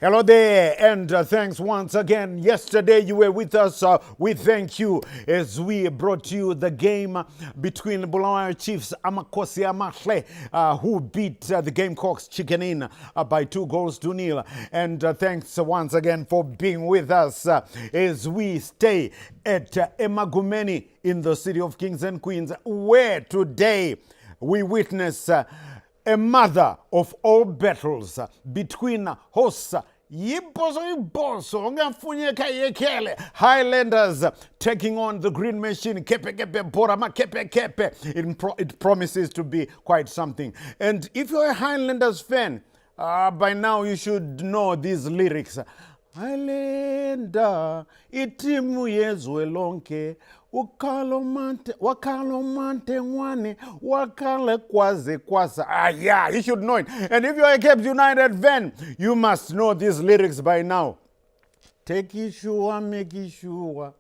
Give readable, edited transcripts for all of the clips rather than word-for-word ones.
Hello there, and thanks once again. Yesterday you were with us. We thank you as we brought you the game between Bulawayo Chiefs Amakosi Amahle, who beat the Gamecocks Chicken Inn by 2-0. And thanks once again for being with us as we stay at Emagumeni in the city of Kings and Queens, where today we witness a mother of all battles between hosts Highlanders taking on the Green Machine. It promises to be quite something. And if you're a Highlanders fan, by now you should know these lyrics. Highlander, itimu yezwe lonke, wakalomante ngwane, wakale kwaze kwasa. Yeah, you should know it. And if you're a Caps United fan, you must know these lyrics by now. Take Ishua, make Ishua.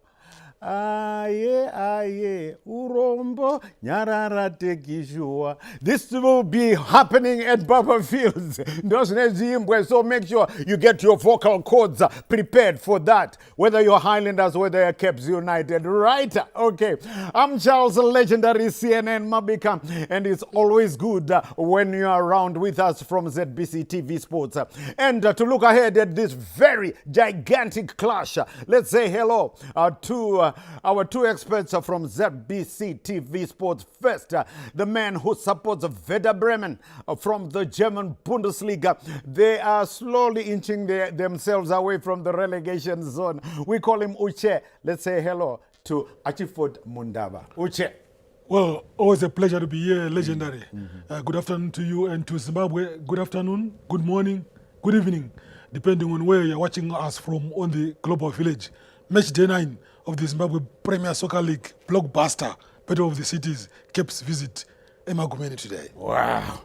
Aye, urombo, nyarara tekishua. This will be happening at Baba Fields. So make sure you get your vocal cords prepared for that. Whether you're Highlanders, whether you're Caps United, right? Okay. I'm Charles, legendary CNN Mabika, and it's always good when you're around with us from ZBC TV Sports. And to look ahead at this very gigantic clash, let's say hello to our two experts from ZBC TV Sports. First, the man who supports Werder Bremen from the German Bundesliga. They are slowly inching themselves away from the relegation zone. We call him Uche. Let's say hello to Achifod Mundaba. Uche. Well, always a pleasure to be here, legendary. Good afternoon to you, and to Zimbabwe. Good afternoon, good morning, good evening, depending on where you're watching us from on the Global Village. Match day 9 of the Zimbabwe Premier Soccer League blockbuster, Battle of the Cities, Caps visit Emagumeni today. Wow.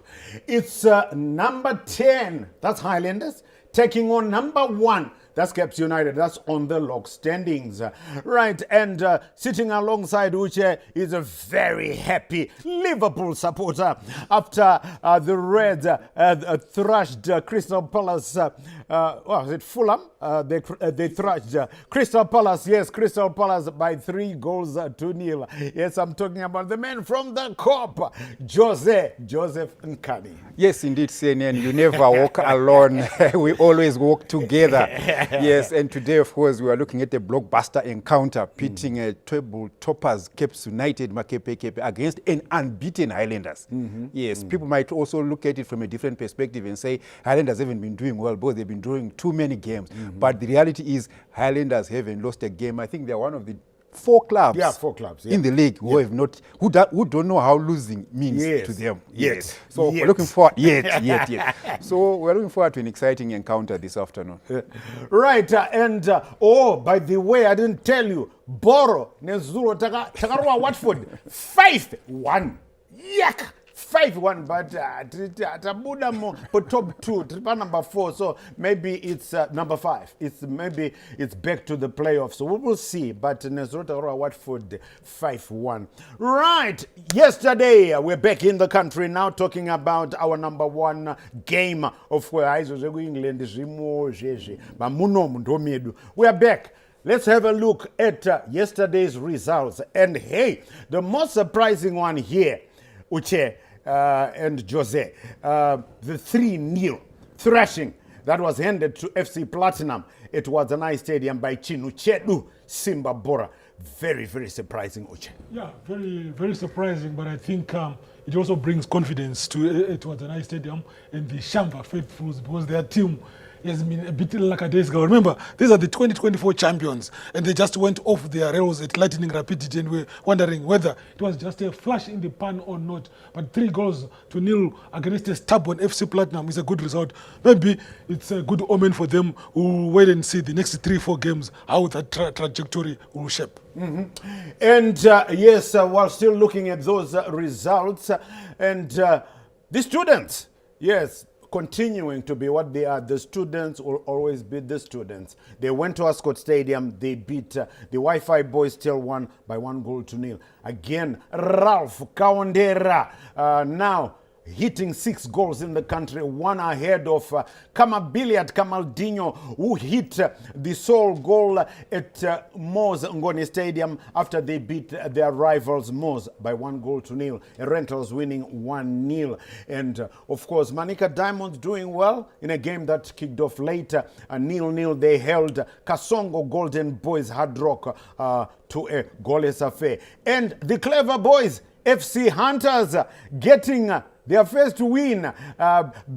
It's number 10, that's Highlanders, taking on number 1. That's Caps United. That's on the log standings. Right, and sitting alongside Uche is a very happy Liverpool supporter after the Reds thrashed Crystal Palace. Was it Fulham? They thrashed Crystal Palace. Yes, Crystal Palace by 3-0. Yes, I'm talking about the man from the Cop, Joseph Nkani. Yes, indeed, CNN. You never walk alone. We always walk together. Yes, and today, of course, we are looking at a blockbuster encounter pitting a table toppers Caps United Makepe against an unbeaten Highlanders. Yes, people might also look at it from a different perspective and say Highlanders haven't been doing well because they've been drawing too many games. But the reality is Highlanders haven't lost a game. I think they're one of the 4 clubs, in the league who have not, who don't know how losing means to them. So we're looking forward. So we're looking forward to an exciting encounter this afternoon. Right, and by the way, I didn't tell you, Boro Nezuro Takarwa Watford 5-1. Yuck. 5-1, but Tabuda for top 2, number 4, so maybe it's number 5. Maybe it's back to the playoffs. So we will see. But Nezrota Watford 5-1. Right. Yesterday we're back in the country now talking about our number 1 game of England. We are back. Let's have a look at yesterday's results. And hey, the most surprising one here, Uche and Jose, the 3-0 thrashing that was handed to FC Platinum. It was an ice stadium by Chinuchedu Simba Bora. Very, very surprising, Uche. Yeah, very, very surprising, but I think it also brings confidence to towards an ice stadium and the Shamba faithfuls, because their team has been a bit lackadaisical. Remember, these are the 2024 champions, and they just went off their rails at lightning rapidity, and we're wondering whether it was just a flash in the pan or not. But 3-0 against a stubborn FC Platinum is a good result. Maybe it's a good omen for them. We'll wait and see the next 3-4 games, how that trajectory will shape. And yes, while still looking at those results, and the students, yes, continuing to be what they are. The students will always be the students. They went to Ascot Stadium. They beat the Wi-Fi boys, still won by 1-0. Again, Ralph Kawandera now hitting 6 goals in the country, one ahead of Kamaldinho, who hit the sole goal at Moz Ngoni Stadium after they beat their rivals Moz by 1-0. Rentals winning 1-0. And of course, Manica Diamonds doing well in a game that kicked off later. 0-0, they held Kasongo Golden Boys Hard Rock to a goalless affair. And the Clever Boys, FC Hunters, getting their first win,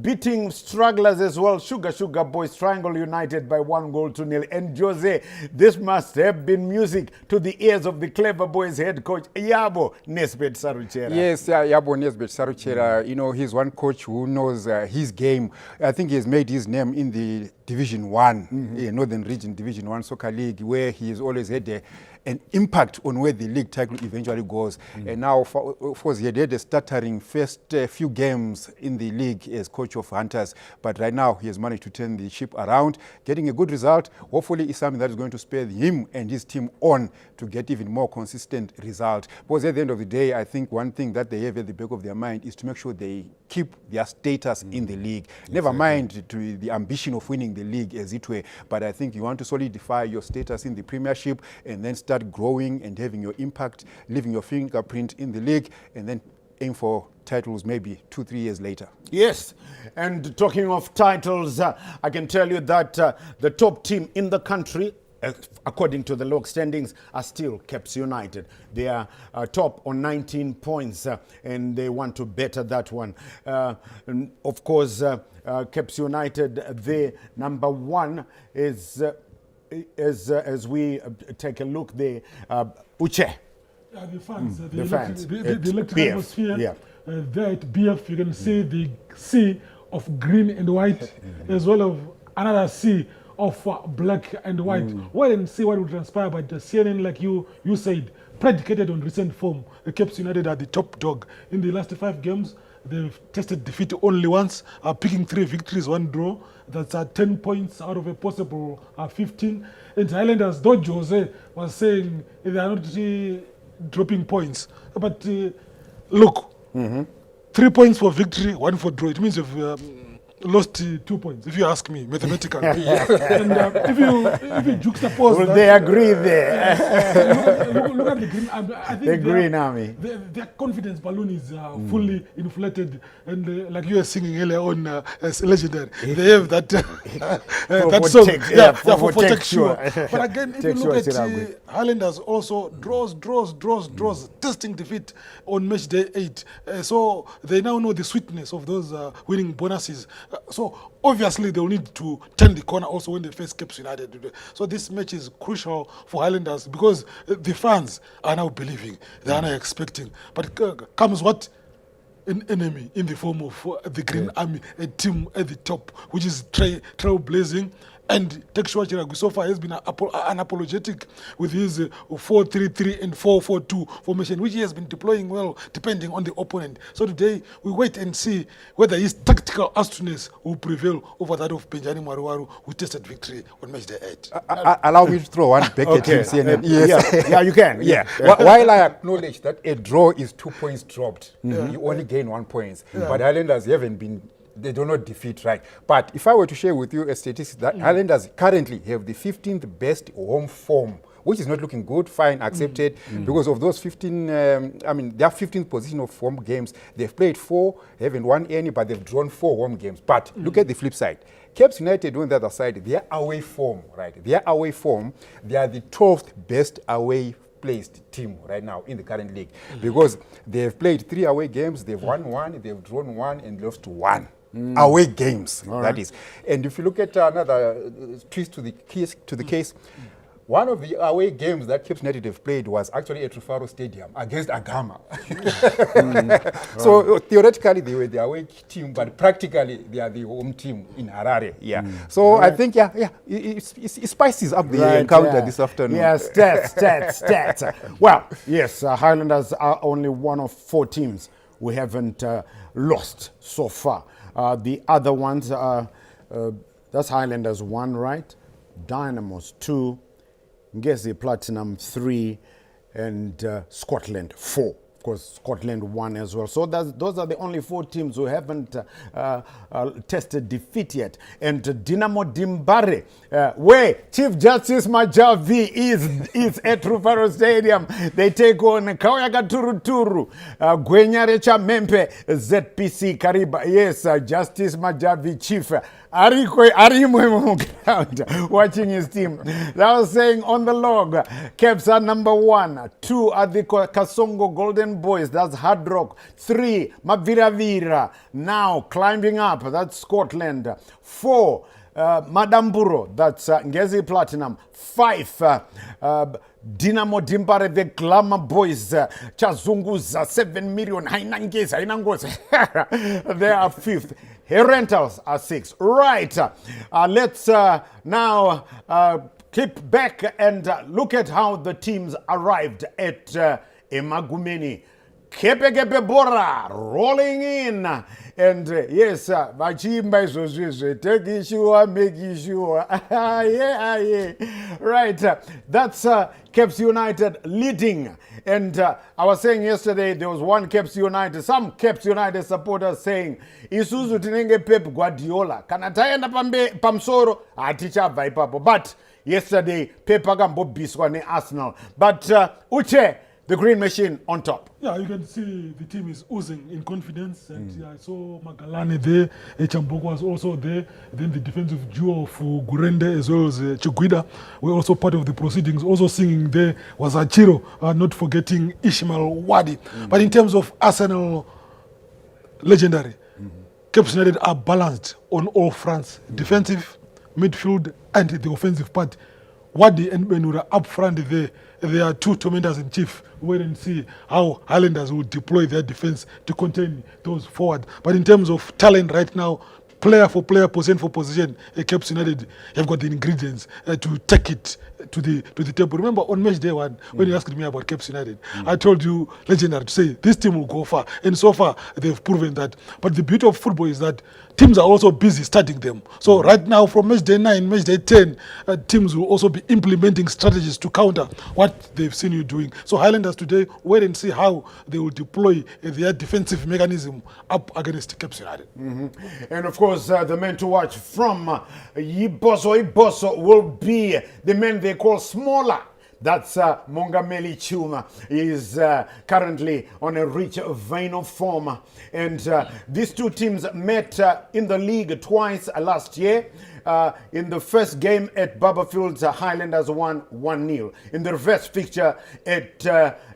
beating strugglers as well. Sugar Boys Triangle United by 1-0. And Jose, this must have been music to the ears of the Clever Boys head coach, Yabo Nesbet Saruchera. Yes, Yabo Nesbet Saruchera, you know, he's one coach who knows his game. I think he has made his name in the Division 1, Northern Region Division 1 Soccer League, where he has always had an impact on where the league title eventually goes. And now, of course, he had a stuttering first few games in the league as coach of Hunters, but right now he has managed to turn the ship around, getting a good result. Hopefully it's something that is going to spur him and his team on to get even more consistent result. Because at the end of the day, I think one thing that they have at the back of their mind is to make sure they keep their status in the league. Never mind to the ambition of winning the league as it were, but I think you want to solidify your status in the Premiership and then start growing and having your impact, leaving your fingerprint in the league, and then aim for titles maybe 2-3 years later. Yes, and talking of titles, I can tell you that the top team in the country, according to the log standings, are still CAPS United. They are top on 19 points, and they want to better that one. And of course, CAPS United, their number one is, as we take a look there, Uche. Yeah, the fans, the electric BF, atmosphere. yeah. There at BF, you can see the sea of green and white, as well as another sea of black and white. Wait and see what will transpire, but the CNN, like you said, predicated on recent form. The CAPS United are the top dog. In the last 5 games, they've tested defeat only once, picking 3 victories, 1 draw. That's 10 points out of a possible 15. And Highlanders, though Jose was saying they are not dropping points. But look, 3 points for victory, 1 for draw. It means you've lost 2 points, if you ask me, mathematically. And if you juxtapose Well, that, they agree there. look at the green army. I think The green army. Their confidence balloon is fully inflated, and like you were singing earlier on, as legendary, they have that that song, for take sure. But again, if you look at Highlanders, also draws, testing defeat on match day 8. So they now know the sweetness of those winning bonuses. So obviously they'll need to turn the corner also when they face CAPS United. So this match is crucial for Highlanders because the fans are now believing, they are now expecting. But comes what? An enemy in the form of the Green Army, a team at the top, which is trailblazing. And Tekshua Chiragu so far has been unapologetic with his 4-3-3 and 4-4-2 formation, which he has been deploying well, depending on the opponent. So today, we wait and see whether his tactical astuteness will prevail over that of Benjani Maruwaru, who tasted victory on match day 8. Allow me to throw one back at you, CNN. Yes. Yeah, you can. Yeah. While I acknowledge that a draw is 2 points dropped, you only gain 1 point. But Highlanders haven't been, they do not defeat, right? But if I were to share with you a statistic that Highlanders currently have the 15th best home form, which is not looking good, fine, accepted, because of those 15, their 15th position of home games, they've played 4, haven't won any, but they've drawn 4 home games. But look at the flip side. CAPS United on the other side, their away form, right? Their away form, they are the 12th best away placed team right now in the current league because they've played 3 away games, they've won 1, they've drawn 1, and lost 1. Away games, that is. And if you look at another twist to the case, one of the away games that CAPS United have played was actually at Rufaro Stadium against Agama. So theoretically they were the away team, but practically they are the home team in Harare. So I think it spices up the encounter this afternoon. Stats. Well, yes, Highlanders are only one of 4 teams we haven't lost so far. The other ones are, that's Highlanders 1, right? Dynamos 2, Ngezi Platinum 3, and Scotland 4. course, Scotland won as well. So those are the only 4 teams who haven't tested defeat yet. And Dinamo Dimbare, where Chief Justice Majavi is at Rufaro Stadium. They take on Kaoyaga Turuturu, Gwenyare Chamempe, ZPC Kariba. Yes, Justice Majavi Chief. Watching his team. That was saying on the log, Caps are number 1, 2 are the Kasongo Golden Boys, that's Hard Rock, 3 Maviravira, now climbing up, that's Scotland, 4 Madamburo, that's Ngezi Platinum, 5 Dinamo Dimbare, the Glamour Boys, Chazunguza, 7 million, Hainangeza, they are 5th. Here rentals are 6. Right. Let's now keep back and look at how the teams arrived at Emagumeni. Kepe Bora rolling in. And yes, Vachimba is taking sure, making sure. Yeah. Right. That's Caps United leading. And I was saying yesterday, there was one Caps United, some Caps United supporters saying, Isuzu tinenge Pep Guardiola. Kana taenda pamsoro, aticha ipapo. But yesterday, Pep agambobiswa ne Arsenal. But Uche, the green machine on top. Yeah, you can see the team is oozing in confidence. And I saw Magalani there, Echamboko was also there. Then the defensive duo of Gurende as well as Chiguida were also part of the proceedings. Also singing there was Achiro, not forgetting Ishmael Wadi. But in terms of Arsenal legendary, Caps United are balanced on all fronts. Defensive, midfield, and the offensive part. Wadi and Benura up front there. They are 2 tormentors in chief. Wait and see how Highlanders will deploy their defense to contain those forward. But in terms of talent right now, player for player, position for position, Caps United have got the ingredients to take it to the table. Remember on match day 1, when you asked me about Caps United, I told you, legendary, to say this team will go far. And so far, they've proven that. But the beauty of football is that teams are also busy studying them. So right now, from match day 9, match day 10, teams will also be implementing strategies to counter what they've seen you doing. So Highlanders today, wait and see how they will deploy their defensive mechanism up against Caps United. And of course, the men to watch from Iboso will be the men they call smaller. That's Mongameli Chuma. Is currently on a rich vein of form. And these 2 teams met in the league twice last year. In the first game at Barberfields, Highlanders won 1-0. In the reverse fixture at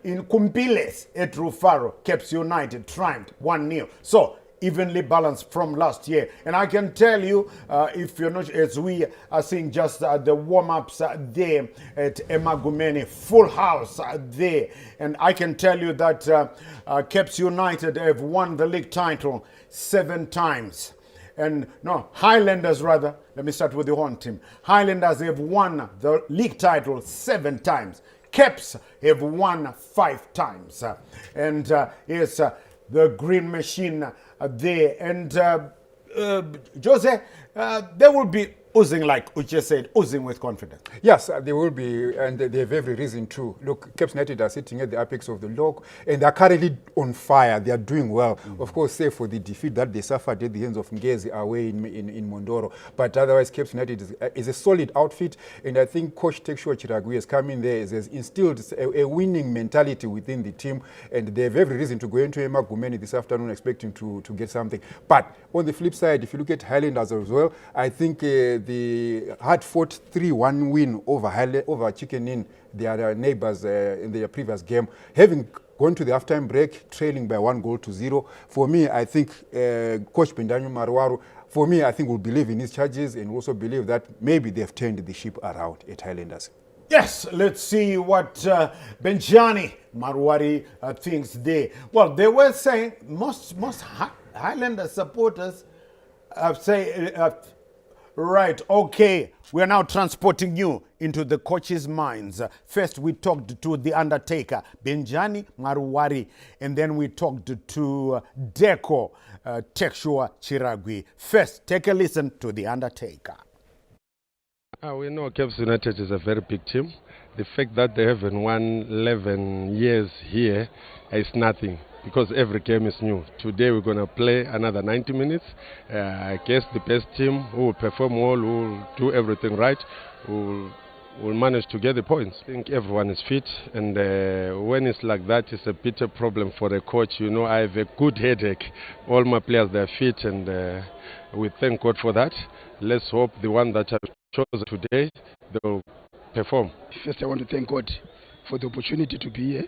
in Kumpiles at Rufaro, Caps United triumphed 1-0. So evenly balanced from last year. And I can tell you, if you're not, as we are seeing just the warm-ups there at Emagumeni, full house there. And I can tell you that Caps United have won the league title 7 times. And no, Highlanders rather, let me start with the home team. Highlanders have won the league title 7 times. Caps have won 5 times. And yes, the green machine there. And Jose, they will be oozing, like Uche said, oozing with confidence. Yes, they will be, and they have every reason to. Look, Caps United are sitting at the apex of the log, and they are currently on fire. They are doing well. Of course, save for the defeat that they suffered at the hands of Ngezi away in Mondoro. But otherwise, Caps United is a solid outfit, and I think Coach Tekshua Chiragui has come in there, has instilled a winning mentality within the team, and they have every reason to go into Emagumeni this afternoon expecting to get something. But on the flip side, if you look at Highlanders as well, I think the hard-fought 3-1 win over Chicken Inn, their neighbours in their previous game, having gone to the halftime break, trailing by 1-0. For me, I think Coach Bendanyo Marwaru, for me, I think will believe in his charges and also believe that maybe they've turned the ship around at Highlanders. Yes, let's see what Benjani Marwari thinks there. Well, they were saying most Highlander supporters say, right, okay, we are now transporting you into the coach's minds. First, we talked to the Undertaker, Benjani Marwari, and then we talked to Deco, Tekshua Chiragui. First, take a listen to the Undertaker. We know Caps United is a very big team. The fact that they haven't won 11 years here is nothing, because every game is new. Today we're going to play another 90 minutes. I guess the best team who will perform well, who will do everything right, will manage to get the points. I think everyone is fit, and when it's like that, it's a bitter problem for the coach. You know, I have a good headache. All my players, they're fit, and we thank God for that. Let's hope the one that I've chosen today, they'll perform. First, I want to thank God for the opportunity to be here.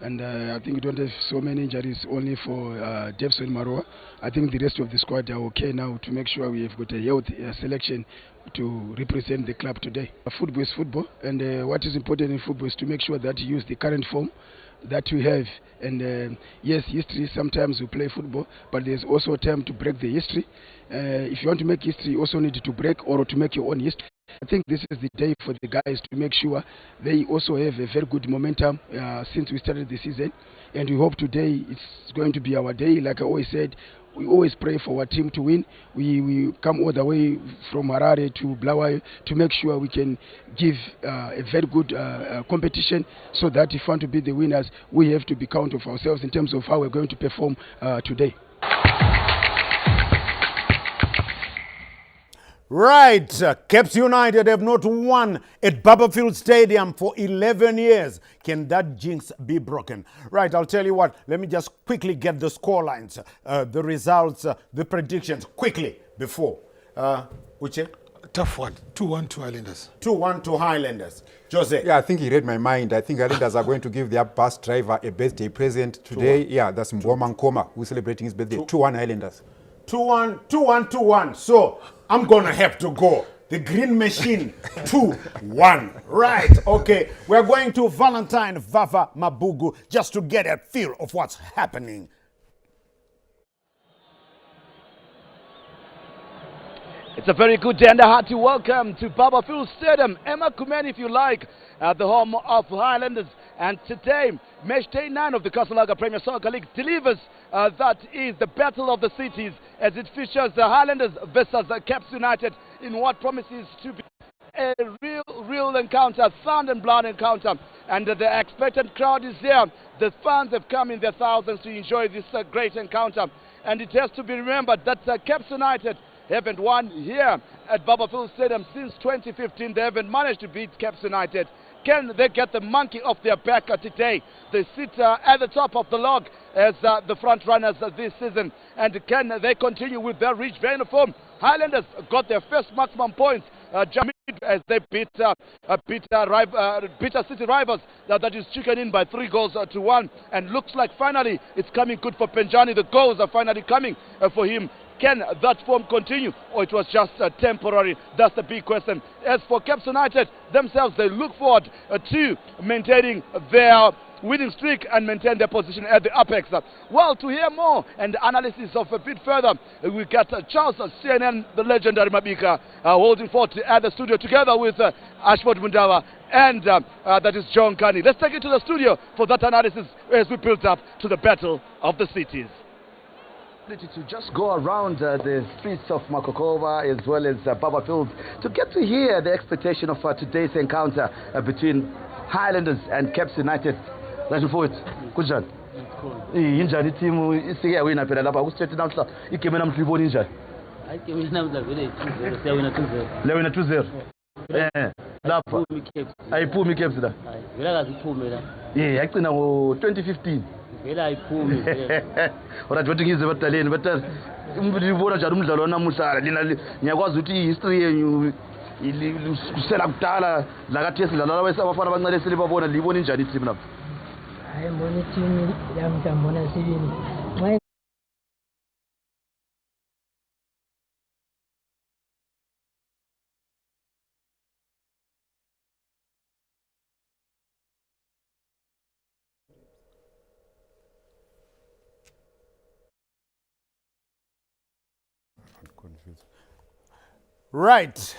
And I think we don't have so many injuries, only for Devson Maroa. I think the rest of the squad are okay now to make sure we have got a healthy selection to represent the club today. Football is football, and what is important in football is to make sure that you use the current form that we have. And yes, history, sometimes we play football, but there's also time to break the history. If you want to make history, you also need to break or to make your own history. I think this is the day for the guys to make sure they also have a very good momentum since we started the season, and we hope today it's going to be our day. Like I always said, we always pray for our team to win. We come all the way from Harare to Bulawayo to make sure we can give a very good competition, so that if we want to be the winners, we have to be count of ourselves in terms of how we're going to perform today. Right, Caps United have not won at Barberfield Stadium for 11 years. Can that jinx be broken? Right, I'll tell you what, let me just quickly get the score lines, the results, the predictions, quickly, before. Uche? Tough one. 2-1 to Highlanders. 2-1 to Highlanders. Jose? Yeah, I think he read my mind. I think Highlanders are going to give their bus driver a birthday present today. Yeah, that's Mboma Nkoma, who's celebrating his birthday. 2-1 Highlanders. 2-1. So I'm gonna have to go. The Green Machine 2-1. Right, okay. We're going to Valentine Vava Mabugu just to get a feel of what's happening. It's a very good day and a hearty welcome to Barberfield Stadium. Emma Kumeni, if you like, the home of Highlanders. And today, match day 9 of the Kasalaga Premier Soccer League delivers. That is the battle of the cities, as it features the Highlanders versus Caps United in what promises to be a real encounter, sound and blood encounter. And the expectant crowd is there. The fans have come in their thousands to enjoy this great encounter. And it has to be remembered that Caps United haven't won here at Barberfield Stadium since 2015. They haven't managed to beat Caps United. Can they get the monkey off their back today? They sit at the top of the log as the front runners this season. And can they continue with their rich vein of form? Highlanders got their first maximum points as they beat City rivals that is chicken in by 3-1. And looks like finally it's coming good for Penjani. The goals are finally coming for him. Can that form continue, or it was just temporary? That's the big question. As for Caps United themselves, they look forward to maintaining their winning streak and maintain their position at the apex. Well, to hear more and analysis of a bit further, we got Charles CNN, the legendary Mabika, holding forth at the studio together with Ashford Mundawa and that is John Kani. Let's take it to the studio for that analysis as we build up to the battle of the cities. To just go around the streets of Makokova as well as Barberfield to get to hear the expectation of today's encounter between Highlanders and Caps United. Right forward, Kujan. Injani team is here winner phela lapha ku straight namhla igame namhla ibona injani? Hayi game namhla vele 2-0 siyawina 2-0. Lewina 2-0. Lapha ayiphumi Caps la. Hayi vele akaziphume la. Yagcina ngo 2015. Vele ayiphume. Ora bathi ngize badaleni bathi libona njalo umdlalo namuhla lina ngiyakwazi ukuthi history yenu kusela kudala la kathi esidlala abafana abancane selibabona libona injani team lapha? Hayi mbona team yamdambona sibini. Right.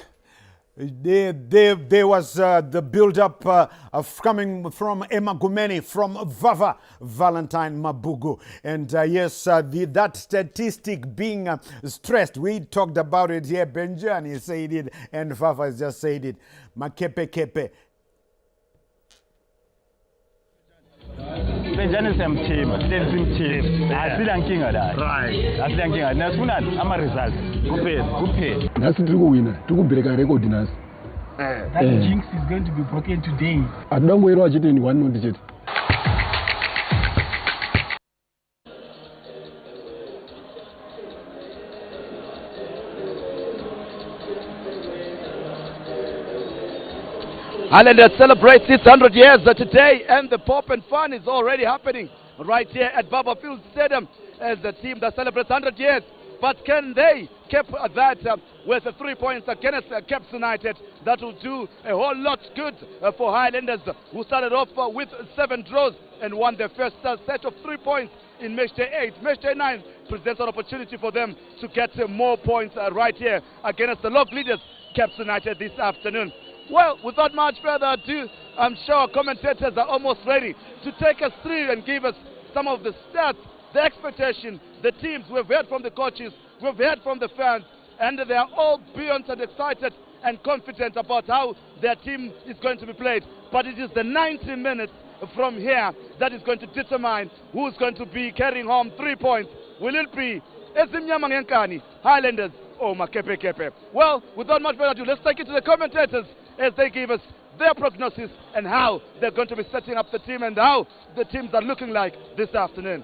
There was the build-up of coming from Emma Gumeni, from Vava Valentine Mabugu. And yes, that statistic being stressed, we talked about it here. Benjani said it, and Vava just said it. Makepe kepe. Penjani siyamthemba, sihleli simthemba. Asila nkinga la. Right. Asila nkinga. Nasifunani ama results. Kuphela. Nasi tikuwina, tikubreaka record nasi. That jinx is going to be broken today. Adangoirwa chete ni 1-0 chete. Highlanders celebrates its 100 years today, and the pop and fun is already happening right here at Barberfield Stadium as the team that celebrates 100 years. But can they keep that with 3 points against Caps United? That will do a whole lot good for Highlanders, who started off with 7 draws and won their first set of 3 points in match day 8. Match day 9 presents an opportunity for them to get more points right here against the log leaders, Caps United, this afternoon. Well, without much further ado, I'm sure our commentators are almost ready to take us through and give us some of the stats, the expectation, the teams. We've heard from the coaches, we've heard from the fans, and they are all buoyant and excited and confident about how their team is going to be played. But it is the 90 minutes from here that is going to determine who's going to be carrying home 3 points. Will it be Ezimnyama Ngenkani, Highlanders, or Makepe Kepe? Well, without much further ado, let's take it to the commentators as they give us their prognosis and how they're going to be setting up the team and how the teams are looking like this afternoon.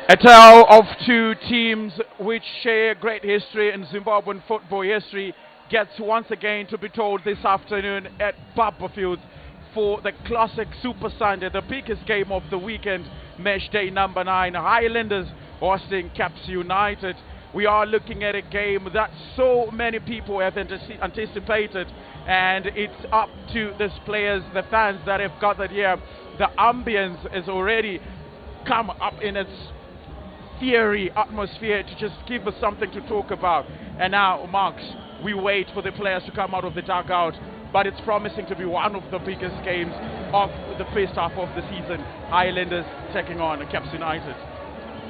A tale of two teams which share great history in Zimbabwean football history gets once again to be told this afternoon at Barberfield for the classic Super Sunday, the biggest game of the weekend, match day number 9. Highlanders hosting Caps United. We are looking at a game that so many people have anticipated, and it's up to these players, the fans that have gathered here. The ambience has already come up in its fiery atmosphere to just give us something to talk about. And now, Marks, we wait for the players to come out of the dugout, but it's promising to be one of the biggest games of the first half of the season. Highlanders taking on Caps United.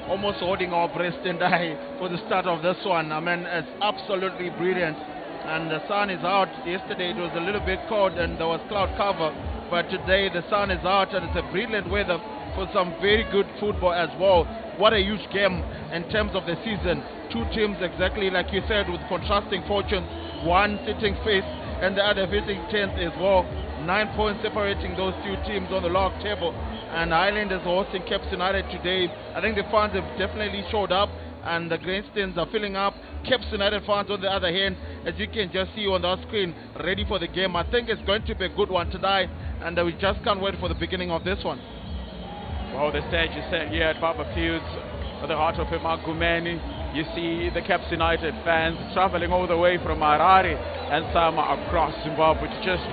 Almost holding our breath and I for the start of this one. I mean, it's absolutely brilliant, and the sun is out. Yesterday it was a little bit cold and there was cloud cover, but today the sun is out and it's a brilliant weather for some very good football as well. What a huge game in terms of the season. Two teams exactly like you said with contrasting fortunes, one sitting fifth and the other sitting 10th as well. 9 points separating those two teams on the log table, and Highlanders hosting Caps United today. I think the fans have definitely showed up and the grandstands are filling up. Caps United fans on the other hand, as you can just see on the screen, ready for the game. I think it's going to be a good one tonight, and we just can't wait for the beginning of this one. Well, the stage is set here at Barberfield, at the heart of Emagumeni. You see the Caps United fans traveling all the way from Harare and some across Zimbabwe to just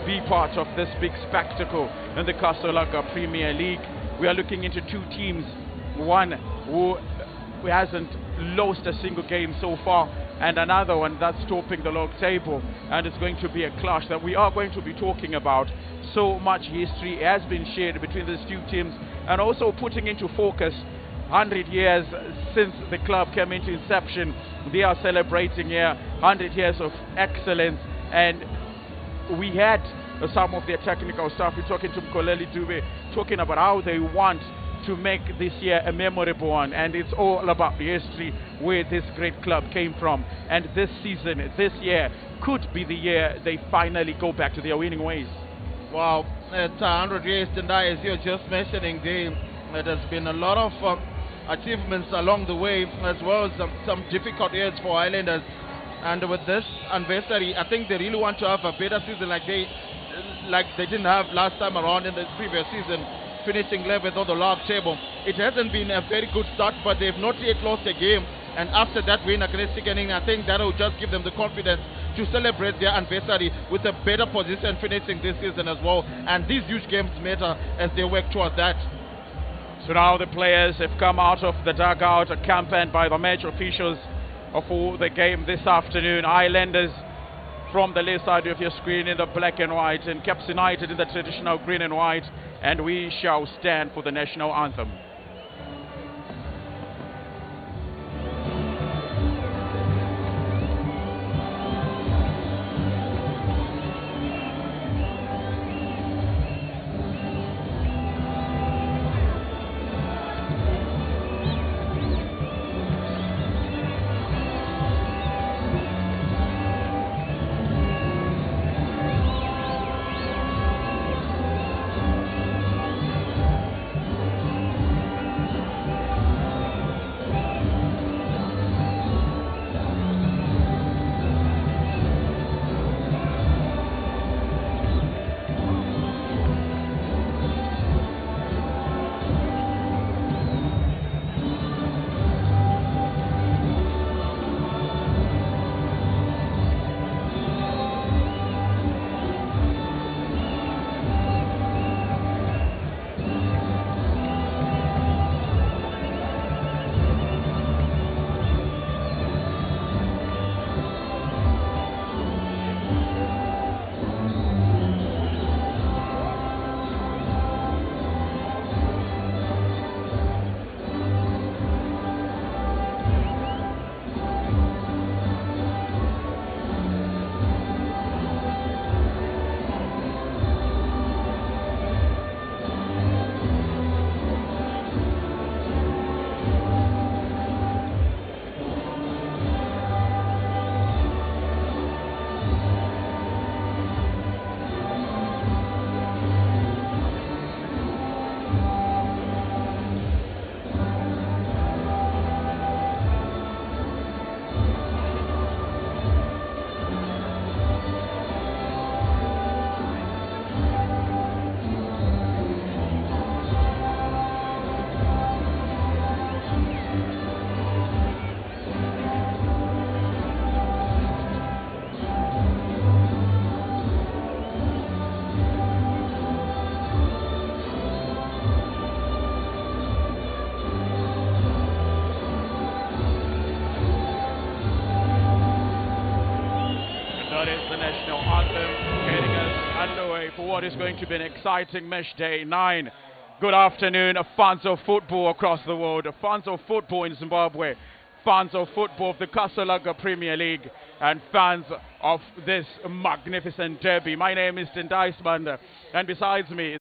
be part of this big spectacle in the Kasolaga Premier League. We are looking into two teams, one who hasn't lost a single game so far, and another one that's topping the log table, and it's going to be a clash that we are going to be talking about. So much history has been shared between these two teams, and also putting into focus 100 years since the club came into inception. They are celebrating here 100 years of excellence, and we had some of their technical staff. We're talking to Mkoleli Dube, talking about how they want to make this year a memorable one, and it's all about the history where this great club came from. And this season, this year, could be the year they finally go back to their winning ways. Wow, it's 100 years tonight, as you're just mentioning, there has been a lot of achievements along the way, as well as some difficult years for Highlanders. And with this anniversary, I think they really want to have a better season like they didn't have last time around in the previous season, finishing 11th on the log table. It hasn't been a very good start, but they've not yet lost a game. And after that win against Sickening, I think that will just give them the confidence to celebrate their anniversary with a better position finishing this season as well. And these huge games matter as they work towards that. So now the players have come out of the dugout, accompanied by the match officials for the game this afternoon. Highlanders from the left side of your screen in the black and white, and Caps United in the traditional green and white, and we shall stand for the national anthem. What is going to be an exciting match day 9. Good afternoon, fans of football across the world, fans of football in Zimbabwe, fans of football of the Kasalaga Premier League, and fans of this magnificent derby. My name is Tendai Sbanda, and besides me,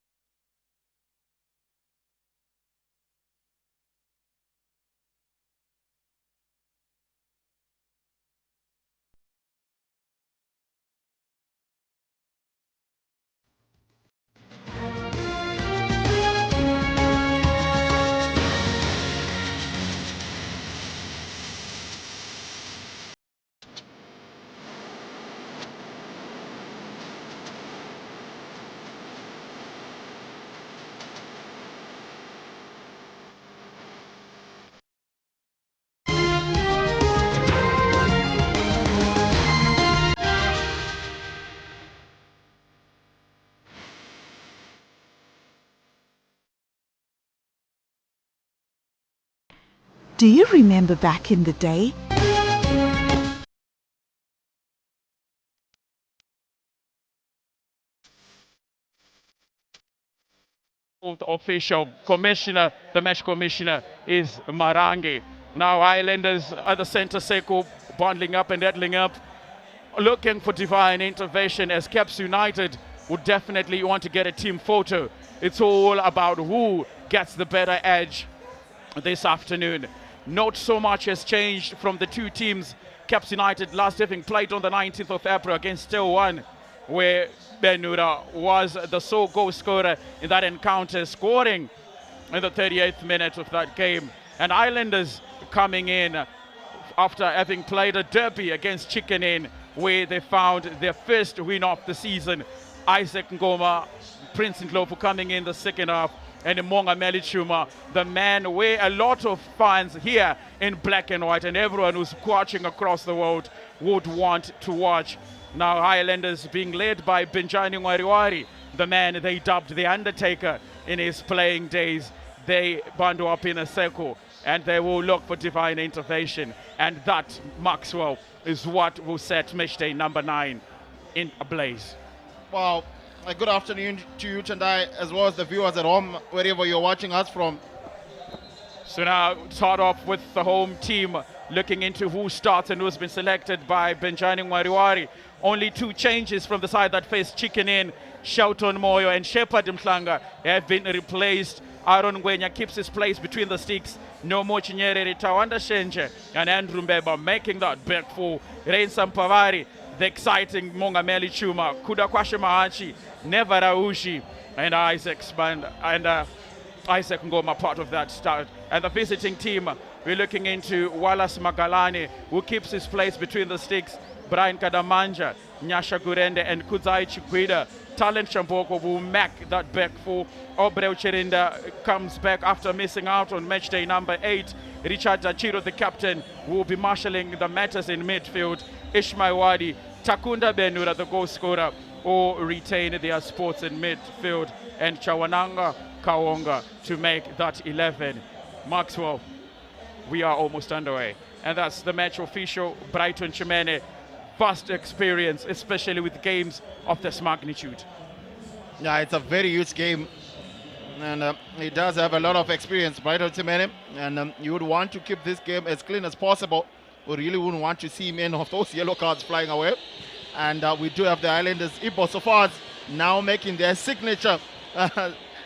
Do you remember back in the day? Official commissioner, the match commissioner is Marangi. Now Highlanders at the center circle, bundling up and rattling up, looking for divine intervention, as Caps United would definitely want to get a team photo. It's all about who gets the better edge this afternoon. Not so much has changed from the two teams. Caps United last having played on the 19th of April against Still One, where Benura was the sole goal scorer in that encounter, scoring in the 38th minute of that game. And Highlanders coming in after having played a derby against Chicken Inn, where they found their first win of the season. Isaac Ngoma, Prince Ndlovu coming in the second half, and Monga Melichuma, the man where a lot of fans here in black and white and everyone who's watching across the world would want to watch. Now Highlanders being led by Benjani Wariwari, the man they dubbed the Undertaker in his playing days. they bundle up in a circle and they will look for divine intervention. And that, Maxwell, is what will set matchday number 9 in a blaze. Well, a good afternoon to you, Tendai, as well as the viewers at home, wherever you're watching us from. So now start off with the home team, looking into who starts and who's been selected by Benjani Mwariwari. Only 2 changes from the side that faced Chicken Inn. Shelton Moyo and Shepard Mhlanga have been replaced. Aaron Ngwenya keeps his place between the sticks. No more Chinyerere, Tawanda Shenje and Andrew Mbeba making that back for Rain Sampavari. The exciting Mongameli Chuma, Kudakwashe Mahachi, Neva Raushi, and Isaac Spand and Isaac Ngoma part of that start. And the visiting team, we're looking into Wallace Magalani, who keeps his place between the sticks. Brian Kadamanja, Nyasha Gurende, and Kudzai Chikwida. Talent Shamboko will make that back for. Obreu Chirinda comes back after missing out on match day number 8. Richard Achiro, the captain, will be marshalling the matters in midfield. Ishmael Wadi, Takunda Benura, the goal scorer, will retain their spots in midfield. And Chawananga Kawonga to make that 11. Maxwell, we are almost underway. And that's the match official, Brighton Chimene. Vast experience, especially with games of this magnitude. Yeah, it's a very huge game. And he does have a lot of experience, Brighton Chimene. And you would want to keep this game as clean as possible. We really wouldn't want to see many of those yellow cards flying away. And we do have the Highlanders, Ibo Sofars, now making their signature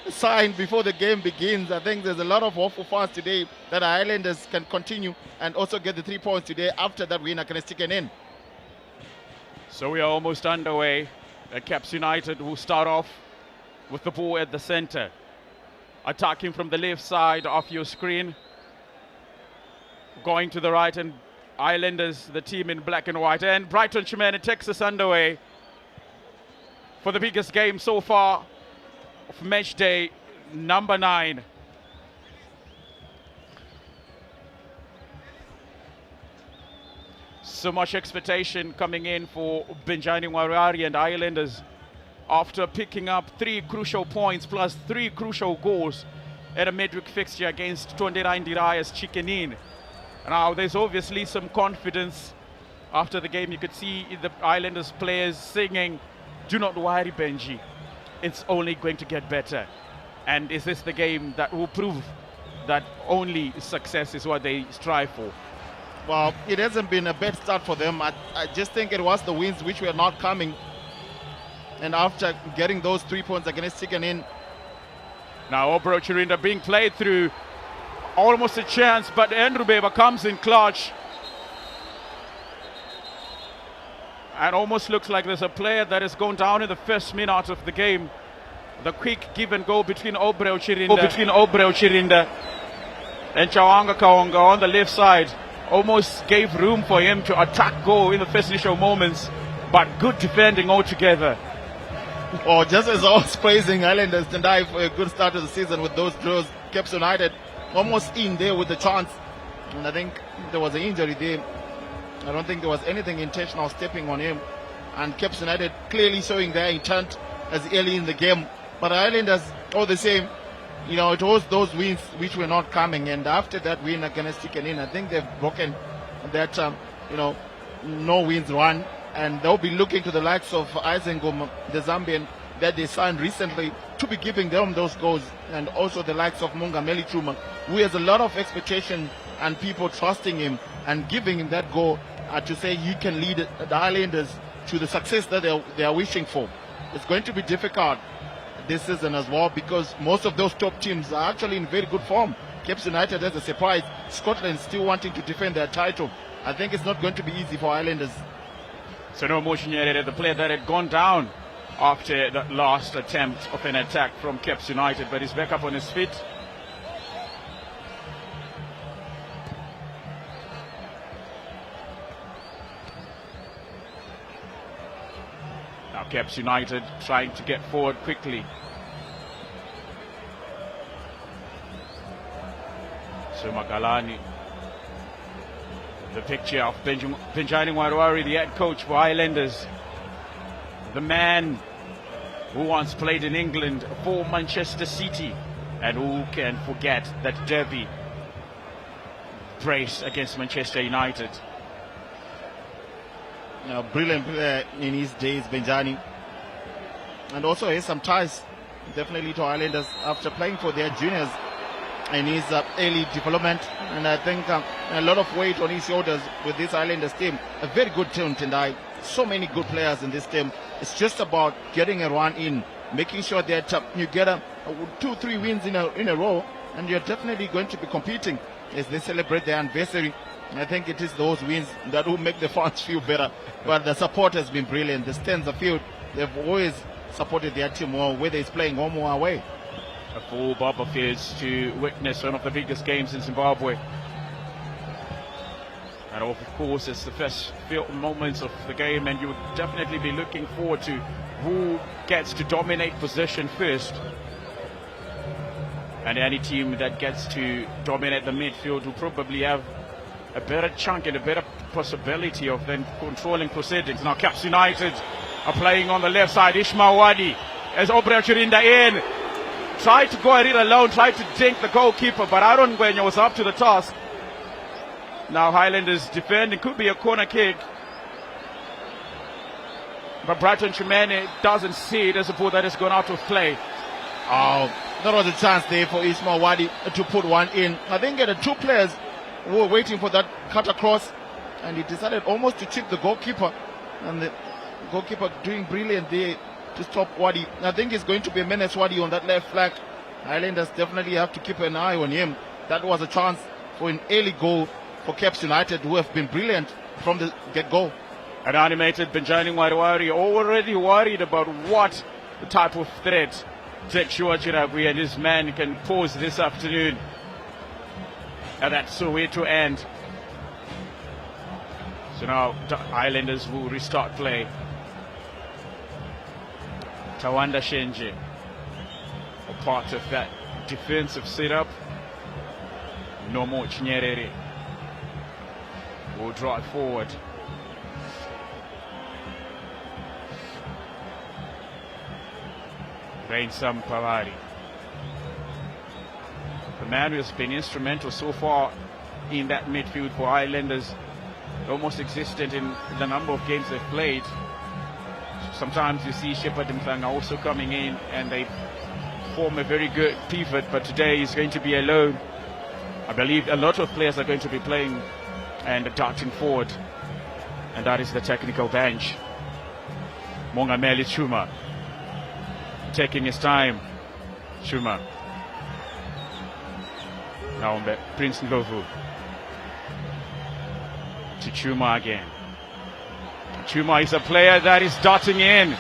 sign before the game begins. I think there's a lot of hope for fans today that the Highlanders can continue and also get the 3 points today after that win against Chicken Inn. So we are almost underway. Caps United will start off with the ball at the center. Attacking from the left side of your screen. Going to the right, and Islanders, the team in black and white. And Brighton Chimene takes us underway for the biggest game so far of match day number 9. So much expectation coming in for Benjani Mwariwari and Islanders after picking up 3 crucial points plus 3 crucial goals at a midweek fixture against Tonderai Ndiraya's Chicken Inn. Now there's obviously some confidence after the game. You could see the Islanders players singing, "Do not worry, Benji, it's only going to get better." And is this the game that will prove that only success is what they strive for? Well, it hasn't been a bad start for them. I just think it was the wins which were not coming. And after getting those 3 points against Chicken Inn. Now Obro Chirinda being played through. Almost a chance, but Andrew Beba comes in clutch. And almost looks like there's a player that has gone down in the first minute of the game. The quick give and go between Obreu Chirinda and Chawanga Kawonga on the left side. Almost gave room for him to attack goal in the first initial moments, but good defending altogether. Oh, just as I was praising Highlanders tonight for a good start to the season with those draws, Caps United almost in there with the chance. And I think there was an injury there. I don't think there was anything intentional stepping on him. And Caps United clearly showing their intent as early in the game. But the Highlanders, all the same, you know, it was those wins which were not coming. And after that win against Chicken Inn, I think they've broken that, you know, no wins run. And they'll be looking to the likes of Isengum, the Zambian, that they signed recently, to be giving them those goals. And also the likes of Mongameli Chuma, who has a lot of expectation and people trusting him and giving him that goal to say he can lead the Highlanders to the success that they are wishing for. It's going to be difficult this season as well, because most of those top teams are actually in very good form. Caps United as a surprise. Scotland still wanting to defend their title. I think it's not going to be easy for Islanders. So no motion yet, the player that had gone down after the last attempt of an attack from Caps United, but he's back up on his feet. Now Caps United trying to get forward quickly. So Magalani, the picture of Benjani Mwariwari, the head coach for Highlanders, the man who once played in England for Manchester City, And who can forget that derby brace against Manchester United? Brilliant player in his days, Benjani. And also has some ties definitely to Highlanders after playing for their juniors in his early development. And I think a lot of weight on his shoulders with this Highlanders team. A very good team, Tendai. So many good players in this team. It's just about getting a run in, making sure that you get 2-3 wins in a row, and you're definitely going to be competing as they celebrate their anniversary. I think it is those wins that will make the fans feel better. But the support has been brilliant. The stands are filled. They've always supported their team well, whether it's playing home or away. A full Baba Fields to witness one of the biggest games in Zimbabwe. And of course, it's the first few moments of the game, and you would definitely be looking forward to who gets to dominate possession first. And any team that gets to dominate the midfield will probably have a better chunk and a better possibility of then controlling proceedings. Now Caps United are playing on the left side. Ishmael Wadi as Obra Chirinda in. Tried to go at it alone, tried to dink the goalkeeper, but Aaron Gwenya was up to the task. Now Highlanders defending, could be a corner kick. But Brighton Chimene doesn't see it as a ball that has gone out of play. Oh, there was a chance there for Ishmael Wadi to put one in. I think the two players were waiting for that cut across, and he decided almost to chip the goalkeeper. And the goalkeeper doing brilliant there to stop Wadi. I think it's going to be a menace Wadi on that left flank. Highlanders definitely have to keep an eye on him. That was a chance for an early goal for Caps United, who have been brilliant from the get-go. An animated Benjani Wairiwari already worried about what type of threat Joshua Chiragui and his man can pose this afternoon. And that's the way to end. So now the Islanders will restart play. Tawanda Shenje, a part of that defensive setup. No more Chinyerere will draw it forward. Rainsam Pavari, the man who has been instrumental so far in that midfield for Highlanders, almost existent in the number of games they've played. Sometimes you see Shepard Mfanga also coming in and they form a very good pivot, but today he's going to be alone. I believe a lot of players are going to be playing and darting forward, and that is the technical bench. Mongameli Chuma taking his time. Chuma. Now Prince Ndlovu to Chuma again. Chuma is a player that is darting in,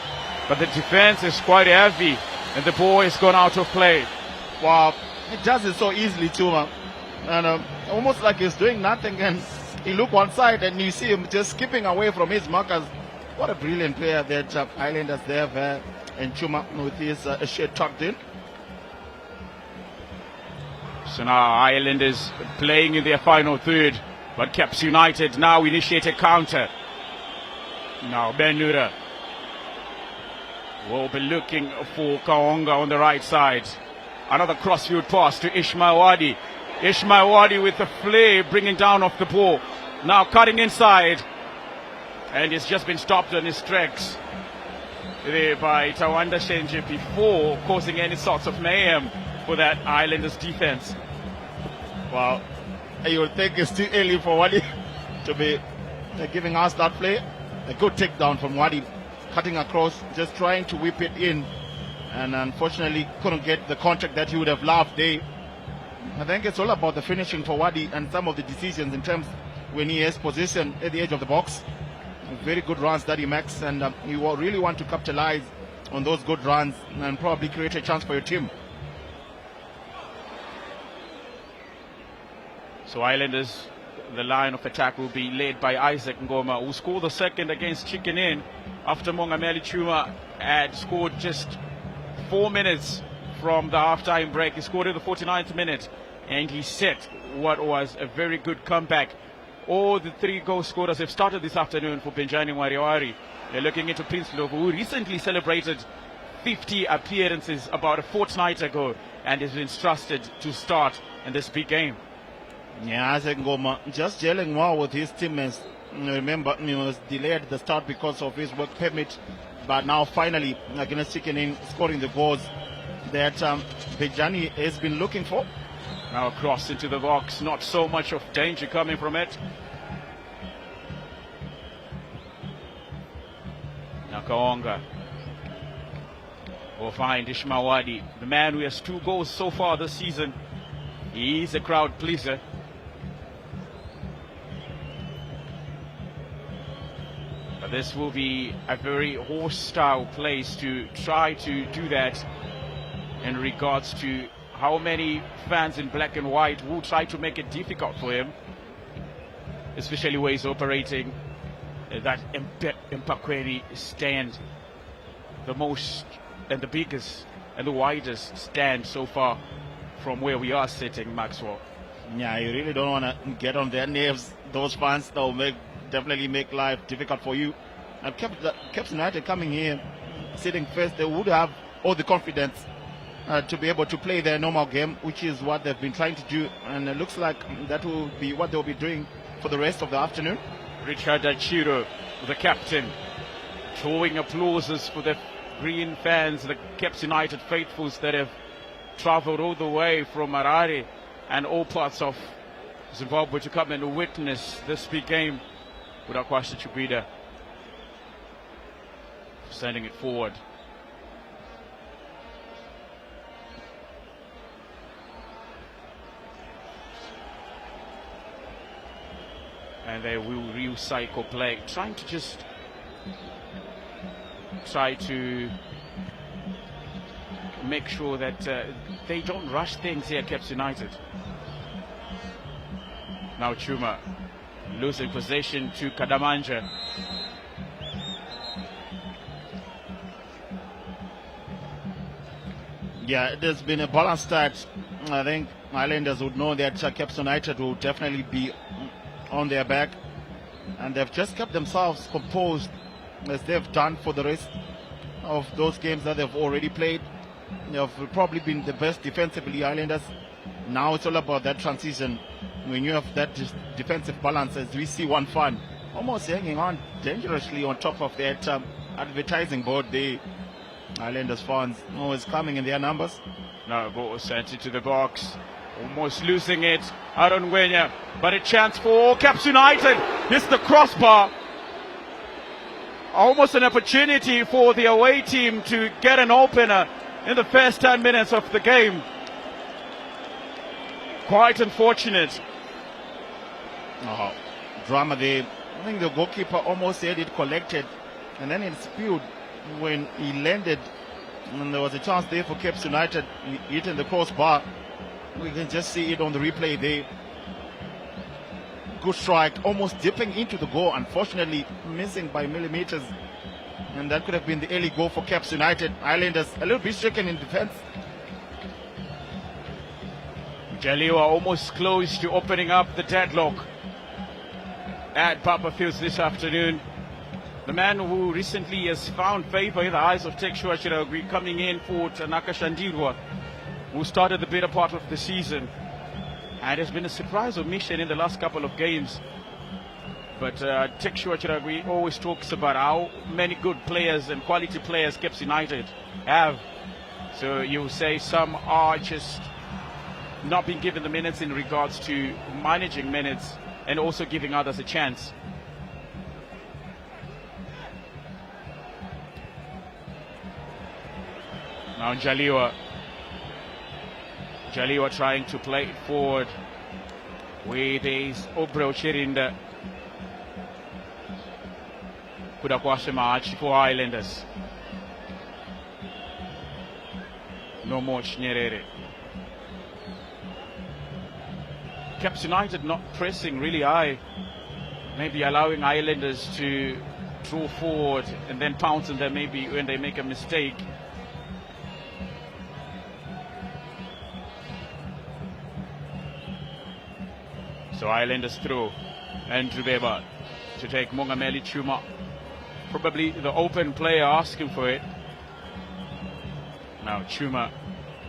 but the defense is quite heavy and the ball is gone out of play. Wow, he does it so easily, Chuma. And almost like he's doing nothing, and he look one side and you see him just skipping away from his markers. What a brilliant player that Highlanders have, and Chuma with his shirt tucked in. So now Highlanders playing in their final third, but Caps United now initiate a counter. Now Benura will be looking for Kaonga on the right side. Another crossfield pass to Ishmael Wadi. Ishmael Wadi with the flair bringing down off the ball. Now cutting inside. And it's just been stopped on his tracks there by Tawanda Shenje before causing any sorts of mayhem for that Islanders defense. Well, you would think it's too early for Wadi to be giving us that play. A good takedown from Wadi, cutting across, just trying to whip it in, and unfortunately couldn't get the contact that he would have loved there. I think it's all about the finishing for Wadi and some of the decisions in terms when he has position at the edge of the box. Very good runs that he makes, and you really want to capitalize on those good runs and probably create a chance for your team. So Islanders, the line of attack will be led by Isaac Ngoma, who scored the second against Chicken Inn after Mongameli Chuma had scored just 4 minutes from the half-time break. He scored in the 49th minute, and he set what was a very good comeback. All the three goal scorers have started this afternoon for Benjani Wairiwari. They're looking into Prince Ndlovu, who recently celebrated 50 appearances about a fortnight ago and has been trusted to start in this big game. Yeah, I think Ngoma just gelling well with his teammates. Remember, he was delayed at the start because of his work permit, but now finally against chicken in scoring the goals that Penjani has been looking for. Now across into the box, not so much of danger coming from it. Nakaonga will find Ishmawadi, the man who has 2 goals so far this season. He is a crowd pleaser. But this will be a very hostile place to try to do that in regards to how many fans in black and white will try to make it difficult for him, especially where he's operating that Mpakweri stand, the most and the biggest and the widest stand so far from where we are sitting, Maxwell. Yeah, you really don't want to get on their nerves. Those fans, they'll definitely make life difficult for you. And Caps United coming here, sitting first, they would have all the confidence to be able to play their normal game, which is what they've been trying to do. And it looks like that will be what they'll be doing for the rest of the afternoon. Richard Achiro, the captain, showing applauses for the green fans, the Caps United faithfuls that have traveled all the way from Harare and all parts of Zimbabwe to come and witness this big game. Udakwasha Chubida sending it forward. And they will recycle play, trying to just try to make sure that they don't rush things here, Caps United. Now Chuma losing possession to Kadamanja. Yeah, there's been a balanced start. I think Highlanders would know that Caps United will definitely be on their back, and they've just kept themselves composed as they've done for the rest of those games that they've already played. They've probably been the best defensively, Highlanders. Now it's all about that transition. When you have that defensive balance, as we see one fan almost hanging on dangerously on top of that advertising board, the Highlanders fans always coming in their numbers. Now ball sent into the box, almost losing it. Aaron Wenya, but a chance for Caps United. Hits the crossbar. Almost an opportunity for the away team to get an opener in the first 10 minutes of the game. Quite unfortunate. Drama there. I think the goalkeeper almost had it collected, and then it spilled when he landed. And there was a chance there for Caps United, hitting the crossbar. We can just see it on the replay there. Good strike, almost dipping into the goal, unfortunately missing by millimeters. And that could have been the early goal for Caps United. Highlanders a little bit stricken in defense. Jaliwa almost close to opening up the deadlock at Papa Fields this afternoon. The man who recently has found favor in the eyes of Tekshua Chiragwi, coming in for Tanaka Shandirwa, who started the better part of the season and has been a surprise omission in the last couple of games. But Tekshua Chiragwi always talks about how many good players and quality players Caps United have. So you say some are just not being given the minutes in regards to managing minutes and also giving others a chance. Now Jaliwa trying to play it forward with his Obreo Chirinda. Kudakwashe Maachi for Highlanders. No more Nyerere. Caps United not pressing really high, maybe allowing Highlanders to draw forward and then pounce on them maybe when they make a mistake. So Highlanders through, and Rubeba to take Mongameli Chuma, probably the open player asking for it. Now Chuma,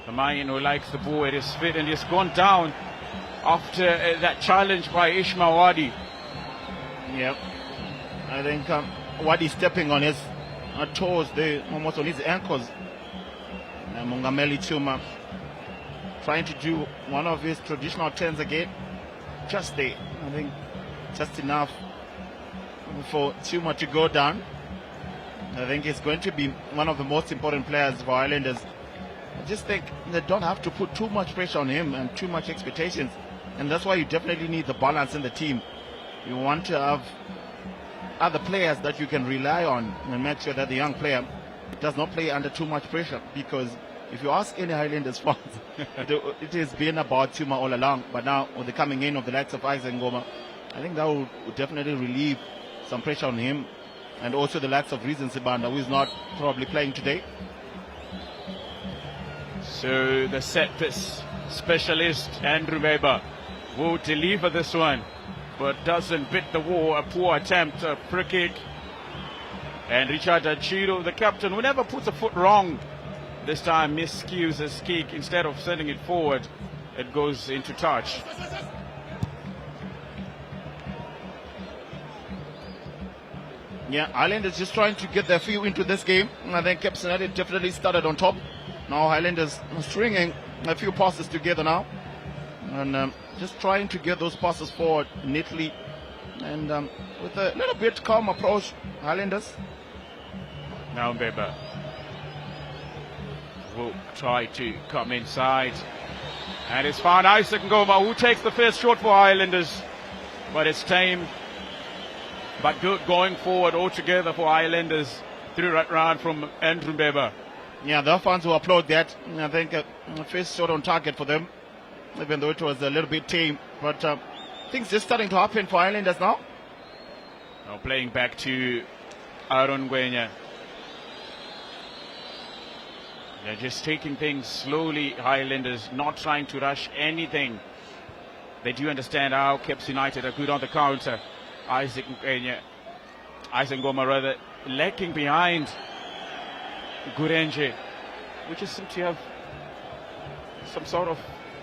the man who likes the ball at his feet, and he's gone down after that challenge by Ismail Wadi. Yep. I think Wadi stepping on his toes there, almost on his ankles. Mungameli Chuma trying to do one of his traditional turns again. Just there. I think just enough for Chuma to go down. I think he's going to be one of the most important players for Highlanders. I just think they don't have to put too much pressure on him and too much expectations. And that's why you definitely need the balance in the team. You want to have other players that you can rely on and make sure that the young player does not play under too much pressure. Because if you ask any Highlanders fans, it has been about Chuma all along. But now with the coming in of the likes of Isaac Ngoma, I think that will definitely relieve some pressure on him. And also the likes of Reason Sibanda, who is not probably playing today. So the set-piece specialist, Andrew Weber, will deliver this one, but doesn't bit the wall. A poor attempt, a free kick. And Richard Achiro, the captain, who never puts a foot wrong, this time miscues his kick. Instead of sending it forward, it goes into touch. Yeah, Highlanders just trying to get their feet into this game. I think Caps United definitely started on top. Now Highlanders stringing a few passes together now. And just trying to get those passes forward neatly. And with a little bit calm approach, Highlanders. Now Mbeba will try to come inside. And it's found Isaac Ngoma, who takes the first shot for Highlanders. But it's tame. But good going forward altogether for Highlanders through that round from Andrew Mbeba. Yeah, there are fans who applaud that. I think first shot on target for them, even though it was a little bit tame. But things just starting to happen for Highlanders now. Now playing back to Aaron Gwenya. They're just taking things slowly, Highlanders, not trying to rush anything. They do understand how Caps United are good on the counter. Isaac Ngoma rather lacking behind Gurenje, we just seem to have some sort of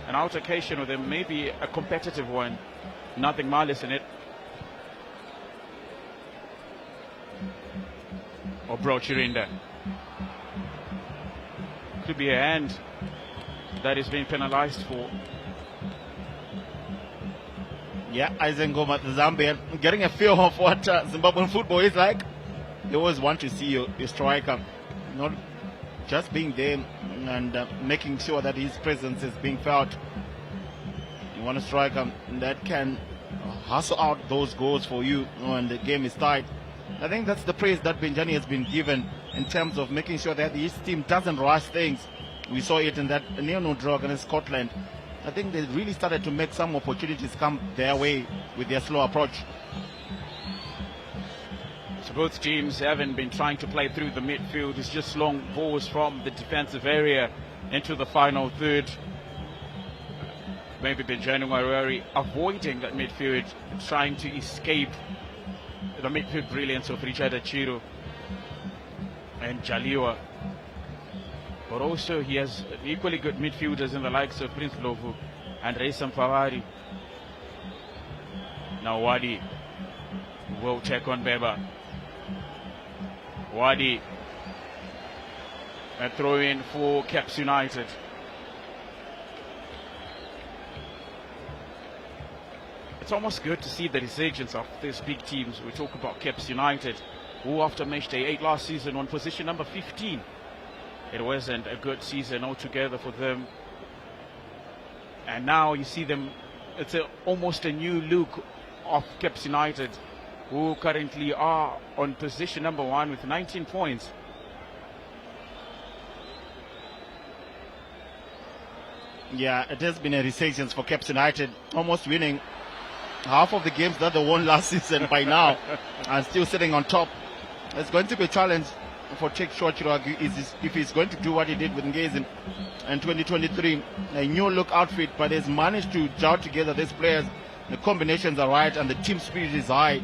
an altercation with him, maybe a competitive one, nothing malice in it. Or Bro Chirinda. Could be a hand that is being penalized for. Yeah, Isaac Ngoma, the Zambian, getting a feel of what Zimbabwean football is like. You always want to see your striker not just being there and making sure that his presence is being felt. You want a striker that can hustle out those goals for you when the game is tight. I think that's the praise that Benjani has been given in terms of making sure that his team doesn't rush things. We saw it in that nil-nil draw against Scotland. I think they really started to make some opportunities come their way with their slow approach. So both teams haven't been trying to play through the midfield. It's just long balls from the defensive area into the final third. Maybe Benjani Warari avoiding that midfield, trying to escape the midfield brilliance of Richard Achiro and Jaliwa. But also he has equally good midfielders in the likes of Prince Lovu and Raysam Favari. Now Wadi will check on Beba. Wadi, a throw in for Caps United. It's almost good to see the resurgence of these big teams. We talk about Caps United, who after match day 8 last season won position number 15. It wasn't a good season altogether for them. And now you see them, it's almost a new look of Caps United, who currently are on position number 1 with 19 points. Yeah, it has been a resurgence for Caps United, almost winning half of the games that they won last season by now, and still sitting on top. It's going to be a challenge for Chek Chiragi if he's going to do what he did with Ngezi in 2023. A new look outfit, but he's managed to gel together these players. The combinations are right and the team spirit is high.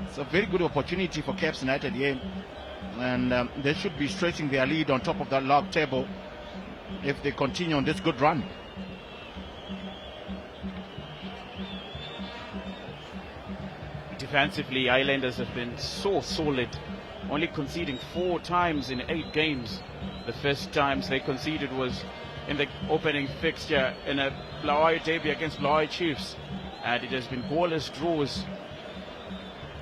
It's a very good opportunity for Caps United here. And they should be stretching their lead on top of that log table. if they continue on this good run. Defensively, Highlanders have been so solid, only conceding 4 times in 8 games. The first times they conceded was in the opening fixture in a Blaai debut against Blaai Chiefs, and it has been goalless draws.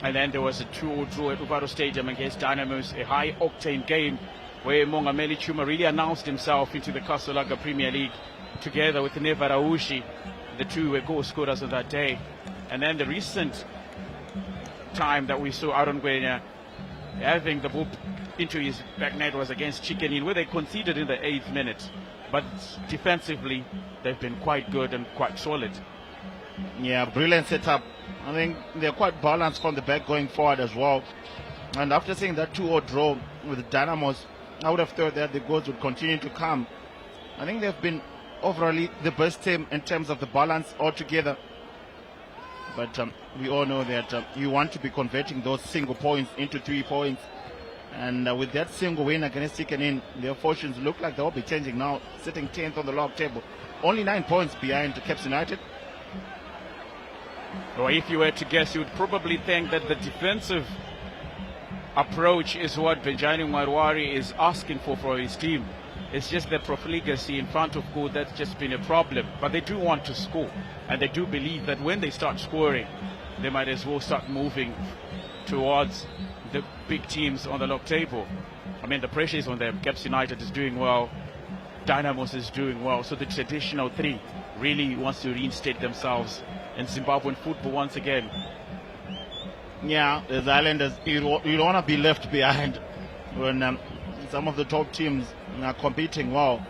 And then there was a 2-2 draw at Uvaro Stadium against Dynamos, a high-octane game where Mongameli Chuma really announced himself into the Casablanca Premier League together with Neva Raushi. The two were goal scorers on that day. And then the recent time that we saw Aaron Gwenya having the ball into his back net was against Chicken Inn, where they conceded in the 8th minute. But defensively, they've been quite good and quite solid. Yeah, brilliant setup. I think they're quite balanced from the back going forward as well. And after seeing that 2-0 draw with Dynamos, I would have thought that the goals would continue to come. I think they've been overall the best team in terms of the balance altogether. But we all know that you want to be converting those single points into 3 points. And with that single win against Chicken Inn, their fortunes look like they'll be changing now, sitting 10th on the log table. Only 9 points behind Caps United. Or if you were to guess, you would probably think that the defensive approach is what Benjamin Marwari is asking for his team. It's just the profligacy in front of goal that's just been a problem. But they do want to score, and they do believe that when they start scoring, they might as well start moving towards the big teams on the log table. I mean, the pressure is on them. Caps United is doing well, Dynamos is doing well, so the traditional 3 really wants to reinstate themselves in Zimbabwean football once again. Yeah, the Highlanders, you don't want to be left behind when some of the top teams are competing well.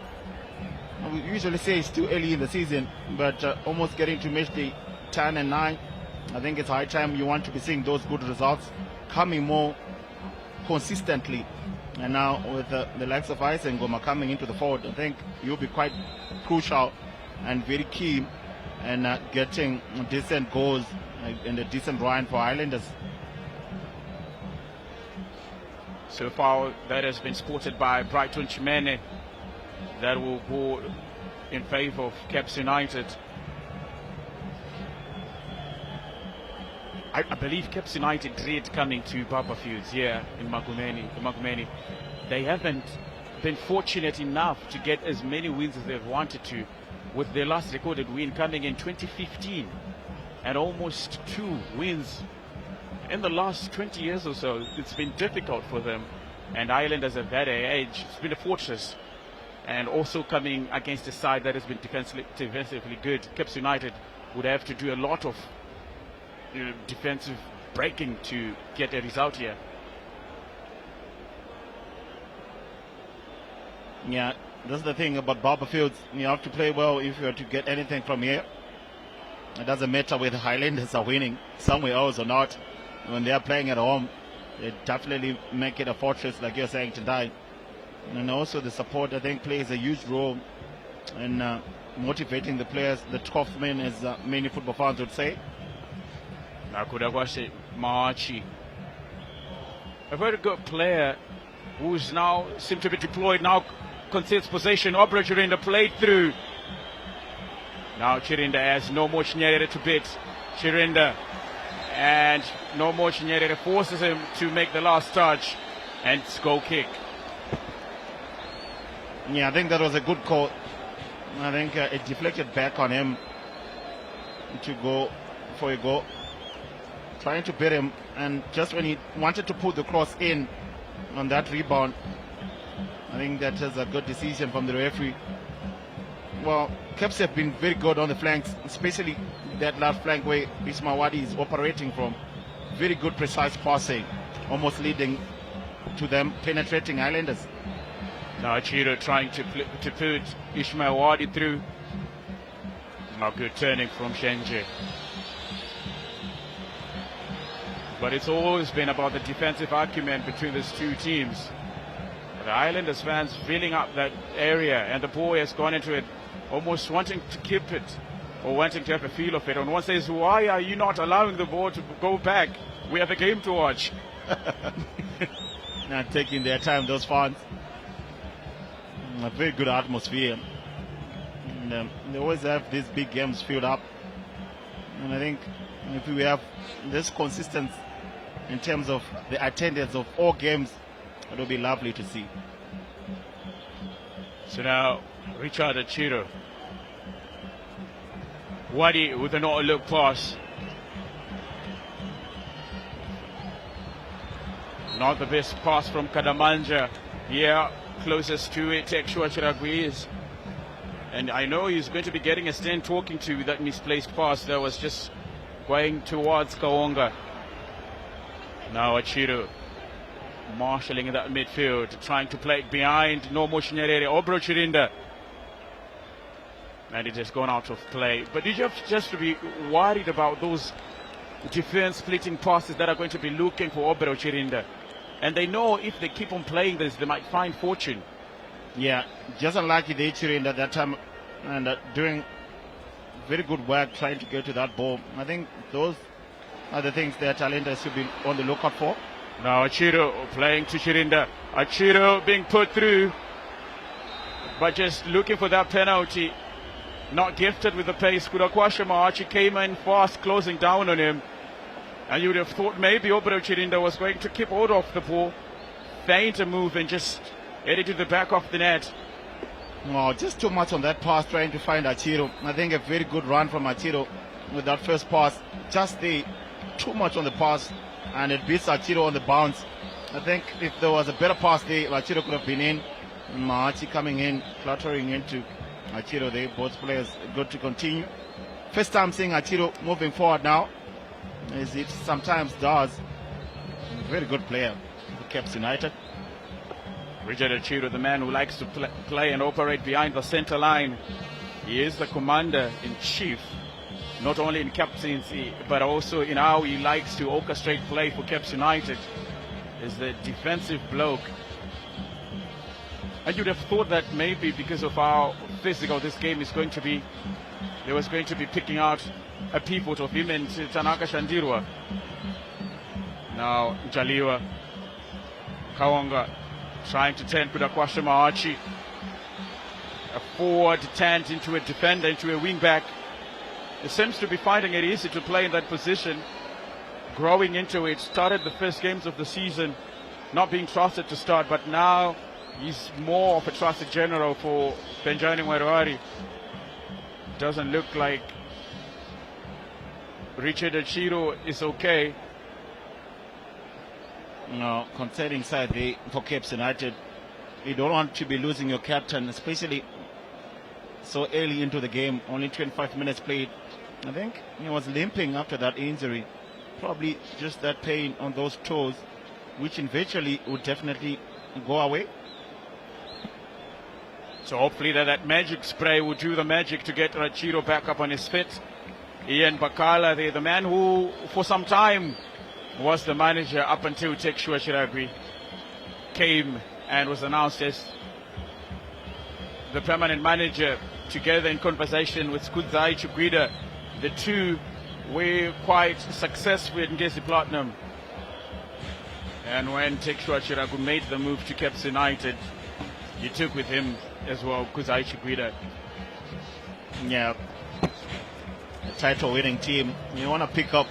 We usually say it's too early in the season, but almost getting to match day 10 and 9, I think it's high time you want to be seeing those good results coming more consistently. And now with the likes of Ice and Goma coming into the fold, I think you'll be quite crucial and very key in getting decent goals and a decent run for Highlanders. So far, that has been spotted by Brighton Chimene. That will go in favor of Caps United. I believe Caps United dread coming to Barberfields here in Magumeni. They haven't been fortunate enough to get as many wins as they've wanted to, with their last recorded win coming in 2015 and almost 2 wins in the last 20 years or so. It's been difficult for them, and Highlanders have had an edge. It's been a fortress, and also coming against a side that has been defensively good. Caps United would have to do a lot of defensive breaking to get a result here. Yeah, that's the thing about Barberfields. You have to play well if you are to get anything from here. It doesn't matter whether Highlanders are winning somewhere else or not. When they are playing at home, they definitely make it a fortress, like you're saying today. And also the support, I think, plays a huge role in motivating the players, the 12th men, as many football fans would say. Nakudagwase Maachi, a very good player who's now seemed to be deployed, now concedes possession. Obra Chirinda played through. Now Chirinda has no more Chinyerere to beat. Chirinda, and no more Chinyerere forces him to make the last touch, and it's goal kick. Yeah, I think that was a good call. I think it deflected back on him to go for a goal. Trying to beat him, and just when he wanted to put the cross in on that rebound, I think that is a good decision from the referee. Well, Caps have been very good on the flanks, especially that left flank where Ismail Wadi is operating from. Very good, precise passing, almost leading to them penetrating Highlanders. Now Chiro trying to put Ismail Wadi through. Now good turning from Shenje. But it's always been about the defensive argument between these two teams. The Highlanders fans filling up that area, and the boy has gone into it almost wanting to keep it, or wanting to have a feel of it. And one says, why are you not allowing the ball to go back? We have a game to watch. Not taking their time, those fans. a very good atmosphere. And, they always have these big games filled up. And I think if we have this consistency in terms of the attendance of all games, it will be lovely to see. So now, Richard Achiro. Wadi with an no-look pass. Not the best pass from Kadamanja. Yeah, closest to it, Tekshua Chiragui is. And I know he's going to be getting a stand talking to that misplaced pass that was just going towards Kaonga. Now Achiro marshalling in that midfield, trying to play it behind no motion area. Obro Chirinda. And it has gone out of play. But you have just to be worried about those defense splitting passes that are going to be looking for Obro Chirinda. And they know if they keep on playing this, they might find fortune. Yeah, just unlucky they Chirinda at that time and doing very good work trying to get to that ball. I think those are the things that Highlanders should be on the lookout for. Now Achiro playing to Chirinda. Achiro being put through, but just looking for that penalty. Not gifted with the pace. Kudakwasha Maachi came in fast, closing down on him. And you would have thought maybe Obro Chirinda was going to keep hold of the ball, feint a move and just head it to the back of the net. No, just too much on that pass trying to find Achiro. I think a very good run from Achiro with that first pass. Just too much on the pass and it beats Achiro on the bounce. I think if there was a better pass there, Achiro could have been in. Maachi coming in, cluttering into Achiro there. Both players good to continue. First time seeing Achiro moving forward now, as it sometimes does. Very good player for Caps United. Richard Achiro, the man who likes to play and operate behind the center line. He is the commander-in-chief, not only in captaincy, but also in how he likes to orchestrate play for Caps United. Is the defensive bloke. And you'd have thought that maybe because of how physical this game is going to be, they was going to be picking out a pivot of him and Tanaka Shandirwa. Now Jaliwa, Kaonga trying to turn Kudakwasha Maachi. A forward turned into a defender, into a wing back. He seems to be finding it easy to play in that position, growing into it. Started the first games of the season not being trusted to start, but now he's more of a trusted general for Benjani Mweruari. Doesn't look like Richard Achiro is okay. No, concerning side there for Caps United. You don't want to be losing your captain, especially so early into the game. Only 25 minutes played. I think he was limping after that injury. Probably just that pain on those toes, which eventually would definitely go away. So hopefully that magic spray will do the magic to get Achiro back up on his feet. Ian Bakala, the man who for some time was the manager up until Tekshua Chiragui came and was announced as the permanent manager, together in conversation with Kudzai Chugwida. The two were quite successful in Ngesi Platinum. And when Tekshua Chiragui made the move to Caps United, he took with him as well Kudzai Chugwida. Yeah, a title winning team. You want to pick up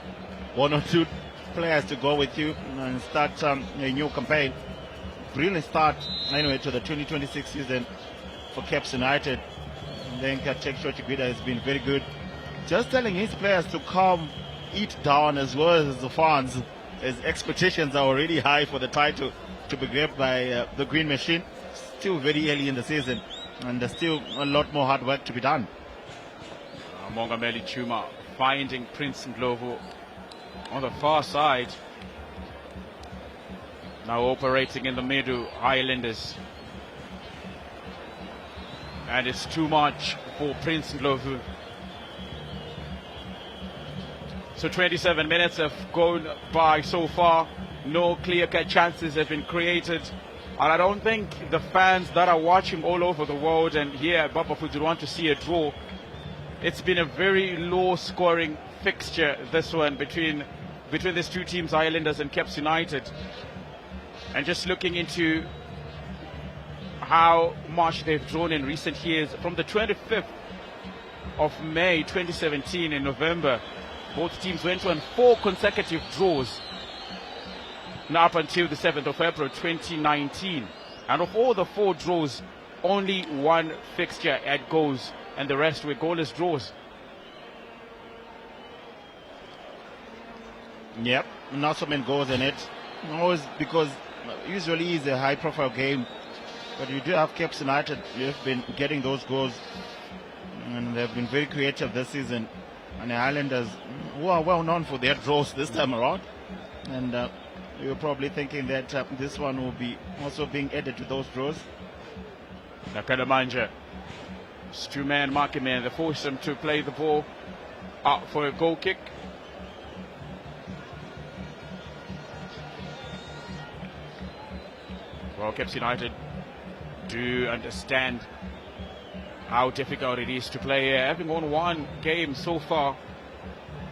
one or two players to go with you and start a new campaign. Brilliant start anyway to the 2026 season for Caps United. I think Tekshua Chugwida has been very good, just telling his players to come eat down as well as the fans, as expectations are already high for the title to be grabbed by the Green Machine. Still very early in the season and there's still a lot more hard work to be done. Mongameli Chuma finding Prince Ndlovu on the far side. Now operating in the middle, Highlanders. And it's too much for Prince Ndlovu. So 27 minutes have gone by so far. No clear-cut chances have been created. And I don't think the fans that are watching all over the world and here at Baba Foods would want to see a draw. It's been a very low-scoring fixture, this one, between these two teams, Highlanders and Caps United. And just looking into how much they've drawn in recent years. From the 25th of May 2017 in November, both teams went on 4 consecutive draws. Now up until the 7th of April 2019. And of all the 4 draws, only 1 fixture at goals, and the rest were goalless draws. Yep, not so many goals in it. Always, because usually it's a high-profile game, but you do have Caps United. You've been getting those goals, and they've been very creative this season. And the Highlanders, who are well known for their draws this time around, and you're probably thinking that this one will be also being added to those draws. Nakalamanja, two-man marking man, they force him to play the ball out for a goal kick. Well, Caps United do understand how difficult it is to play here, having won 1 game so far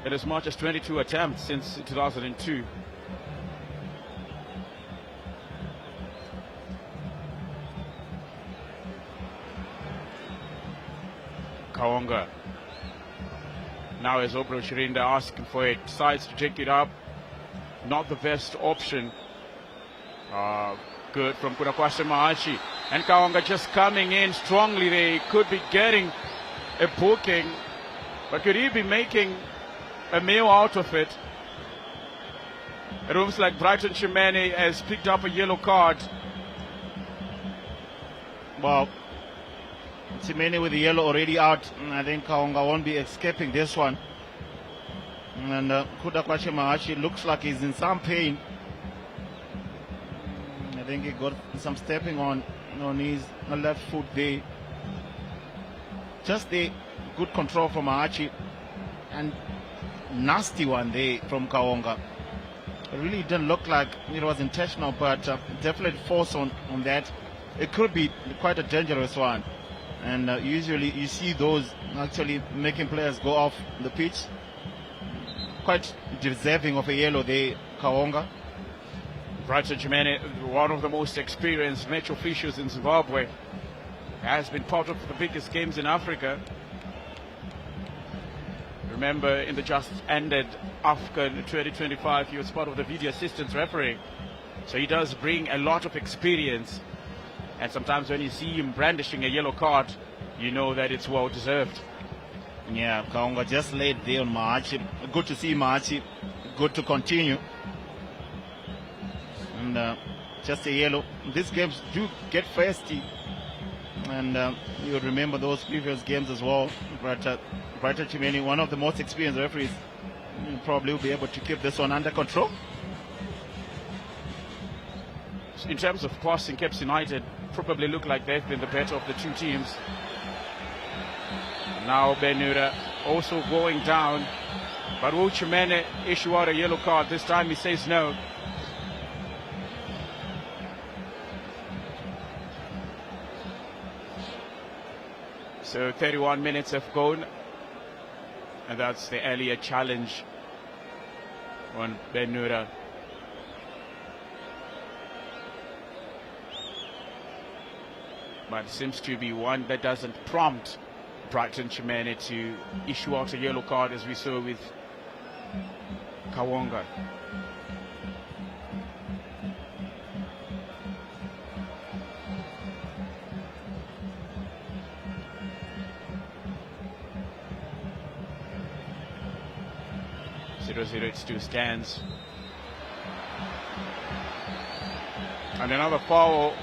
in as much as 22 attempts since 2002. Kaonga. Now as Obro Chirinda asking for it, decides to take it up. Not the best option. Good from Kunakwasa Maachi. And Kaonga just coming in strongly. They could be getting a booking, but could he be making a meal out of it? It looks like Brighton Chimene has picked up a yellow card. Well, Chimene with the yellow already out. I think Kaonga won't be escaping this one. And Kudakwashe Maachi looks like he's in some pain. I think he got some stepping on his left foot there. Just a good control from Maachi, and nasty one there from Kaonga. It really didn't look like it was intentional, but definitely force on that. It could be quite a dangerous one. And usually you see those actually making players go off the pitch. Quite deserving of a yellow there, Kaonga. Brighton Chimene, one of the most experienced match officials in Zimbabwe, has been part of the biggest games in Africa. Remember, in the just ended AFCON 2025, he was part of the video assistance referee. So he does bring a lot of experience. And sometimes when you see him brandishing a yellow card, you know that it's well deserved. Yeah, Kaonga just laid there on Maachi. Good to see Maachi. Good to continue. And just a yellow. These games do get feisty. And you remember those previous games as well. But Brighton Chimene, one of the most experienced referees, probably will be able to keep this one under control. In terms of crossing, Caps United probably look like they've been the better of the 2 teams. Now Benura also going down, but will Chimene issue out a yellow card? This time he says no. So 31 minutes have gone, and that's the earlier challenge on Benura. But it seems to be one that doesn't prompt Brighton Chimene to issue out a yellow card, as we saw with Kaonga. It still stands. And another foul.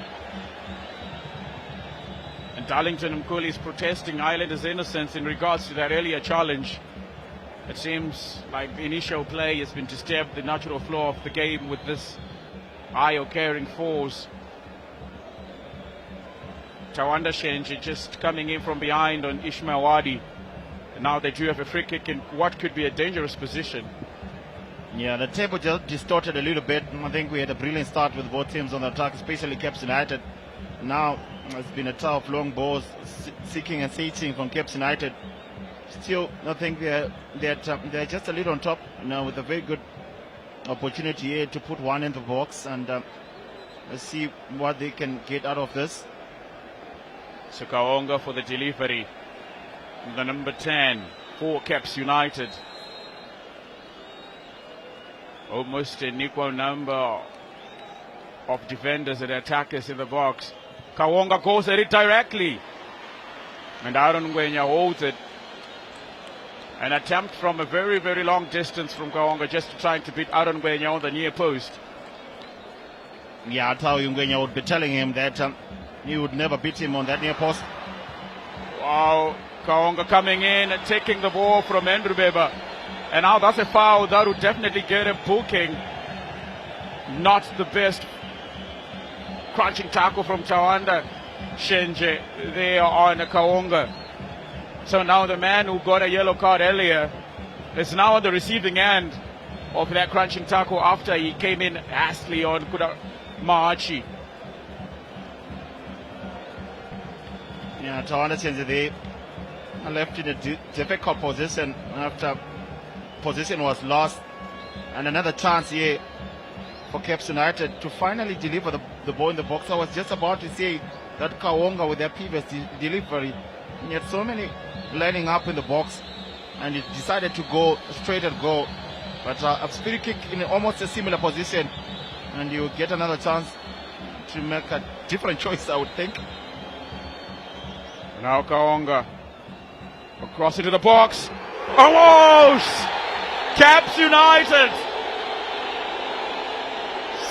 And Darlington Mkuli is protesting Islanders' innocence in regards to that earlier challenge. It seems like the initial play has been disturbed, the natural flow of the game, with this high occurring force. Tawanda Shenji just coming in from behind on Ishmael Wadi. And now they do have a free kick in what could be a dangerous position. Yeah, the table just distorted a little bit. I think we had a brilliant start with both teams on the attack, especially Caps United. Now it's been a tough long balls seeking and seeking from Caps United. Still, I think they're just a little on top now, with a very good opportunity here to put one in the box, and let's see what they can get out of this. So Kaonga for the delivery. The number 10 for Caps United. Almost an equal number of defenders and attackers in the box. Kaonga goes at it directly. And Aaron Ngwenya holds it. An attempt from a very, very long distance from Kaonga, just trying to beat Aaron Ngwenya on the near post. Yeah, I tell you, Ngwenya would be telling him that he would never beat him on that near post. Wow, Kaonga coming in and taking the ball from Andrew Beba. And now that's a foul that would definitely get a booking. Not the best crunching tackle from Tawanda Shenje there on Kaonga. So now the man who got a yellow card earlier is now on the receiving end of that crunching tackle after he came in hastily on Kuda Maachi. Yeah, Tawanda Shenje, they left in a difficult position after position was lost. And another chance here for Caps United to finally deliver the ball in the box. I was just about to say that Kaonga with their previous delivery, he had so many lining up in the box and he decided to go straight and go. But a spirit kick in almost a similar position and you get another chance to make a different choice, I would think. Now Kaonga across into the box. Almost! Caps United!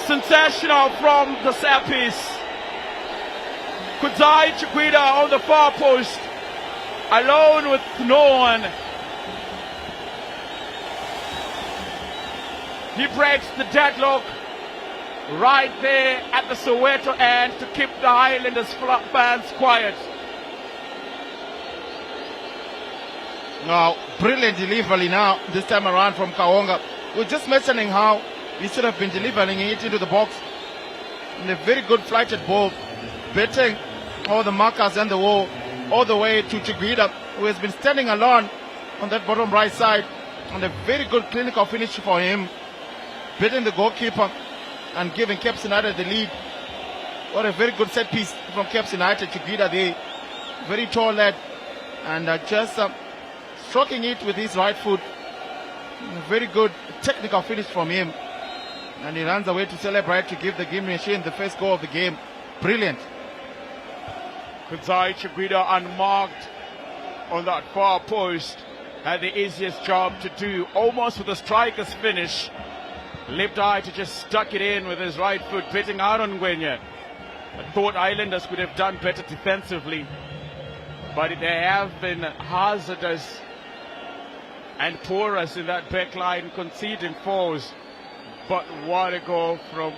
Sensational from the Sappies. Kudzai Chikwida on the far post, alone with no one. He breaks the deadlock right there at the Soweto end to keep the Highlanders fans quiet. Now, brilliant delivery now, this time around from Kaonga. We're just mentioning how he should have been delivering it into the box. And a very good flighted ball, betting all the markers and the wall all the way to Chikwida, who has been standing alone on that bottom right side. And a very good clinical finish for him, beating the goalkeeper and giving Caps United the lead. What a very good set piece from Caps United. Chikwida there, very tall lad, and just stroking it with his right foot. A very good technical finish from him. And he runs away to celebrate to give the game machine the first goal of the game. Brilliant. Kudzai Chikwida unmarked on that far post. Had the easiest job to do, almost with a striker's finish. Left eye to just stuck it in with his right foot, beating Aaron Ngwenya. I thought Islanders could have done better defensively, but they have been hazardous and porous in that back line, conceding fouls. But what a goal from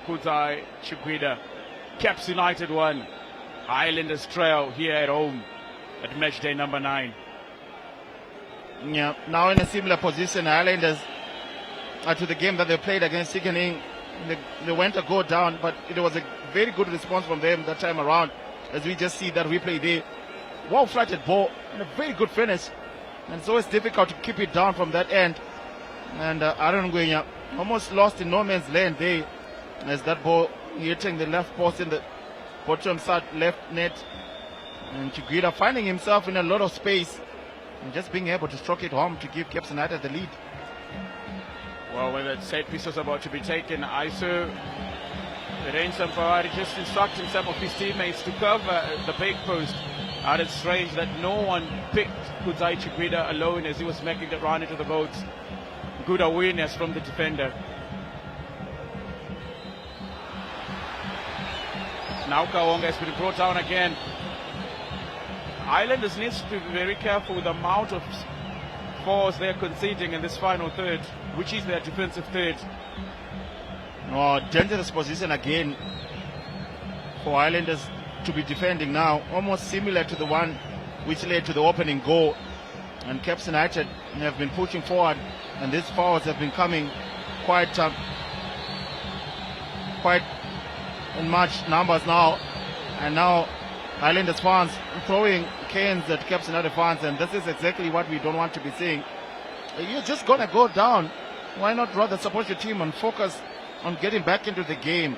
Kudzai Chikwida. Caps United won. Islanders trail here at home at match day number 9. Yeah, now in a similar position, Highlanders to the game that they played against Sickening. They went a goal down, but it was a very good response from them that time around, as we just see that replay there. Well flighted ball and a very good finish. And it's always difficult to keep it down from that end. And Aaron Ngwenya almost lost in no man's land there, as that ball hitting the left post in the bottom side left net. And Chikwida finding himself in a lot of space and just being able to stroke it home to give Caps United the lead. Well, when that set piece was about to be taken, I saw Rain Sampawari just instructing some of his teammates to cover the big post. And it's strange that no one picked Kudzai Chikwida alone as he was making the run into the boats. Good awareness from the defender. Now Kaonga has been brought down again. Islanders needs to be very careful with the amount of fouls they're conceding in this final third, which is their defensive third. Oh, dangerous position again for Islanders to be defending now, almost similar to the one which led to the opening goal. And Caps United have been pushing forward, and these fouls have been coming quite in much numbers now. And now Highlanders fans throwing canes at Caps United fans, and this is exactly what we don't want to be seeing. You're just gonna go down. Why not rather support your team and focus on getting back into the game?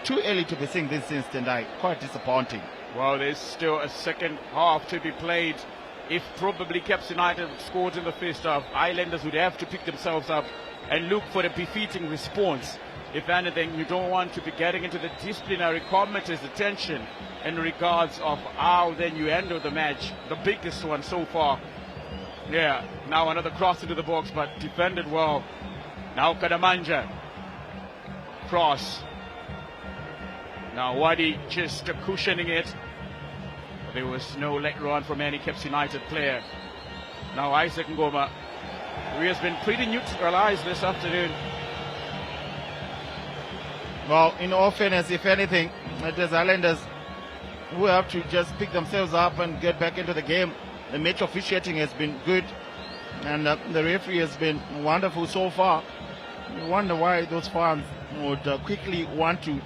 Too early to be seeing this things tonight. Quite disappointing. Well, there's still a second half to be played. If probably Caps United scored in the first half, Highlanders would have to pick themselves up and look for a befitting response. If anything, you don't want to be getting into the disciplinary committee's attention in regards of how then you handle the match, the biggest one so far. Yeah, now another cross into the box, but defended well. Now Kadamanja. Cross. Now Wadi just cushioning it. There was no let run from any Caps United player. Now Isaac Ngoma, who has been pretty neutralized this afternoon. Well, in all fairness, if anything, it is Highlanders who have to just pick themselves up and get back into the game. The match officiating has been good, and the referee has been wonderful so far. You wonder why those fans would quickly want to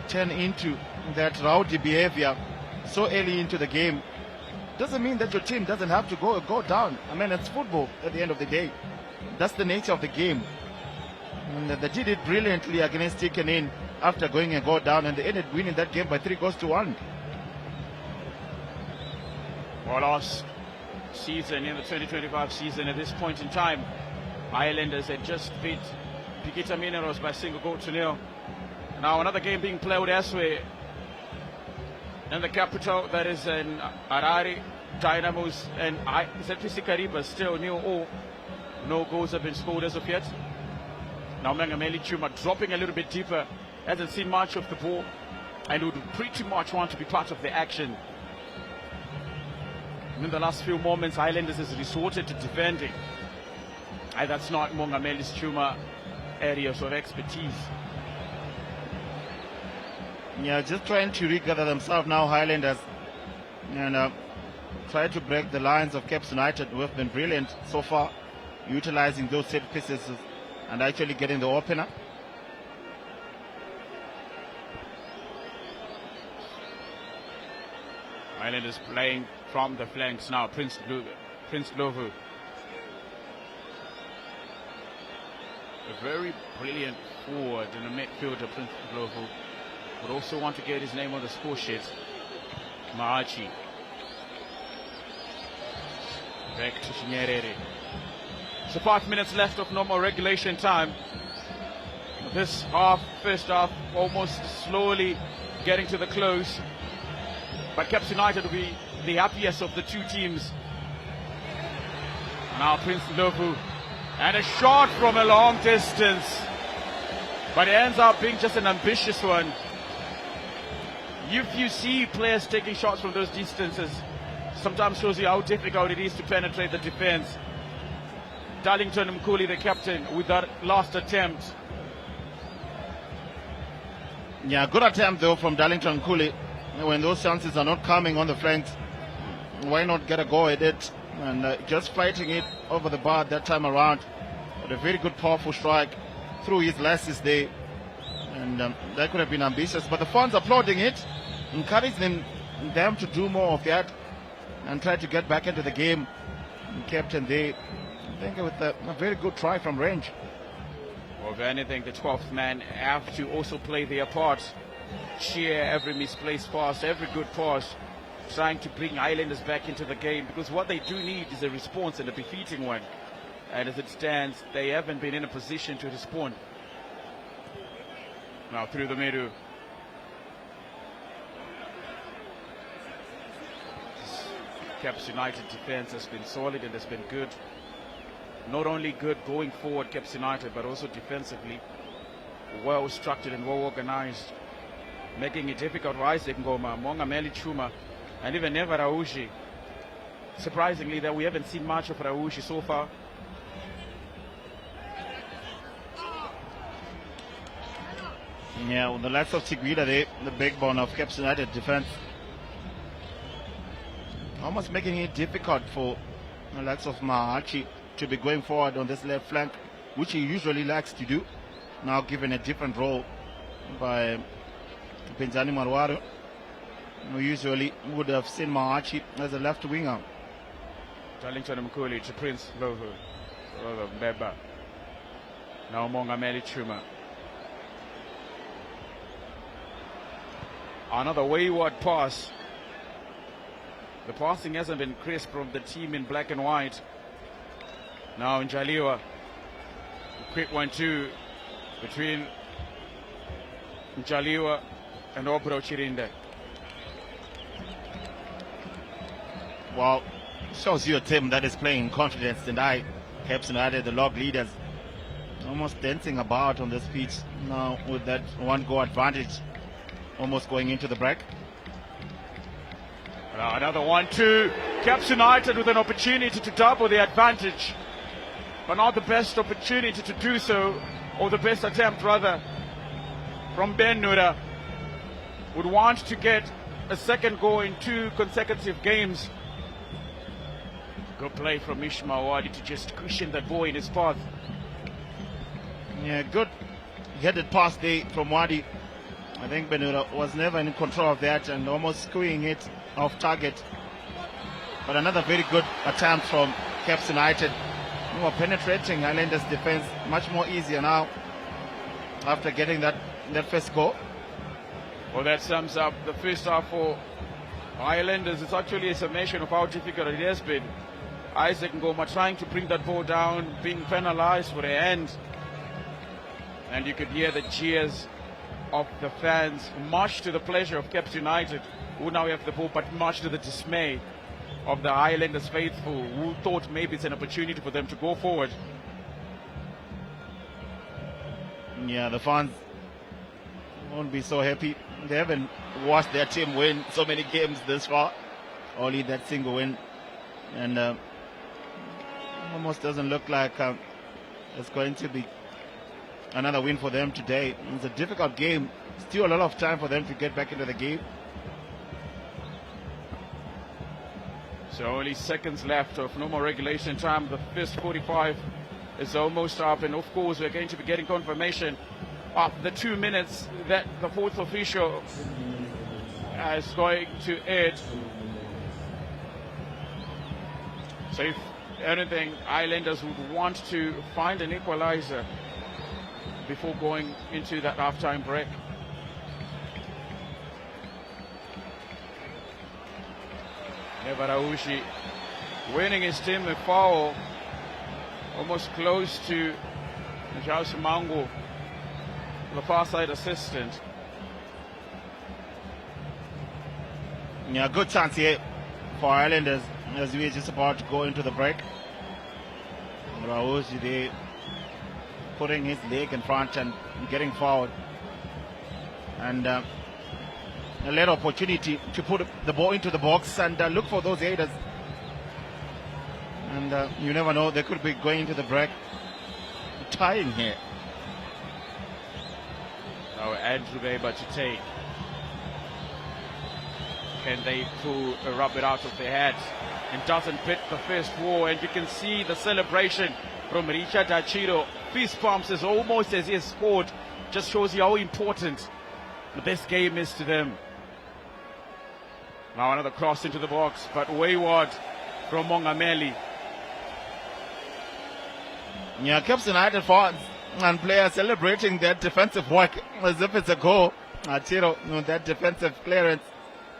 turn into that rowdy behavior so early into the game. Doesn't mean that your team doesn't have to go down. I mean, it's football at the end of the day. That's the nature of the game. And they did it brilliantly against Tikkanen after going and go down, and they ended winning that game by 3-1. Well, last season, in the 2025 season, at this point in time, Highlanders had just beat Pikita Mineros by 1-0. Now another game being played elsewhere in the capital, that is in Harare. Dynamos and ZPC Kariba still 0-0. No goals have been scored as of yet. Now Mengameli Chuma dropping a little bit deeper, hasn't seen much of the ball, and would pretty much want to be part of the action. In the last few moments, Highlanders has resorted to defending, and that's not Mongameli's Chuma areas of expertise. Yeah, just trying to regather themselves now, Highlanders, and try to break the lines of Caps United, who have been brilliant so far, utilizing those set pieces and actually getting the opener. Highlanders playing from the flanks now. Prince Lovu. A very brilliant forward and a midfielder, Prince Lovu. Would also want to get his name on the score sheet. Maachi. Back to Shinyerere. So 5 minutes left of normal regulation time. This first half, almost slowly getting to the close. But Caps United will be the happiest of the two teams. Now Prince Lovu. And a shot from a long distance. But it ends up being just an ambitious one. If you see players taking shots from those distances, sometimes shows you how difficult it is to penetrate the defense. Darlington Mkuli, the captain, with that last attempt. Yeah, good attempt though from Darlington Mkuli. When those chances are not coming on the flanks, why not get a go at it? And just fighting it over the bar that time around. But a very good, powerful strike through his lasses there. And that could have been ambitious. But the fans applauding it, encouraging them to do more of that and try to get back into the game. And captain there, I think with a very good try from range. Well, if anything, the 12th man have to also play their part. Cheer every misplaced pass, every good pass, trying to bring Highlanders back into the game, because what they do need is a response, and a befitting one. And as it stands, they haven't been in a position to respond. Now through the middle. Caps United defense has been solid and has been good. Not only good going forward, Caps United, but also defensively well structured and well organized, making it difficult for Isaac Ngoma, Mongameli Chuma, and even Neva Raushi. Surprisingly, that we haven't seen much of Raushi so far. Yeah, with the likes of Tigwida there, the backbone of Caps United defense, almost making it difficult for the likes of Mahachi to be going forward on this left flank, which he usually likes to do. Now given a different role by Benjani Marwaro, who usually would have seen Mahachi as a left winger. Darlington Mkuli to Prince Lovu. Beba. Now Mongameli Chuma. Another wayward pass. The passing hasn't been crisp from the team in black and white. Now Njaliwa. Quick 1-2 between Njaliwa and Obro Chirinde. Well, shows you a team that is playing confidence, and Caps United, the log leaders, almost dancing about on this pitch now with that 1-goal advantage, almost going into the break. Now another 1-2. Caps United with an opportunity to double the advantage, but not the best opportunity to do so, or the best attempt rather, from Ben Nura. Would want to get a second goal in 2 consecutive games. Good play from Ishmael Wadi to just cushion that ball in his path. Yeah, good headed pass there from Wadi. I think Benura was never in control of that and almost skewing it off target. But another very good attempt from Caps United. Who are penetrating Highlanders defense much more easier now after getting that first goal. Well, that sums up the first half for Highlanders. It's actually a summation of how difficult it has been. Isaac Ngoma trying to bring that ball down, being penalized for the end. And you could hear the cheers of the fans, much to the pleasure of Caps United, who now have the ball, but much to the dismay of the Highlanders faithful, who thought maybe it's an opportunity for them to go forward. Yeah, the fans won't be so happy. They haven't watched their team win so many games this far. Only that single win. And almost doesn't look like it's going to be another win for them today. It's a difficult game. Still a lot of time for them to get back into the game. So only seconds left of normal regulation time. The first 45 is almost up, and of course we're going to be getting confirmation of the 2 minutes that the fourth official is going to add. So if anything, Islanders would want to find an equalizer before going into that halftime break. Nevaraushi winning his team a foul, almost close to Jaus Mango, the far side assistant. Yeah, good chance here for Islanders as we are just about to go into the break. Raoshi there putting his leg in front and getting forward. And a late opportunity to put the ball into the box and look for those headers. And you never know, they could be going into the break. Tying here. Now Andrew Weber to take. Can they rub it out of their heads? And doesn't hit the first wall. And you can see the celebration from Richard Achiro. Fist pumps is almost as he has scored. Just shows you how important this game is to them. Now another cross into the box, but wayward from Mongameli. Yeah, Caps United fans and players celebrating their defensive work as if it's a goal. Achiro, that defensive clearance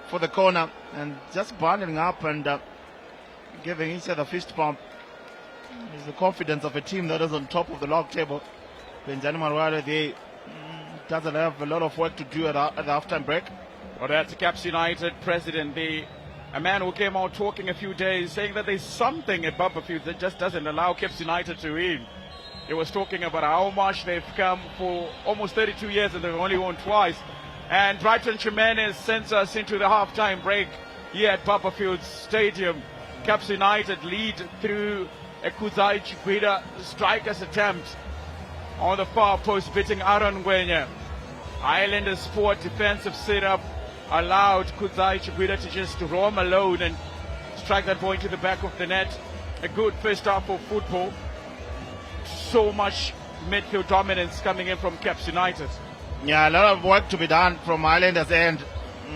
for the corner and just bundling up and giving each other fist pump. It's the confidence of a team that is on top of the log table. Benjamin Marwale, they doesn't have a lot of work to do at the halftime break. Well, that's the Caps United president, a man who came out talking a few days, saying that there's something at Bubberfield that just doesn't allow Caps United to win. He was talking about how much they've come for almost 32 years and they've only won twice. And Brighton Jimenez sends us into the halftime break here at Bubberfield Stadium. Caps United lead through a Kuzai Chikwida striker's attempt on the far post, beating Aaron Gwenya. Islanders' poor defensive setup allowed Kuzai Chikwida to just roam alone and strike that ball into the back of the net. A good first half of football. So much midfield dominance coming in from Caps United. Yeah, a lot of work to be done from Islanders' end.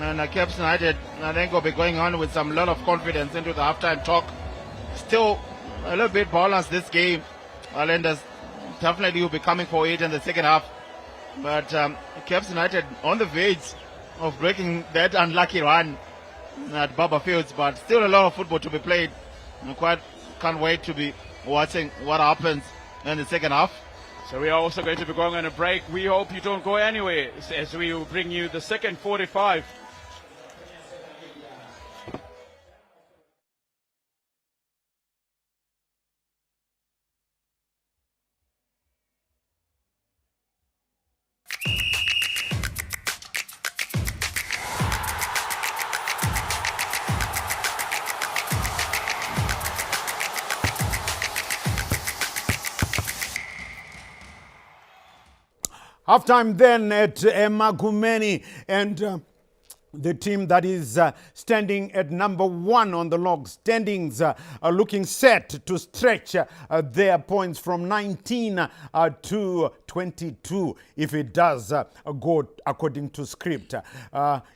And Caps United, I think, will be going on with some lot of confidence into the halftime talk. Still a little bit balanced this game. Islanders definitely will be coming for it in the second half. But Caps United on the verge of breaking that unlucky run at Baba Fields, but still a lot of football to be played. I can't wait to be watching what happens in the second half. So we are also going to be going on a break. We hope you don't go anywhere as we will bring you the second 45. Halftime then at Magumeni, and the team that is standing at number 1 on the log standings are looking set to stretch their points from 19 to 22 if it does go according to script.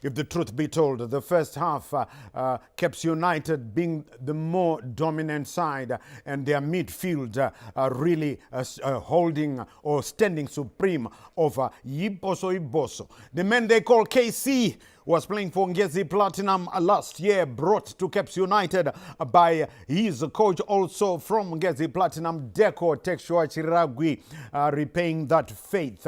If the truth be told, the first half, Caps United being the more dominant side and their midfield really holding or standing supreme over Iboso. The men they call KC was playing for Ngezi Platinum last year, brought to Caps United by his coach also from Ngezi Platinum, Deco Tekshua Chiragui, repaying that faith,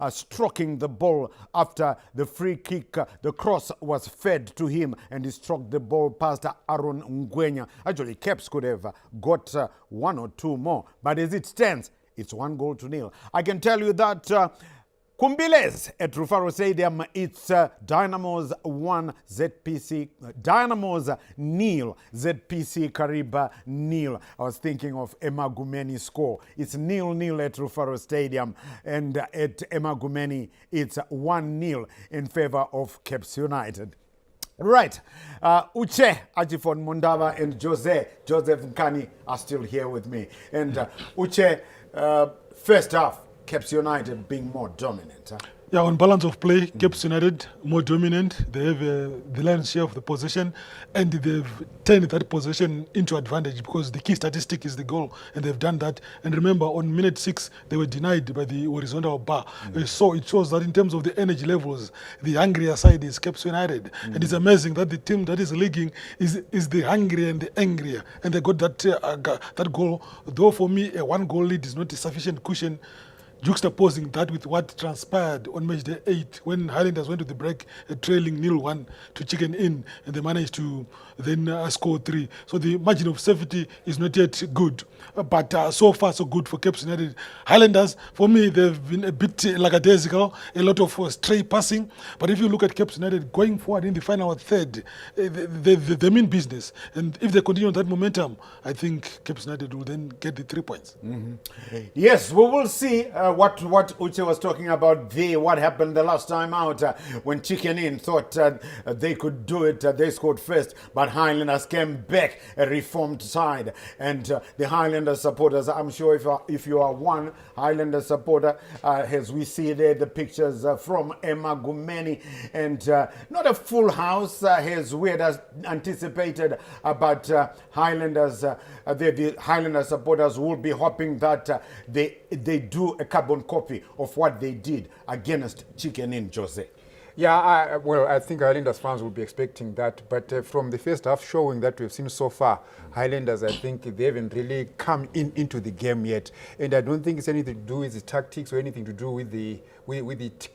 stroking the ball after the free kick. The cross was fed to him and he struck the ball past Aaron Ngwenya. Actually, Caps could have got 1 or 2 more, but as it stands, it's 1-0. I can tell you that Kumbiles at Rufaro Stadium, it's Dynamos 1, ZPC, Dynamos nil, ZPC Kariba nil. I was thinking of Emagumeni score. It's 0-0 at Rufaro Stadium, and at Emagumeni, it's 1-0 in favor of Caps United. Right, Uche Ajifon Mundava and Joseph Nkani are still here with me. And Uche, first half, Caps United being more dominant. Huh? Yeah, on balance of play, Caps United more dominant. They have the lion's share of the possession, and they've turned that possession into advantage because the key statistic is the goal, and they've done that. And remember, on minute 6, they were denied by the horizontal bar. So it shows that in terms of the energy levels, the hungrier side is Caps United. And it's amazing that the team that is leaguing is the hungrier and the angrier. And they got that goal. Though for me, a 1-goal lead is not a sufficient cushion, juxtaposing that with what transpired on match day 8 when Highlanders went to the break trailing 0-1 to Chicken Inn, and they managed to then score 3. So the margin of safety is not yet good. But so far so good for Caps United. Highlanders, for me, they've been a bit lackadaisical, a lot of stray passing. But if you look at Caps United going forward in the final third, they mean business. And if they continue that momentum, I think Caps United will then get the 3 points. Yes, we will see what Uche was talking about there, what happened the last time out when Chicken Inn thought they could do it. They scored first, but Highlanders came back, a reformed side. And the Highlanders supporters, I'm sure if you are one Highlander supporter, as we see there, the pictures from Emagumeni, and not a full house as we had anticipated, but Highlanders, the Highlander supporters will be hoping that they do a carbon copy of what they did against Chicken Inn, Jose. Yeah, well, I think Highlanders fans will be expecting that. But from the first half showing that we've seen so far, Highlanders, I think they haven't really come into the game yet. And I don't think it's anything to do with the tactics or anything to do with the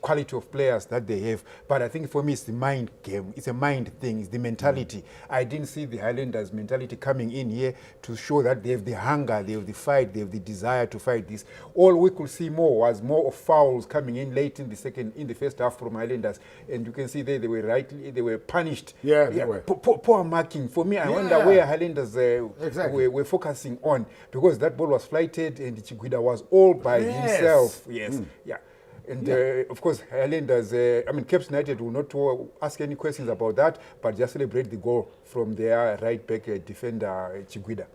quality of players that they have. But I think for me, it's the mind game. It's a mind thing. It's the mentality. I didn't see the Highlanders' mentality coming in here to show that they have the hunger, they have the fight, they have the desire to fight this. All we could see more of fouls coming in late in the first half from Highlanders. And you can see there they were punished. Yeah, they were. Poor marking. For me, I wonder where Highlanders were focusing on, because that ball was flighted and Chiguida was all by himself. Yes. Yeah. And of course, Highlanders, Caps United will not ask any questions about that, but just celebrate the goal from their right back defender, Chiguida.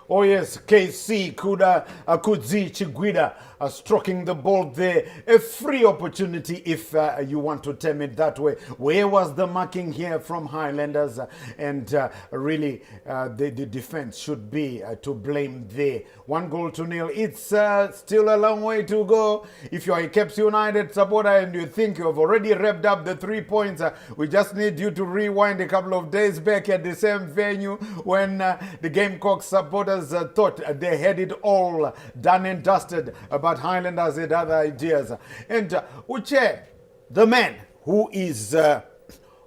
Oh yes, KC Kudzi Chiguida stroking the ball there. A free opportunity if you want to term it that way. Where was the marking here from Highlanders? And really the defense should be to blame there. 1-0. It's still a long way to go. If you're a Caps United supporter and you think you've already wrapped up the 3 points, we just need you to rewind a couple of days back at the same venue when the Gamecock supporters thought they had it all done and dusted, but Highlanders had other ideas. And Uche, the man who is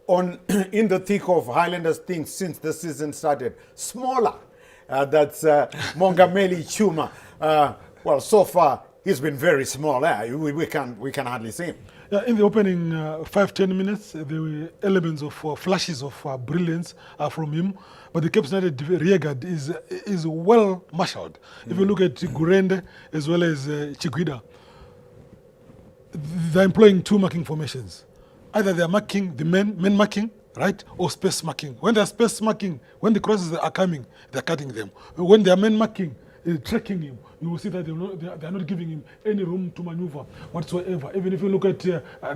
on in the thick of Highlanders things since the season started, smaller, that's Mongameli Chuma. Well, so far he's been very small. We can hardly see him. Yeah, in the opening 5-10 minutes, there were elements of flashes of brilliance from him. But the Caps United rearguard is well marshaled. If you look at Gurende as well as Chiguida, they're employing 2 marking formations. Either they're marking the men marking, right, or space marking. When they're space marking, when the crosses are coming, they're cutting them. When they're men marking, tracking him, you will see that they're not giving him any room to maneuver whatsoever. Even if you look at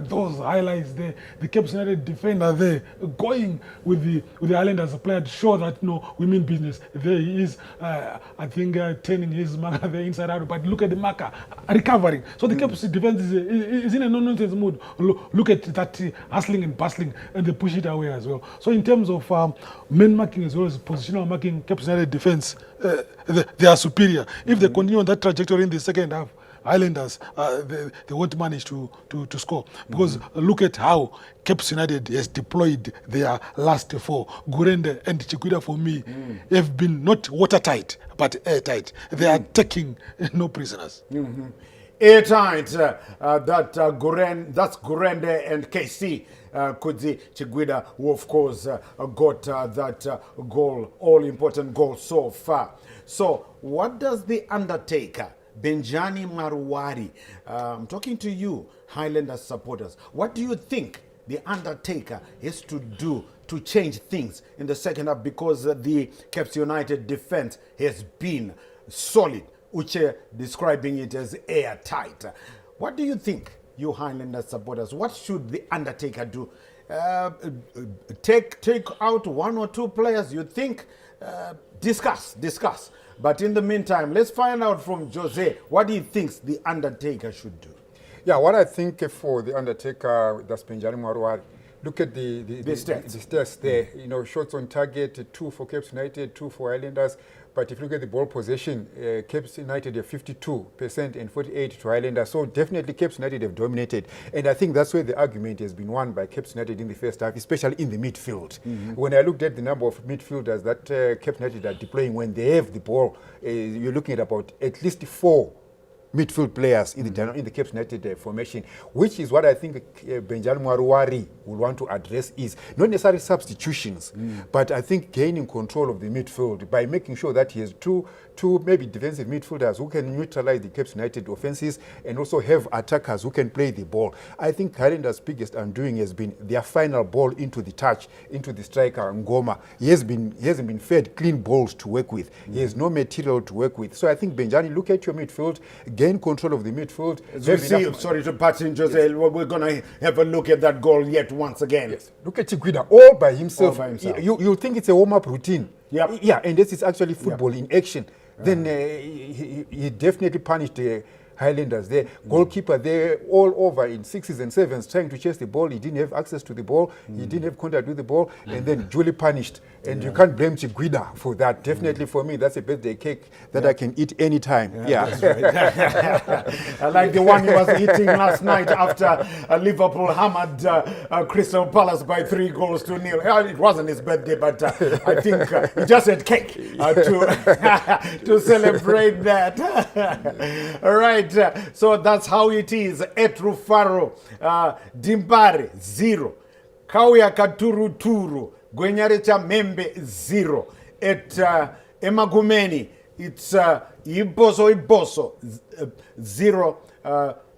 those highlights there, the Caps United defender there going with the Highlanders player to show that no, we mean business. There he is, I think turning his marker there inside out, but look at the marker recovering. So the Caps defense is in a no-nonsense mood. Look at that hustling and bustling, and they push it away as well. So in terms of men marking as well as positional marking, Caps United defense, they are superior. If they continue on that trajectory in the second half, Highlanders, they won't manage to score. Because look at how Caps United has deployed their last 4. Gurende and Chiguida, for me, have been not watertight, but airtight. They are taking no prisoners. Airtight, that's Gurende and KC Kudzi Chiguida, who of course got that goal, all-important goal so far. So what does the Undertaker, Benjani Maruwari, I'm talking to you, Highlanders supporters, what do you think the Undertaker has to do to change things in the second half, because the Caps United defense has been solid? Uche describing it as airtight. What do you think, you Highlanders supporters? What should the Undertaker do? Take out 1 or 2 players, you think? Discuss. But in the meantime, let's find out from Jose what he thinks the Undertaker should do. Yeah, what I think for the Undertaker, that's Benjani Maruwari, look at the stats there. You know, shots on target, 2 for Caps United, 2 for Highlanders. But if you look at the ball possession, Caps United have 52% and 48% to Highlanders. So definitely Caps United have dominated. And I think that's where the argument has been won by Caps United in the first half, especially in the midfield. When I looked at the number of midfielders that Caps United are deploying when they have the ball, you're looking at about at least 4 midfield players in the Caps United formation, which is what I think Benjani Maruwari will want to address, is not necessarily substitutions, but I think gaining control of the midfield by making sure that he has two maybe defensive midfielders who can neutralize the Caps United offenses and also have attackers who can play the ball. I think Highlanders' biggest undoing has been their final ball into the touch, into the striker, Ngoma. He hasn't been fed clean balls to work with. He has no material to work with. So I think, Benjani, look at your midfield, gain control of the midfield. Sorry to patch in, Jose. Yes. We're going to have a look at that goal yet once again. Yes. Look at Chiguida, all by himself. You think it's a warm-up routine. Yep. Yeah, and this is actually football in action. Then he definitely punished the Highlanders there. Goalkeeper there all over in 6s and 7s trying to chase the ball. He didn't have access to the ball. He didn't have contact with the ball. And then duly punished. And you can't blame Chiguida for that. Definitely for me, that's a birthday cake that I can eat anytime. That's right. I like the one he was eating last night after Liverpool hammered Crystal Palace by 3-0. It wasn't his birthday, but I think he just had cake to celebrate that. All right. So that's how it is. Et Rufaro, Dimbare 0, Kauya Katuru Turu, Gwenyarecha Membe 0. At Emagumeni, it's Iboso 0,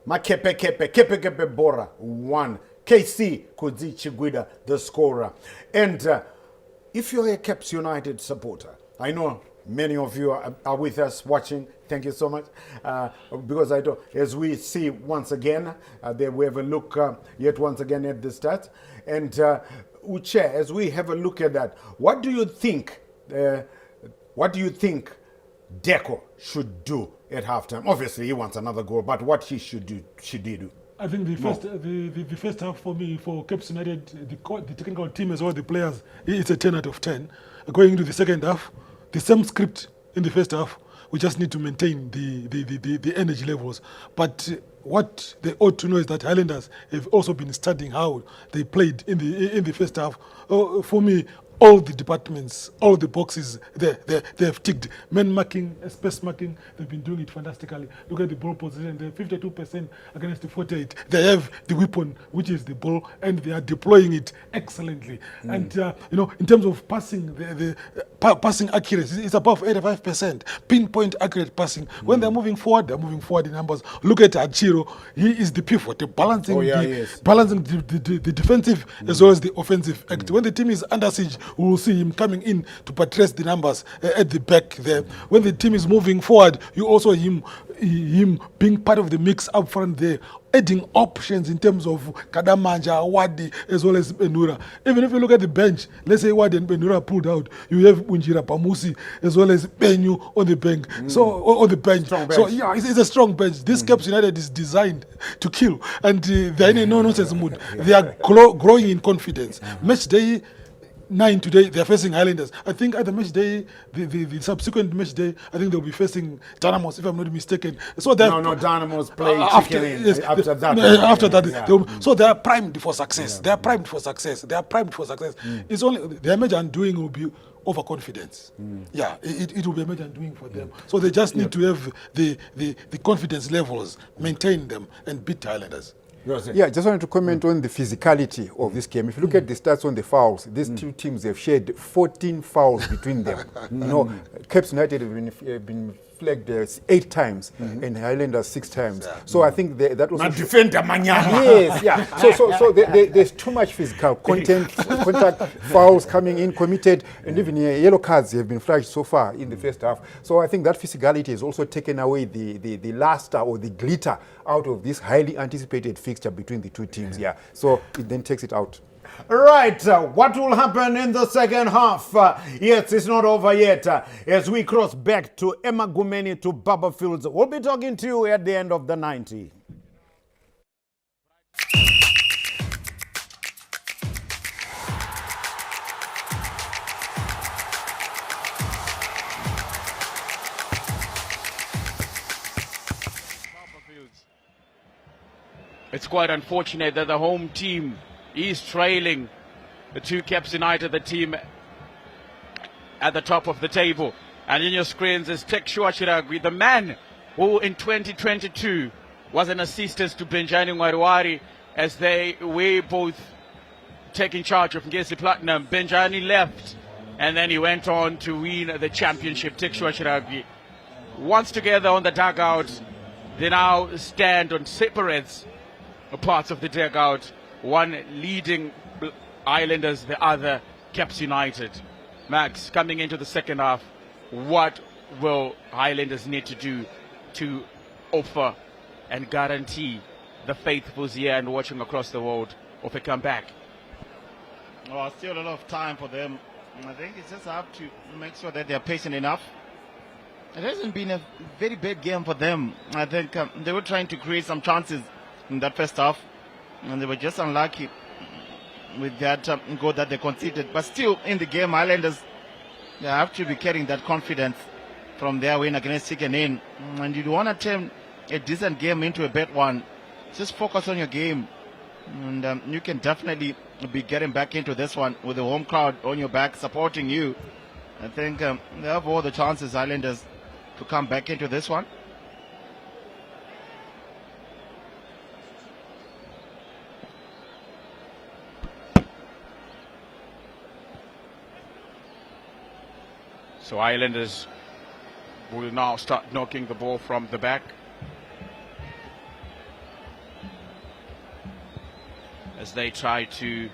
Kepe Bora 1, KC Kudzi Chiguida the scorer. And if you're a Caps United supporter, I know Many of you are with us watching. Thank you so much. Because I don't, as we see once again, we have a look yet once again at the stats. And Uche, as we have a look at that, what do you think? Deco should do at halftime? Obviously, he wants another goal, but what should he do? I think the first half for me, for Caps United, the technical team as well, the players, it's a 10 out of 10. Going into the second half, the same script in the first half. We just need to maintain the energy levels. But what they ought to know is that Highlanders have also been studying how they played in the first half. For me, all the departments, all the boxes, they have ticked. Men marking, space marking, they've been doing it fantastically. Look at the ball position, they're 52% against the 48. They have the weapon, which is the ball, and they are deploying it excellently. And, in terms of passing, the passing accuracy, it's above 85%. Pinpoint accurate passing. When they're moving forward in numbers. Look at Achiro, he is the pivot, balancing the defensive as well as the offensive act. When the team is under siege, we will see him coming in to buttress the numbers at the back there. When the team is moving forward, you also him being part of the mix up front there, adding options in terms of Kadamanja, Wadi, as well as Benura. Even if you look at the bench, let's say Wadi and Benura pulled out, you have Unjira Pamusi as well as Benyu on the bench. So on the bench. So yeah, it's a strong bench. This Caps United is designed to kill, and they're in a no-nonsense mood. They are growing in confidence. Match day 9 today, they're facing Highlanders. I think at the match day, the subsequent match day, I think they'll be facing Dynamos, if I'm not mistaken. So Dynamos play after that. After that, so they are primed for success. They are primed for success. It's only their major undoing will be overconfidence. Yeah, it will be a major undoing for them. So they just need to have the confidence levels, maintain them, and beat the Highlanders. Yeah, just wanted to comment on the physicality of this game. If you look at the stats on the fouls, these two teams have shared 14 fouls between them. Caps United have been flagged 8 times and Highlanders 6 times. So I think that was yes, yeah. So there's too much physical contact, fouls coming in committed, and even yellow cards have been flagged so far in the first half. So I think that physicality has also taken away the luster or the glitter out of this highly anticipated fixture between the two teams. Yeah, so it then takes it out. Right, what will happen in the second half? Yes, it's not over yet. As we cross back to Emma Gumeni to Baba Fields, we'll be talking to you at the end of the 90. It's quite unfortunate that the home team is trailing the two Caps United, the team at the top of the table. And in your screens is Tekshua Chiragwi, the man who in 2022 was an assistant to Benjani Ngwariwari as they were both taking charge of Ngesi Platinum. Benjani left and then he went on to win the championship. Tekshua Chiragwi. Once together on the dugout, they now stand on separate parts of the dugout. One leading Islanders, the other Caps United. Max, coming into the second half, what will Highlanders need to do to offer and guarantee the faithfuls here and watching across the world of a comeback? Well, still a lot of time for them. I think it's just have to make sure that they're patient enough. It hasn't been a very bad game for them. I think they were trying to create some chances in that first half, and they were just unlucky with that goal that they conceded. But still, in the game, Highlanders, they have to be carrying that confidence from their win against Chicken. And you want to turn a decent game into a bad one. Just focus on your game, and you can definitely be getting back into this one with the home crowd on your back supporting you. I think they have all the chances, Highlanders, to come back into this one. So Islanders will now start knocking the ball from the back. As they try to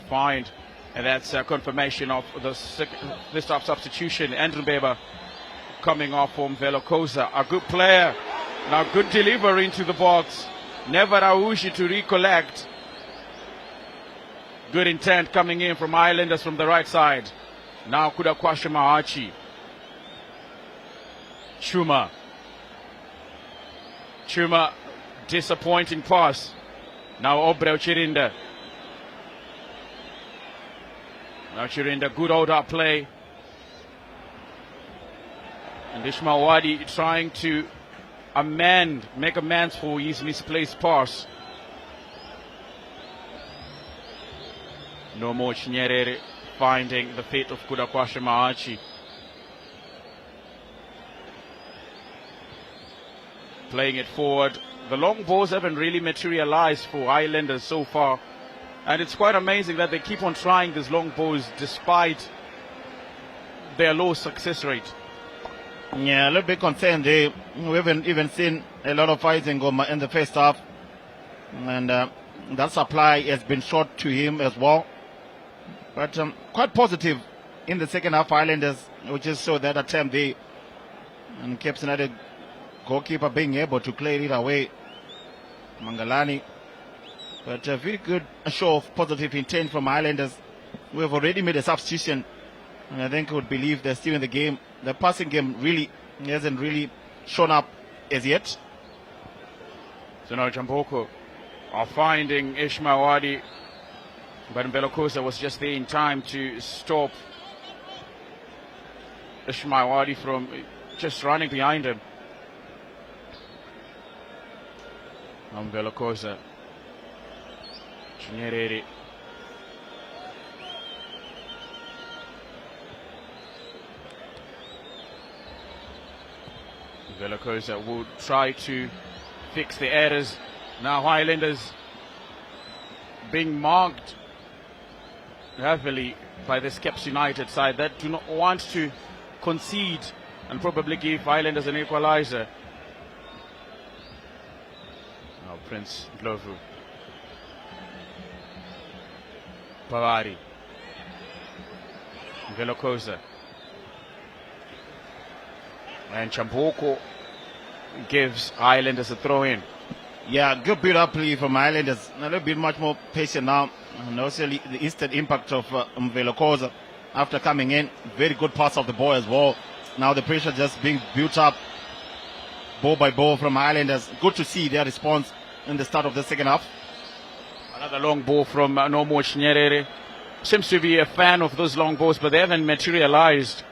find And that's a confirmation of this top substitution. Andrew Beba coming off from Velocosa. A good player. Now good delivery into the box. Never Aushi to recollect. Good intent coming in from Highlanders from the right side. Now Kudakwasha Mahachi. Chuma. Disappointing pass. Now Obreo Chirinda. Now Chirinda, good out play. And Ishmael Wadi trying to make amends for his misplaced pass. No more Chinyerere finding the fate of Kudakwasha Mahachi. Playing it forward. The long balls haven't really materialized for Highlanders so far. And it's quite amazing that they keep on trying these long balls despite their low success rate. Yeah, a little bit concerned. We haven't even seen a lot of fighting in the first half. And that supply has been short to him as well. But quite positive in the second half, Highlanders, which is so that attempt there. And Caps United goalkeeper being able to clear it away. Mangalani. But a very good show of positive intent from Highlanders. We have already made a substitution. And I think we would believe they're still in the game. The passing game really hasn't really shown up as yet. So now Jamboko are finding Ishmael Wadi. But Velocosa was just there in time to stop Ishmael Wadi from just running behind him. Now Velocosa. Chinyerere. Velocosa will try to fix the errors. Now Highlanders being marked heavily by this Caps United side that do not want to concede and probably give Highlanders an equalizer. Now Prince Glovu. Pavari. Velocosa. And Chamboko gives Highlanders a throw in. Yeah, good build-up play from Highlanders. A little bit much more patient now. And also the instant impact of Velocosa after coming in. Very good pass of the ball as well. Now the pressure just being built up ball by ball from Highlanders. Good to see their response in the start of the second half. Another long ball from Nomo Chinyerere. Seems to be a fan of those long balls, but they haven't materialized.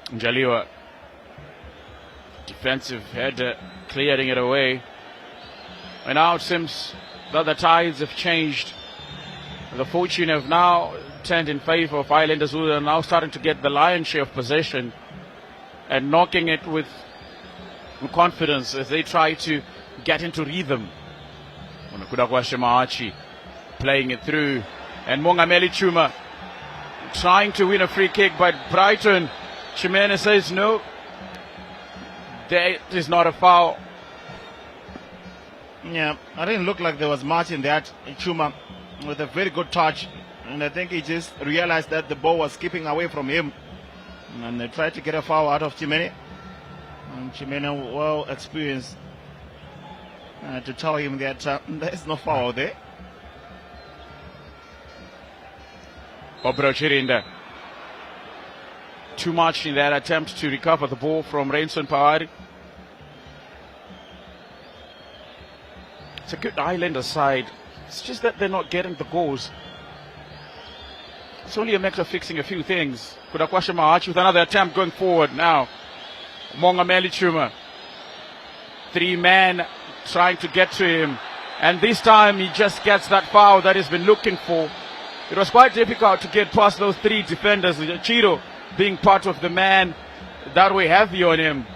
Njaliwa. Defensive header, clearing it away. And now it seems that the tides have changed. The fortune have now turned in favor of Highlanders, who are now starting to get the lion's share of possession and knocking it with confidence as they try to get into rhythm. Kudakwasha Mahachi playing it through, and Mongameli Chuma trying to win a free kick, but Brighton, Chimene says no, that is not a foul. Yeah, I didn't look like there was much in that. Chuma with a very good touch, and I think he just realized that the ball was skipping away from him, and they tried to get a foul out of Chimene. And Chimene, well experienced to tell him that there is no foul there. Obreo Chirinda. Too much in that attempt to recover the ball from Renson Pawari. It's a good Highlander side. It's just that they're not getting the goals. It's only a matter of fixing a few things. Kudakwasha Mahachi with another attempt going forward now. Mongameli Chuma. 3 men trying to get to him. And this time he just gets that foul that he's been looking for. It was quite difficult to get past those 3 defenders. Chiro being part of the man that way heavy on him.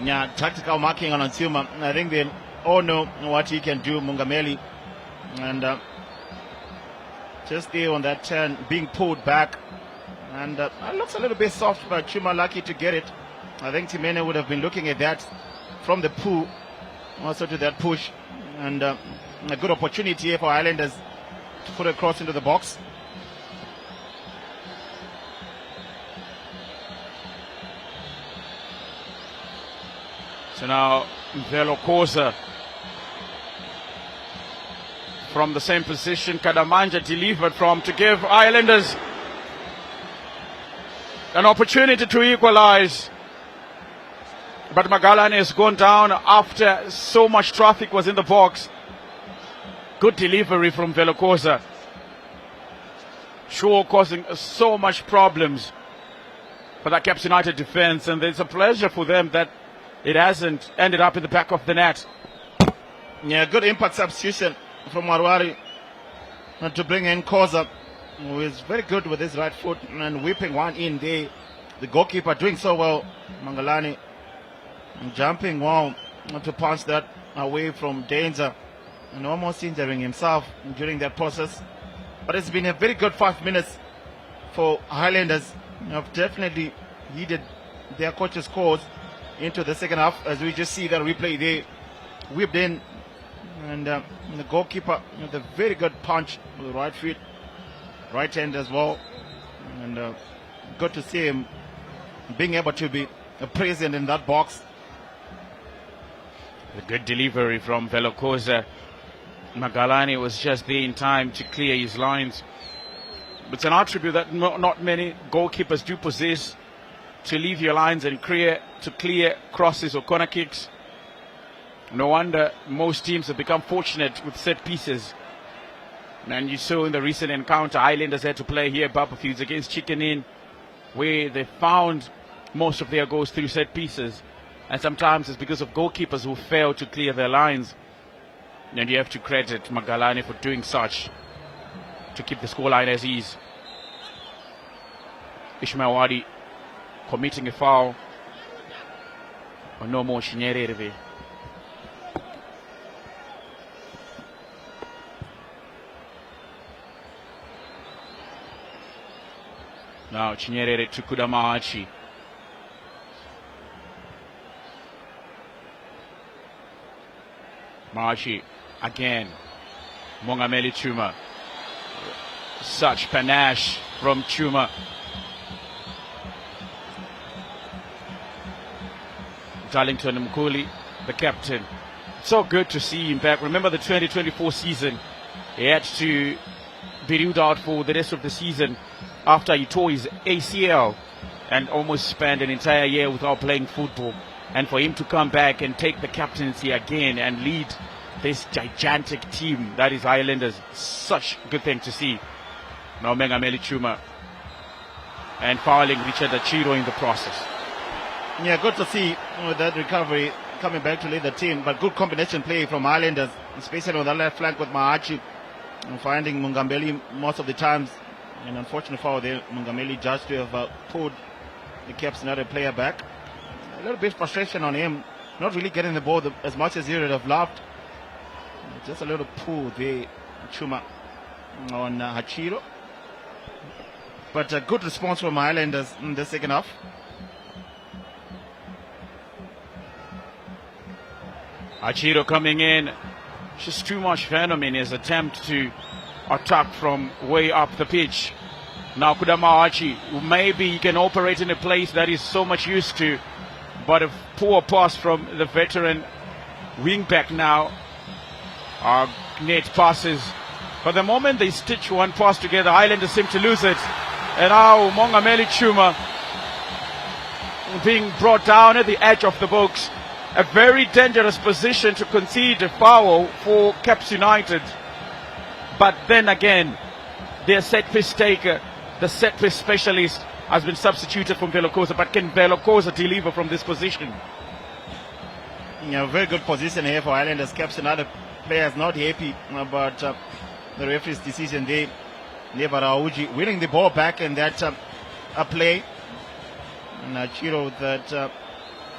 Yeah, tactical marking on Chuma. I think they all know what he can do, Mongameli. And just there on that turn, being pulled back. And it looks a little bit soft, but Chuma lucky to get it. I think Chimene would have been looking at that from the pull, also to that push. And a good opportunity here for Highlanders to put a cross into the box. So now Velokosa from the same position. Kadamanja delivered from to give Highlanders an opportunity to equalize. But Magalani has gone down after so much traffic was in the box. Good delivery from Velokosa. Sure, causing so much problems for that Caps United defense, and it's a pleasure for them that it hasn't ended up in the back of the net. Yeah, good impact substitution from Marwari to bring in Koza, who is very good with his right foot and whipping one in there. The goalkeeper doing so well, Mangalani, jumping well to punch that away from danger and almost injuring himself during that process. But it's been a very good 5 minutes for Highlanders. Have definitely heeded their coach's calls into the second half, as we just see that replay there, whipped in, and the goalkeeper with a very good punch with the right foot, right hand as well, and good to see him being able to be present in that box. A good delivery from Velokosa. Magalani was just there in time to clear his lines. It's an attribute that not many goalkeepers do possess, to leave your lines and clear crosses or corner kicks. No wonder most teams have become fortunate with set pieces. And you saw in the recent encounter, Highlanders had to play here at Barberfields against Chicken Inn, where they found most of their goals through set pieces. And sometimes it's because of goalkeepers who fail to clear their lines. And you have to credit Magalani for doing such to keep the scoreline as is. Ishmael Wadi committing a foul. Or no more Chinyerere. Now Chinyerere to Kudamaachi. Maachi again. Mongameli Chuma. Such panache from Chuma. Darlington Mkuli, the captain. So good to see him back. Remember the 2024 season, he had to be ruled out for the rest of the season after he tore his ACL and almost spent an entire year without playing football. And for him to come back and take the captaincy again and lead this gigantic team that is Highlanders, such a good thing to see. Now Mengameli Chuma and fouling Richard Achiro in the process. Yeah, good to see that recovery coming back to lead the team, but good combination play from Highlanders, especially on the left flank with Maachi, and finding Mungambeli most of the times. An unfortunate foul there. Mungambeli judged to have pulled the Caps United player back. A little bit frustration on him, not really getting the ball as much as he would have loved. Just a little pull there, Chuma on Hachiro. But a good response from Highlanders in the second half. Achiro coming in, just too much venom in his attempt to attack from way up the pitch. Now Kudamaachi, maybe he can operate in a place that he's so much used to, but a poor pass from the veteran wing-back now. Net passes. For the moment they stitch one pass together, Highlanders seem to lose it. And now Mongameli Chuma being brought down at the edge of the box. A very dangerous position to concede a foul for Caps United. But then again, their set-piece taker, the set-piece specialist, has been substituted from Velokosa. But can Velokosa deliver from this position? Yeah, very good position here for Highlanders. Caps United players not happy about the referee's decision there. Neva Rauji winning the ball back in that play. And Chiro that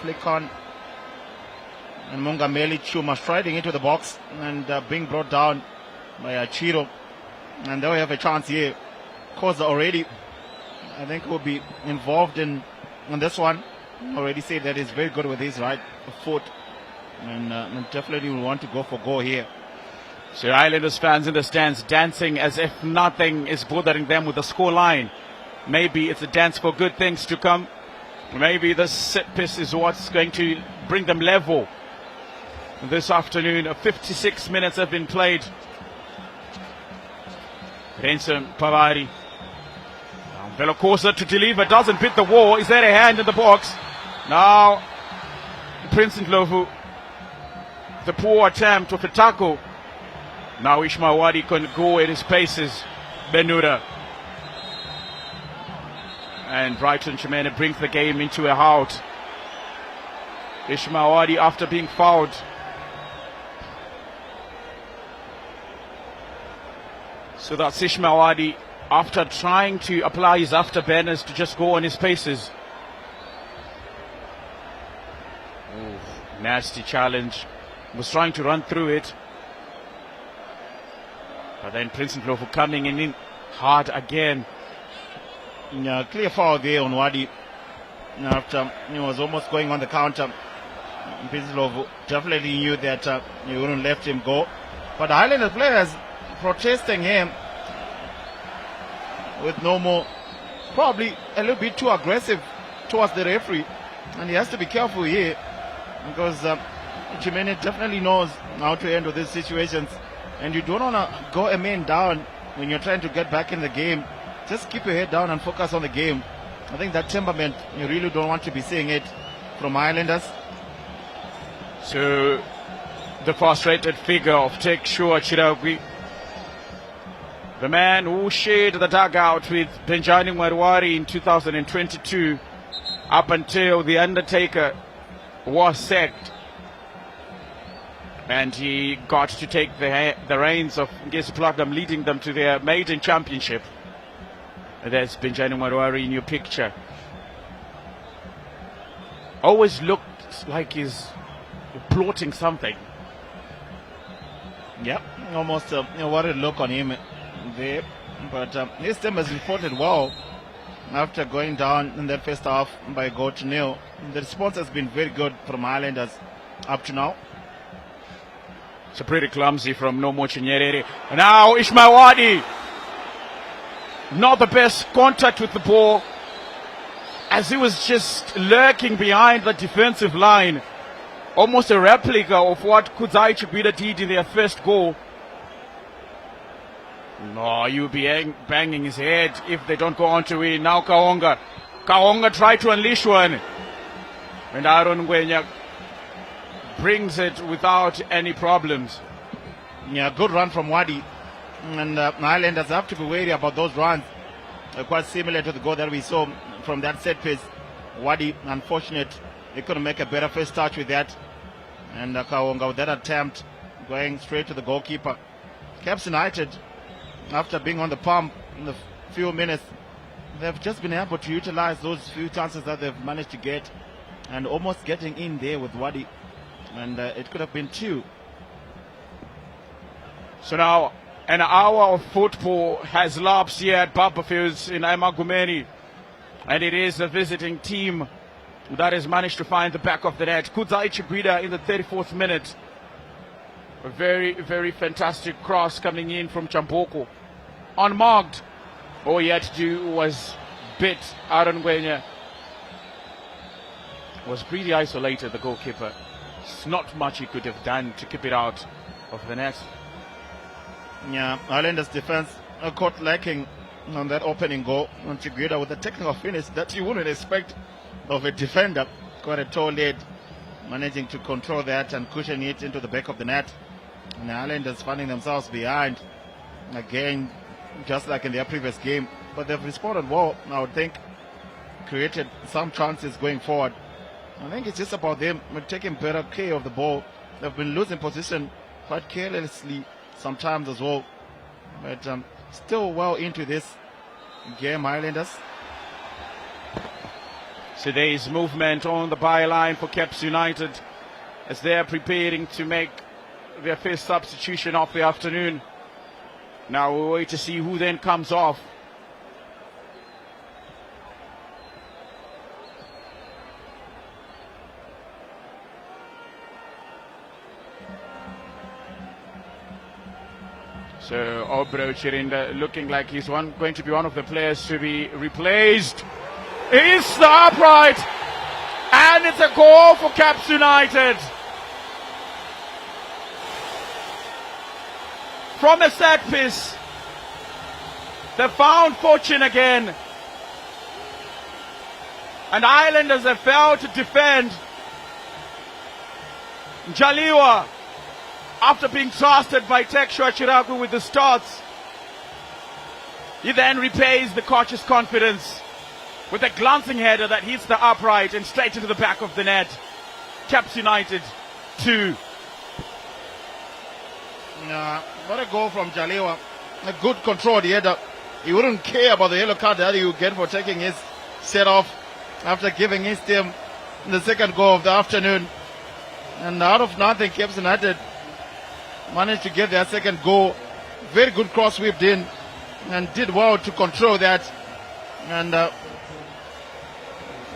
flick on. And Mongameli Chuma striding into the box and being brought down by Achiro. And they'll have a chance here. Koza already, I think, will be involved in this one. Already said that he's very good with his right foot. And definitely will want to go for goal here. So Highlanders fans in the stands dancing as if nothing is bothering them with the scoreline. Maybe it's a dance for good things to come. Maybe the set piece is what's going to bring them level this afternoon. 56 minutes have been played. Ransom Pavari. Velocosa to deliver, doesn't beat the wall. Is there a hand in the box? Now, Prince Ndlovu. The poor attempt of a tackle. Now Ishmael Wadi can go at his paces. Benura. And Brighton Chimene brings the game into a halt. Ishmael Wadi after being fouled. So that's Ishmael Wadi after trying to apply his afterburners to just go on his paces. Ooh, nasty challenge. Was trying to run through it. But then Prince Ndlovu coming in hard again. Yeah, clear foul there on Wadi. After he was almost going on the counter. Prince Ndlovu definitely knew that he wouldn't let him go. But the Highlanders players protesting him with no more, probably a little bit too aggressive towards the referee. And he has to be careful here because Chimene definitely knows how to handle these situations. And you don't want to go a man down when you're trying to get back in the game. Just keep your head down and focus on the game. I think that temperament, you really don't want to be seeing it from Highlanders. So the frustrated figure of Tekshua Chiragwi, the man who shared the dugout with Benjani Marwari in 2022 up until the Undertaker was sacked. And he got to take the reins of Ngesi Platinum, leading them to their maiden championship. There's Benjani Marwari in your picture. Always looked like he's plotting something. Yeah, almost a worried look on him there. But his team has reported well after going down in that first half by a goal to nil. The response has been very good from Highlanders up to now. It's pretty clumsy from Nomo Chinyerere. Now Ishmael Wadi. Not the best contact with the ball, as he was just lurking behind the defensive line. Almost a replica of what Kudzai Chibida did in their first goal. No, you'll be banging his head if they don't go on to win. Now Kaonga. Kaonga tried to unleash one. And Aaron Ngwenya brings it without any problems. Yeah, good run from Wadi. And Highlanders have to be wary about those runs. Quite similar to the goal that we saw from that set piece. Wadi, unfortunate, they couldn't make a better first touch with that. And Kaonga with that attempt going straight to the goalkeeper. Caps United, after being on the pump in the few minutes, they've just been able to utilize those few chances that they've managed to get, and almost getting in there with Wadi. And it could have been two. So now an hour of football has lapsed here at Barberfields in Emagumeni, and it is the visiting team that has managed to find the back of the net. Kudzai Chibida in the 34th minute. A very, very fantastic cross coming in from Chamboko. Unmarked. All he had to do was bit Aaron Ngwenya. Was pretty isolated, the goalkeeper. It's not much he could have done to keep it out of the net. Yeah, Highlanders defense caught lacking on that opening goal. On Chiguida with a technical finish that you wouldn't expect of a defender. Quite a tall lead, managing to control that and cushion it into the back of the net. And the Highlanders finding themselves behind again, just like in their previous game. But they've responded well, I would think. Created some chances going forward. I think it's just about them taking better care of the ball. They've been losing position quite carelessly sometimes as well. But still well into this game, Highlanders. So there is movement on the byline for Caps United as they are preparing to make their first substitution of the afternoon. Now we'll wait to see who then comes off. So Obro Chirinda looking like he's going to be one of the players to be replaced. It's the upright, and it's a goal for Caps United. From a set piece, they found fortune again. And Highlanders have failed to defend. Jaliwa, after being trusted by Tekshua Chiraku with the starts, he then repays the coach's confidence with a glancing header that hits the upright and straight into the back of the net. Caps United 2. What a goal from Jaliwa. A good control header. He wouldn't care about the yellow card that he would get for taking his set off after giving his team the second goal of the afternoon. And out of nothing, Caps United managed to get their second goal. Very good cross whipped in and did well to control that. And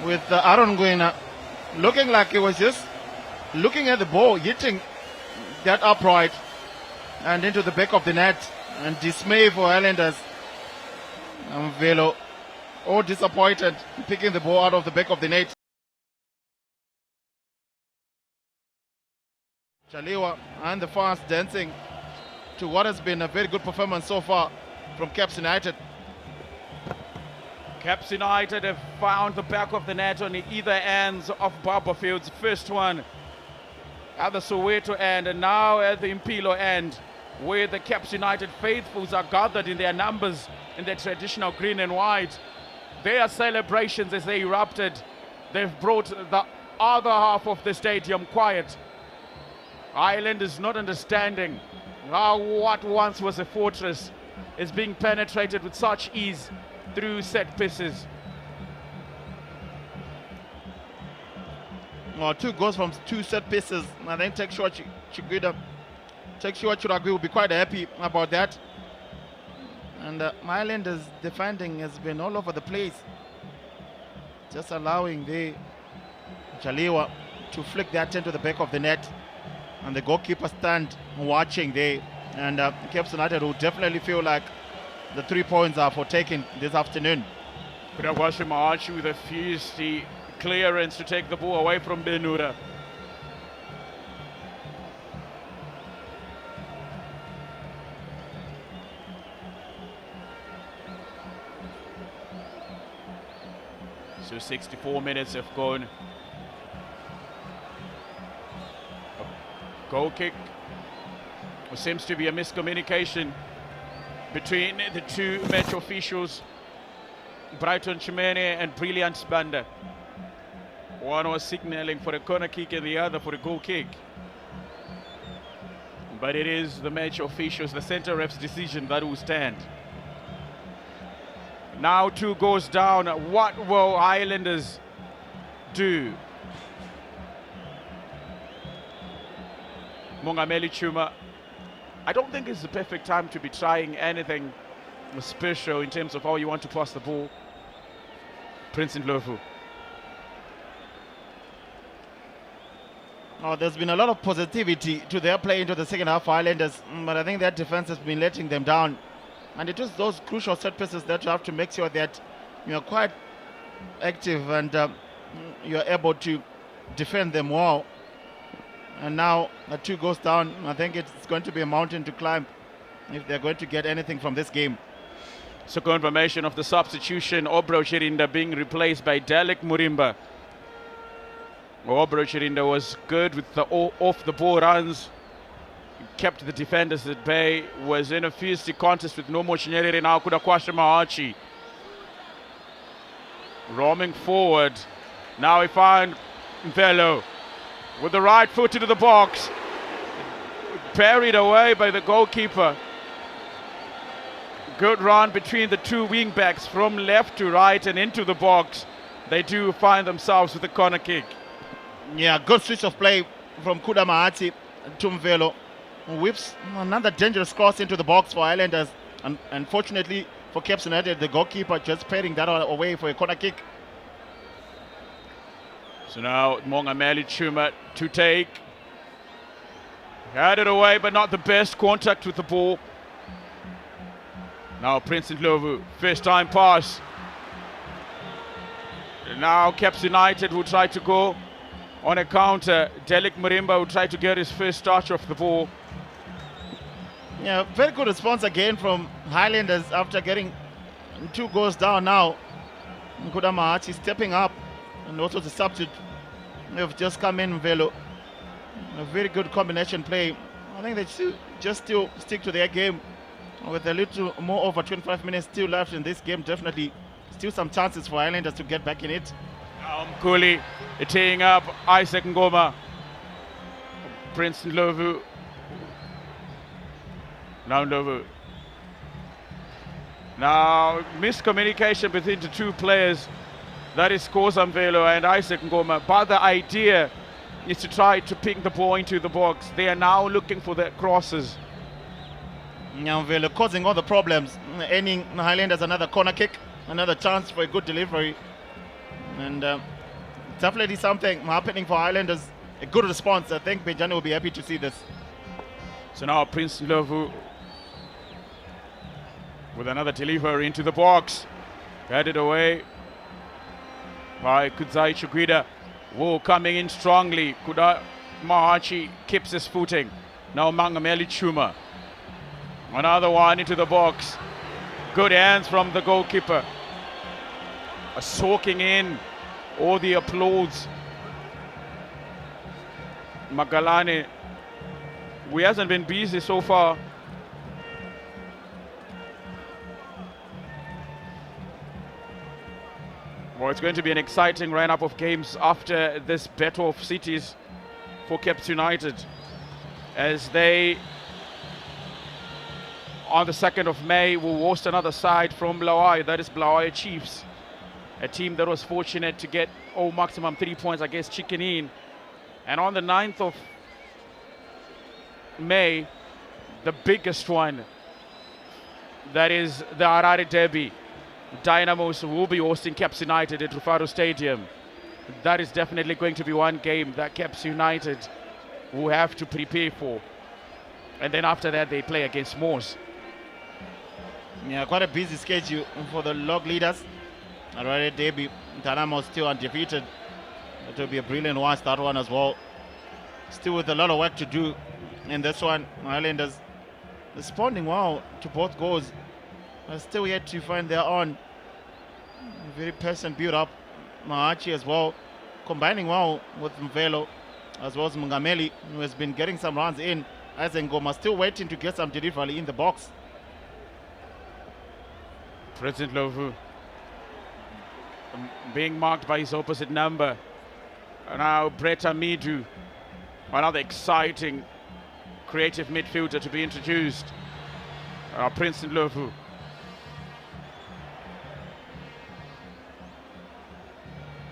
with Aaron Nguena looking like he was just looking at the ball, hitting that upright and into the back of the net. And dismay for Highlanders. Velo, all disappointed, picking the ball out of the back of the net. Jaliwa and the fans dancing to what has been a very good performance so far from Caps United. Caps United have found the back of the net on either ends of Barberfield's first one at the Soweto end and now at the Impilo end, where the Caps United faithfuls are gathered in their numbers in their traditional green and white. Their celebrations as they erupted, they've brought the other half of the stadium quiet. Highlanders not understanding how what once was a fortress is being penetrated with such ease through set pieces. Well, 2 goals from 2 set pieces. I think Tekshua Chiragui will be quite happy about that. And Highlanders defending has been all over the place. Just allowing the Jaliwa to flick that into the back of the net. And the goalkeeper stand watching there. And Caps United will definitely feel like the 3 points are for taking this afternoon. Kudawashe Maachi with a feisty clearance to take the ball away from Benura. So 64 minutes have gone. A goal kick. There seems to be a miscommunication between the two match officials, Brighton Chimene and Brilliant Banda. One was signaling for a corner kick and the other for a goal kick. But it is the match officials, the center ref's decision that will stand. Now 2 goes down. What will Highlanders do? Mongameli Chuma, I don't think it's the perfect time to be trying anything special in terms of how you want to pass the ball. Prince Ndlovu. Oh, there's been a lot of positivity to their play into the second half, Highlanders, but I think their defense has been letting them down. And it is those crucial set pieces that you have to make sure that you are quite active and you are able to defend them well. And now 2 goes down. I think it's going to be a mountain to climb if they're going to get anything from this game. So confirmation of the substitution, Obro Chirinda being replaced by Dalek Murimba. Obro Chirinda was good with the off-the-ball runs, kept the defenders at bay, was in a feisty contest with Nomo Chinyerere. Now Kudakwashe Maachi roaming forward. Now we find Velo with the right foot into the box, buried away by the goalkeeper. Good run between the 2 wing backs from left to right and into the box. They do find themselves with a corner kick. Yeah, good switch of play from Kuda Mahati to Mvelo. Whips another dangerous cross into the box for Highlanders. And unfortunately for Caps United, the goalkeeper just paring that away for a corner kick. So now Mongameli Chuma to take. Had it away, but not the best contact with the ball. Now Prince Ndlovu, first time pass. Now Caps United will try to go on a counter. Delik Murimba will try to get his first touch off the ball. Yeah, very good response again from Highlanders after getting 2 goals down now. Nkuda Mahachi stepping up, and also the substitute have just come in, Velo. A very good combination play. I think they still stick to their game with a little more over 25 minutes still left in this game. Definitely still some chances for Highlanders to get back in it. Mkuli teeing up Isaac Ngoma. Prince Ndlovu. Now Ndlovu. Now miscommunication between the two players. That is Kozamvelo and Isaac Ngoma. But the idea is to try to ping the ball into the box. They are now looking for the crosses. Velo causing all the problems. Earning Highlanders another corner kick, another chance for a good delivery. And definitely something happening for Highlanders. A good response. I think Benjani will be happy to see this. So now Prince Ndlovu with another delivery into the box. Headed away by Kudzai Chukwida. Whoa, coming in strongly. Kuda Mahachi keeps his footing. Now Mangameli Chuma. Another one into the box. Good hands from the goalkeeper. Soaking in all the applause. Magalani, who hasn't been busy so far. Well, it's going to be an exciting lineup of games after this battle of cities for Caps United, as they, on the 2nd of May, will host another side from Blawayo, that is Blawayo Chiefs, a team that was fortunate to get maximum 3 points against Chicken Inn. And on the 9th of May, the biggest one, that is the Harare Derby. Dynamos will be hosting Caps United at Rufaro Stadium. That is definitely going to be one game that Caps United will have to prepare for. And then after that, they play against Moors. Yeah, quite a busy schedule for the log leaders. Harare Derby, Dynamos still undefeated. It will be a brilliant one, that one as well. Still with a lot of work to do in this one. Highlanders responding well to both goals, but still yet to find their own. Very person build up. Mahachi as well, combining well with Mvelo, as well as Mungameli, who has been getting some runs in. Azengoma still waiting to get some delivery in the box. President Lovu being marked by his opposite number. Now Bretta Midu, another exciting creative midfielder to be introduced. Prince Ndlovu.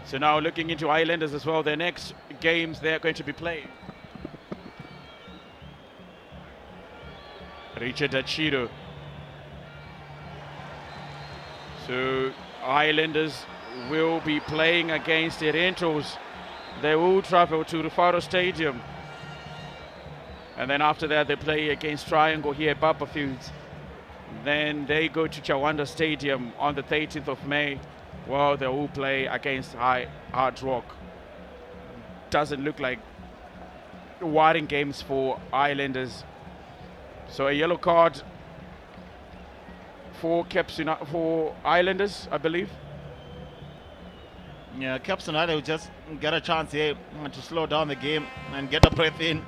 So now looking into Highlanders as well, their next games they're going to be playing. Richard Achiro. So Highlanders will be playing against the Rentos. They will travel to Rufaro Stadium. And then after that they play against Triangle here at Bapperfields. Then they go to Chawanda Stadium on the 13th of May. Well, they will play against Hard Rock. Doesn't look like worrying games for Highlanders. So a yellow card for for Highlanders, I believe. Yeah, Caps United will just get a chance here to slow down the game and get a breath in.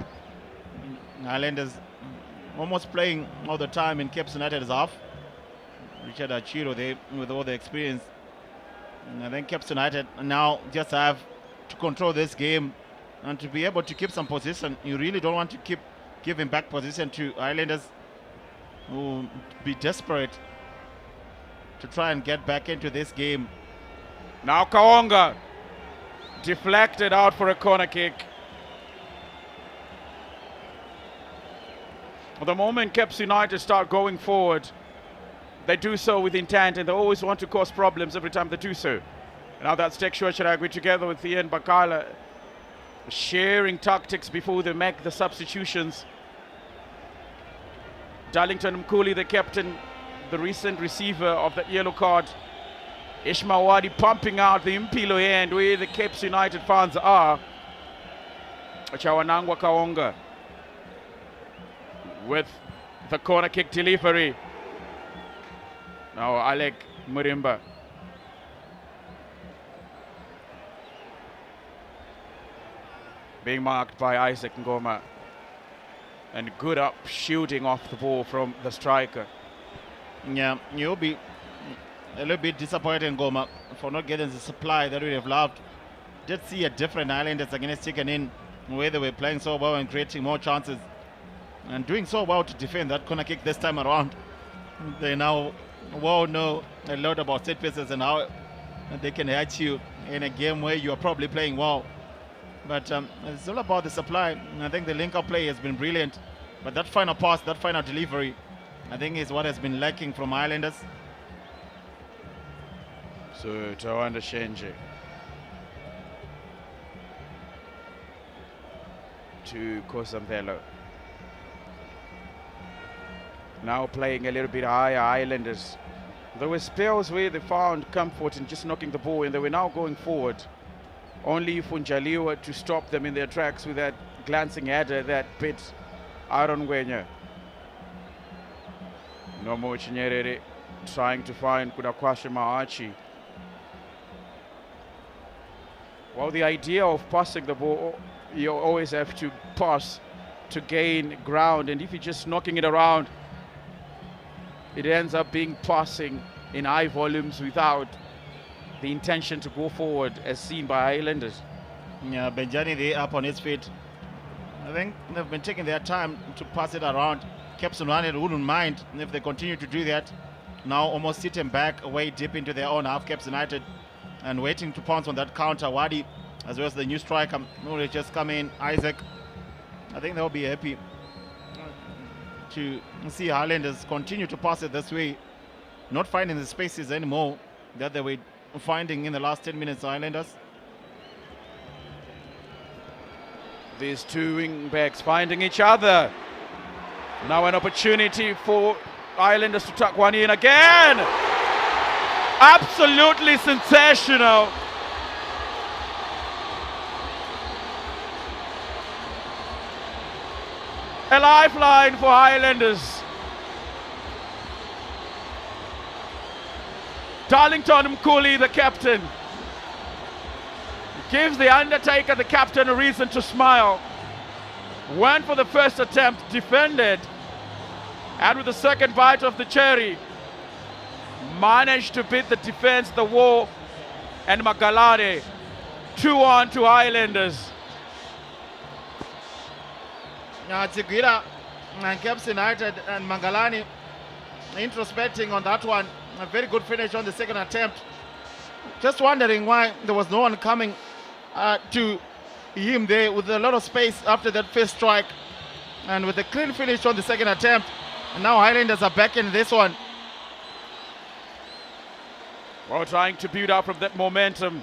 Highlanders almost playing all the time in Caps United is off. Richard Achiro there with all the experience. And I think Caps United now just have to control this game and to be able to keep some position. You really don't want to keep giving back position to Highlanders, who will be desperate to try and get back into this game. Now Kaonga deflected out for a corner kick. The moment Caps United start going forward, they do so with intent, and they always want to cause problems every time they do so. Now that's Tekshua Chiragwi together with Ian Bakala, sharing tactics before they make the substitutions. Darlington Mkuli, the captain, the recent receiver of that yellow card. Ishmael Wadi pumping out the Impilo end where the Caps United fans are. Chawanangwa Kaonga with the corner kick delivery. Now Alec Murimba. Being marked by Isaac Ngoma. And good up shooting off the ball from the striker. Yeah, you'll be a little bit disappointed in Ngoma for not getting the supply that we have loved. Did see a different Highlanders against Chicken in where they were playing so well and creating more chances. And doing so well to defend that corner kick this time around. They now well know a lot about set pieces and how they can hurt you in a game where you are probably playing well. But it's all about the supply. And I think the link-up play has been brilliant. But that final pass, that final delivery, I think is what has been lacking from Highlanders. So Tawanda Shenje to Kosambelo. Now playing a little bit higher, Highlanders. There were spells where they found comfort in just knocking the ball, and they were now going forward. Only Funjaliwa to stop them in their tracks with that glancing header that bit Aaron Gwenya. Nomo Chinyerere trying to find Kudakwashe Maachi. Well, the idea of passing the ball, you always have to pass to gain ground, and if you're just knocking it around, it ends up being passing in high volumes without the intention to go forward, as seen by Highlanders. Yeah, Benjani there up on his feet. I think they've been taking their time to pass it around. Caps United wouldn't mind if they continue to do that. Now almost sitting back way deep into their own half, Caps United, and waiting to pounce on that counter. Wadi, as well as the new striker, who will just come in, Isaac. I think they'll be happy to see Highlanders continue to pass it this way, not finding the spaces anymore that they were finding in the last 10 minutes, Highlanders. These two wing backs finding each other. Now an opportunity for Highlanders to tuck one in again. Absolutely sensational. A lifeline for Highlanders. Darlington Mkuli, the captain, gives the Undertaker, the captain, a reason to smile. Went for the first attempt, defended, and with the second bite of the cherry, managed to beat the defense, the wall, and Magalade. 2-1 to Highlanders. Now Tigila and Caps United and Mangalani introspecting on that one. A very good finish on the second attempt. Just wondering why there was no one coming to him there with a lot of space after that first strike. And with a clean finish on the second attempt. And now Highlanders are back in this one. Well, trying to build up from that momentum.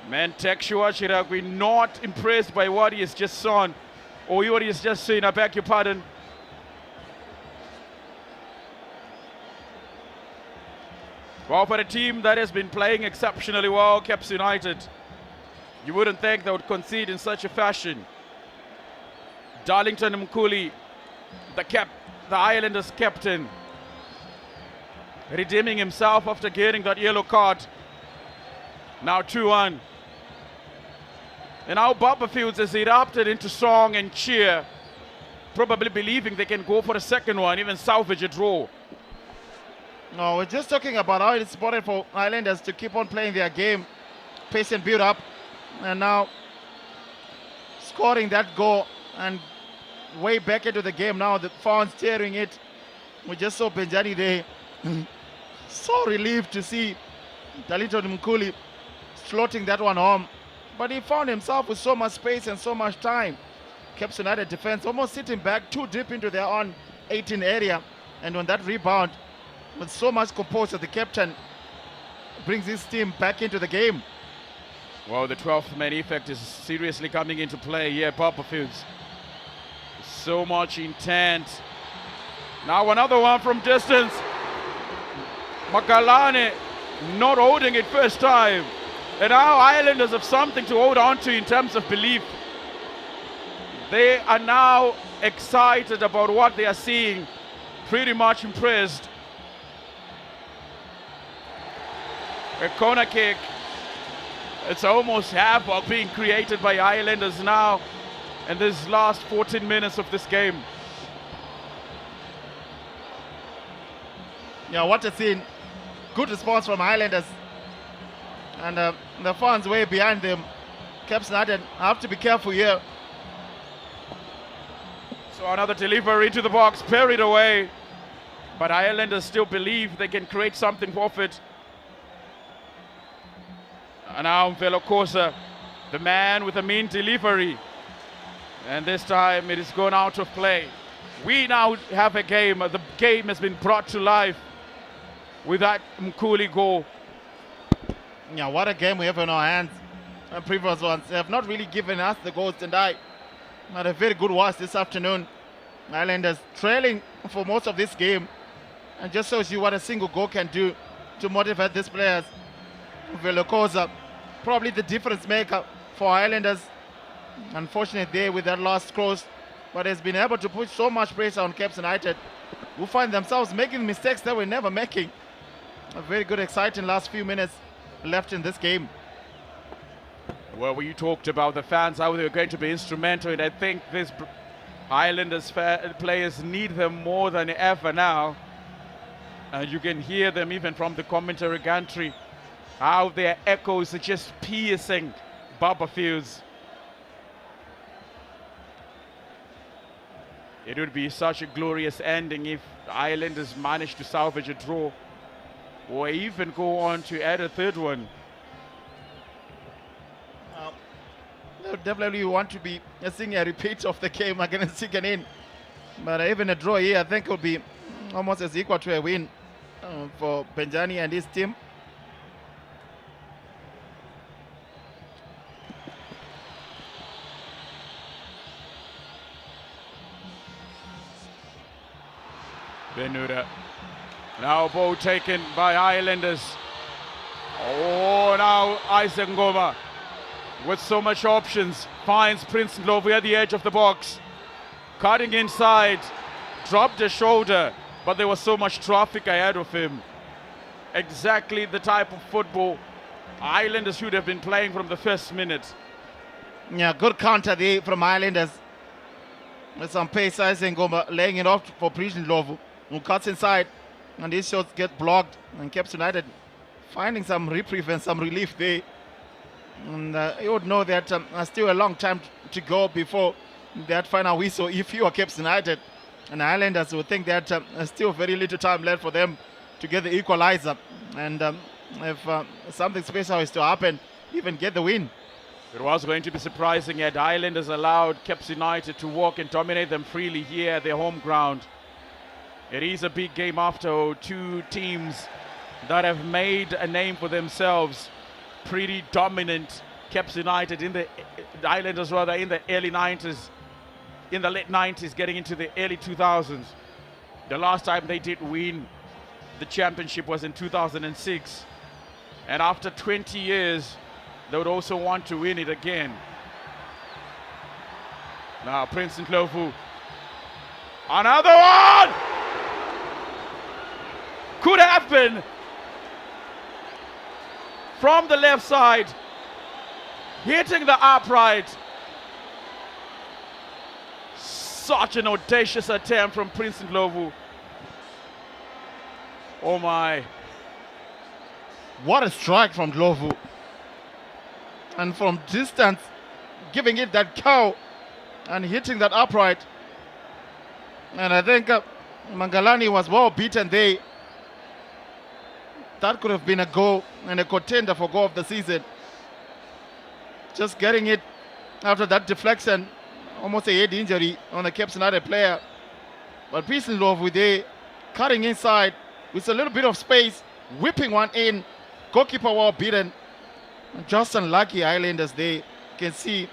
Mantekshua Chiragui not impressed by what he has just seen. Or what he has just seen, I beg your pardon. Well, for a team that has been playing exceptionally well, Caps United, you wouldn't think they would concede in such a fashion. Darlington Mkuli, the Highlanders captain, redeeming himself after getting that yellow card. Now 2-1. And now Barberfields has erupted into song and cheer, probably believing they can go for a second one, even salvage a draw. No, we're just talking about how it's important for Highlanders to keep on playing their game, pace and build up, and now scoring that goal and way back into the game now, the fans tearing it. We just saw Benjani there, so relieved to see Darlington Mkuli slotting that one home. But he found himself with so much space and so much time. Caps United defense almost sitting back too deep into their own 18 area, and on that rebound, with so much composure, the captain brings his team back into the game. Well, the 12th man effect is seriously coming into play here at Barberfields. So much intent Now another one from distance. Magalane not holding it first time. And now Highlanders have something to hold on to in terms of belief. They are now excited about what they are seeing. Pretty much impressed. A corner kick. It's almost havoc being created by Highlanders now in this last 14 minutes of this game. Yeah, what a scene. Good response from Highlanders. And the fans way behind them. Caps United have to be careful here. So another delivery to the box, parried away. But Highlanders still believe they can create something off it. And now Mvelo Kosa, the man with the mean delivery. And this time it is gone out of play. We now have a game. The game has been brought to life with that Mkuli goal. Yeah, what a game we have in our hands. The previous ones have not really given us the goals tonight. Not a very good watch this afternoon. Highlanders trailing for most of this game. And just shows you what a single goal can do to motivate these players. Velokoza, probably the difference maker for Highlanders. Unfortunate there with that last cross, but has been able to put so much pressure on Caps United, who find themselves making mistakes they were never making. A very good, exciting last few minutes left in this game. Well, you talked about the fans, how they were going to be instrumental, and I think these Highlanders players need them more than ever now. You can hear them even from the commentary gantry, how their echoes are just piercing Baba Fields. It would be such a glorious ending if the Highlanders managed to salvage a draw or even go on to add a third one. Definitely want to be seeing a repeat of the game against Chicken. But even a draw here, I think, will be almost as equal to a win for Benjani and his team. Benura. Now ball taken by Highlanders. Oh, now Isaac Ngoma with so much options finds Prince Ndlovu at the edge of the box. Cutting inside, dropped the shoulder, but there was so much traffic ahead of him. Exactly the type of football Highlanders should have been playing from the first minute. Yeah, good counter there from Highlanders. With some pace, Isaac Ngoma laying it off for Prince Ndlovu, who cuts inside, and these shots get blocked, and Caps United finding some reprieve and some relief there. And you would know that still a long time to go before that final whistle if you are Caps United. And Highlanders would think that still very little time left for them to get the equalizer. And if something special is to happen, even get the win. It was going to be surprising had Highlanders allowed Caps United to walk and dominate them freely here at their home ground. It is a big game after all. Two teams that have made a name for themselves. Pretty dominant. Caps United in the Highlanders rather in the early 90s, in the late 90s, getting into the early 2000s. The last time they did win the championship was in 2006. And after 20 years, they would also want to win it again. Now Prince Ndlovu. Another one! Could happen. From the left side, hitting the upright. Such an audacious attempt from Prince Ndlovu. Oh my. What a strike from Ndlovu. And from distance, giving it that cow and hitting that upright. And I think Mangalani was well beaten there. That could have been a goal and a contender for goal of the season. Just getting it after that deflection, almost a head injury on the Caps United player. But Prince Ndlovu there, cutting inside with a little bit of space, whipping one in. Goalkeeper well beaten. Just unlucky Highlanders there. You can see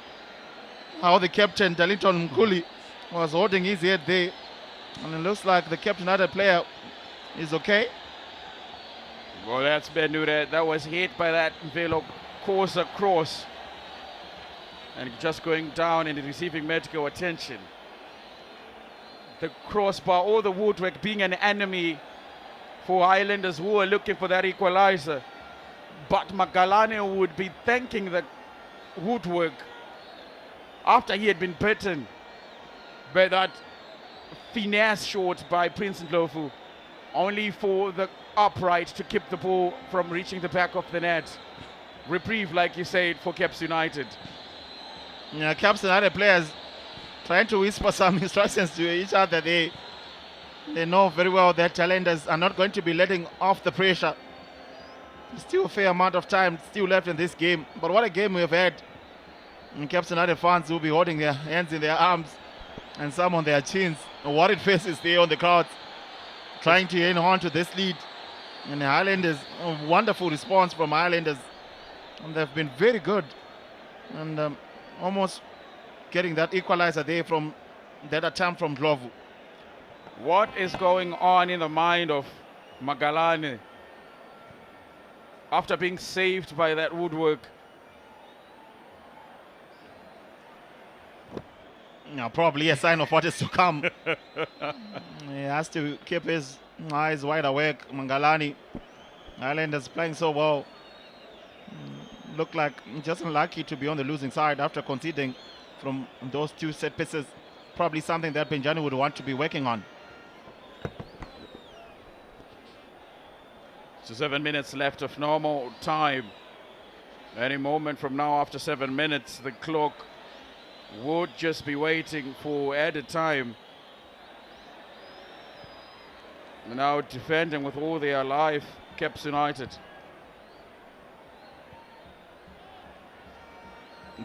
how the captain, Darlington Mkuli, was holding his head there. And it looks like the Cape United player is okay. Well, that's Benure. That was hit by that Velo Kosa cross. And just going down and receiving medical attention. The crossbar or the woodwork being an enemy for Highlanders who are looking for that equalizer. But Magalane would be thanking the woodwork after he had been beaten by that finesse shot by Prince Ndlovu, only for the upright to keep the ball from reaching the back of the net. Reprieve, like you said, for Caps United. Yeah, Caps United players trying to whisper some instructions to each other. They know very well that Highlanders are not going to be letting off the pressure. Still a fair amount of time still left in this game. But what a game we have had. And Caps United fans will be holding their hands in their arms and some on their chins. Worried faces there on the crowd, trying to hang on to this lead. And the Highlanders, a wonderful response from Highlanders. And they've been very good. And almost getting that equalizer there from that attempt from Ndlovu. What is going on in the mind of Magalane after being saved by that woodwork? Now, probably a sign of what is to come. He has to keep his eyes wide awake. Mangalani, Highlanders playing so well. Look like just unlucky to be on the losing side after conceding from those two set pieces. Probably something that Benjani would want to be working on. So 7 minutes left of normal time. Any moment from now, after 7 minutes, the clock would just be waiting for added time. Now defending with all their life, Caps United.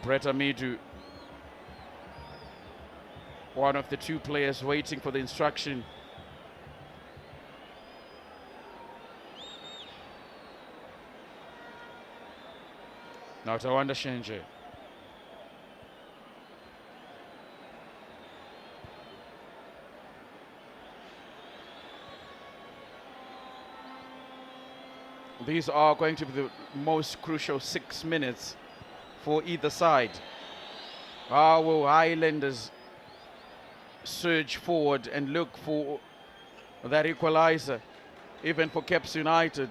Brett Amidu, one of the two players waiting for the instruction. Now Tawanda Shenje. These are going to be the most crucial 6 minutes for either side. How will Highlanders surge forward and look for that equalizer? Even for Caps United,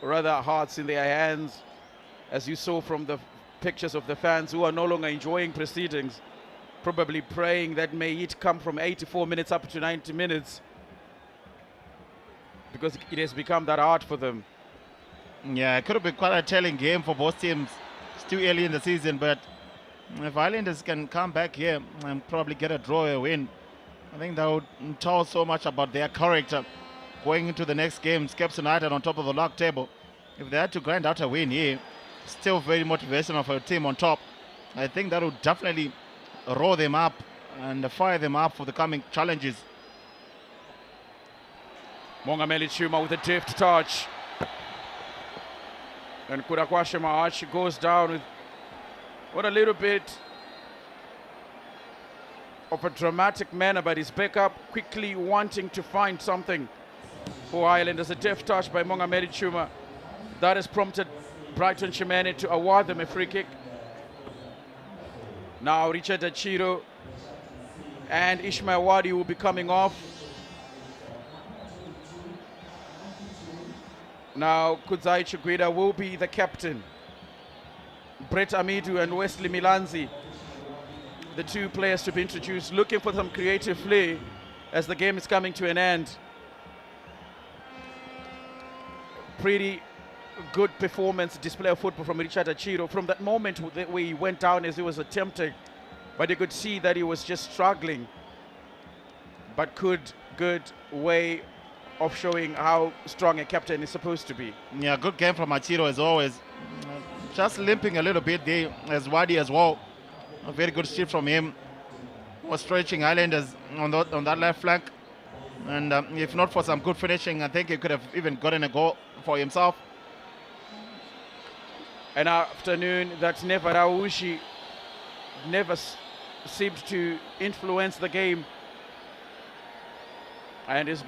hearts in their hands, as you saw from the pictures of the fans who are no longer enjoying proceedings, probably praying that may it come from 84 minutes up to 90 minutes, because it has become that hard for them. Yeah, it could have been quite a telling game for both teams. Still early in the season, but if Highlanders can come back here and probably get a draw or win, I think that would tell so much about their character going into the next games. Caps United on top of the log table. If they had to grind out a win here, still very motivational for a team on top. I think that would definitely roll them up and fire them up for the coming challenges. Mongameli Chuma with a deft touch. And Kurakwashe Maachi goes down with what a little bit of a dramatic manner, but he's back up quickly wanting to find something for Highlanders. A deft touch by Mongameli Chuma. That has prompted Brighton Chimene to award them a free kick. Now Richard Achiro and Ishmael Wadi will be coming off. Now Kudzai Chugwida will be the captain. Brett Amidu and Wesley Milanzi, the two players to be introduced, looking for some creative play as the game is coming to an end. Pretty good performance, display of football from Richard Achiro. From that moment where he went down as he was attempting, but you could see that he was just struggling. But good way of showing how strong a captain is supposed to be. Yeah, good game from Achiro as always. Just limping a little bit there as Wadi as well. A very good shift from him. Was stretching Highlanders on that left flank. And if not for some good finishing, I think he could have even gotten a goal for himself. An afternoon that Never Raushi never seemed to influence the game, and is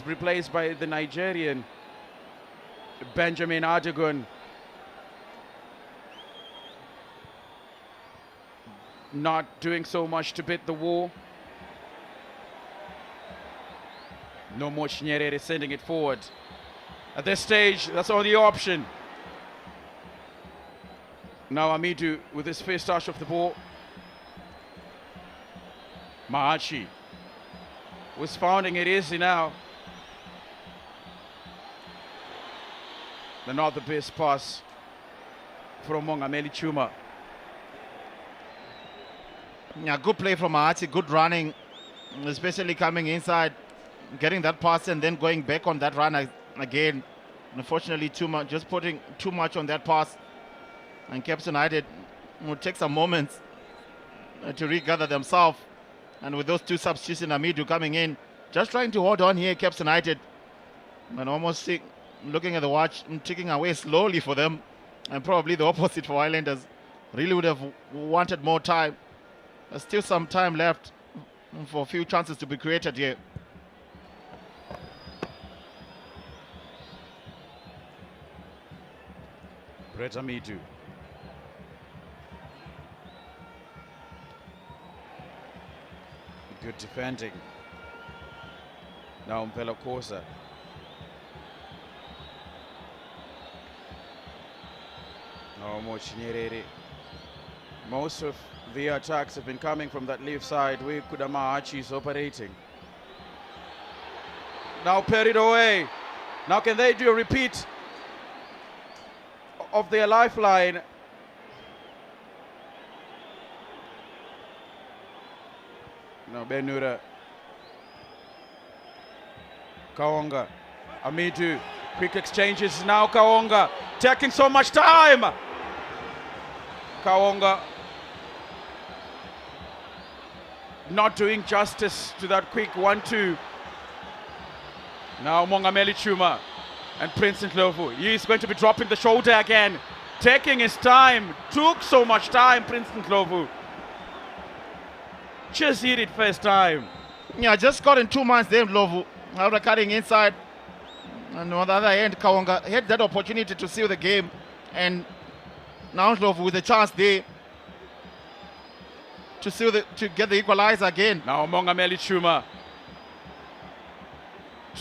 replaced by the Nigerian Benjamin Adegun. Not doing so much to beat the wall. No more Chinyerere sending it forward. At this stage, that's only option. Now Amidu with his first touch of the ball. Maachi was finding it easy now. Not the best pass from Mongameli Chuma. Yeah, good play from Maachi, good running, especially coming inside, getting that pass and then going back on that run again. Unfortunately, just putting too much on that pass. And Caps United will take some moments to regather themselves. And with those two substitutions, Amidu coming in, just trying to hold on here, Caps United. And almost looking at the watch, ticking away slowly for them. And probably the opposite for Highlanders. Really would have wanted more time. There's still some time left for a few chances to be created here. Brett Amidu. Good defending. Now Mpela Kosa. Now more Chinyerere. Most of the attacks have been coming from that left side where Kudamaachi is operating. Now parried away. Now can they do a repeat of their lifeline? Now Benura. Kaonga. Amidu. Quick exchanges now. Kaonga taking so much time. Kaonga not doing justice to that quick 1-2. Now Mongameli Chuma and Prince Ndlovu. He's going to be dropping the shoulder again. Taking his time. Took so much time, Prince Ndlovu. Just hit it first time. Yeah, just got in 2 months there, Ndlovu. After cutting inside. And on the other end, Kaonga had that opportunity to seal the game. And now Ndlovu with a chance there to get the equalizer again. Now Mongameli Chuma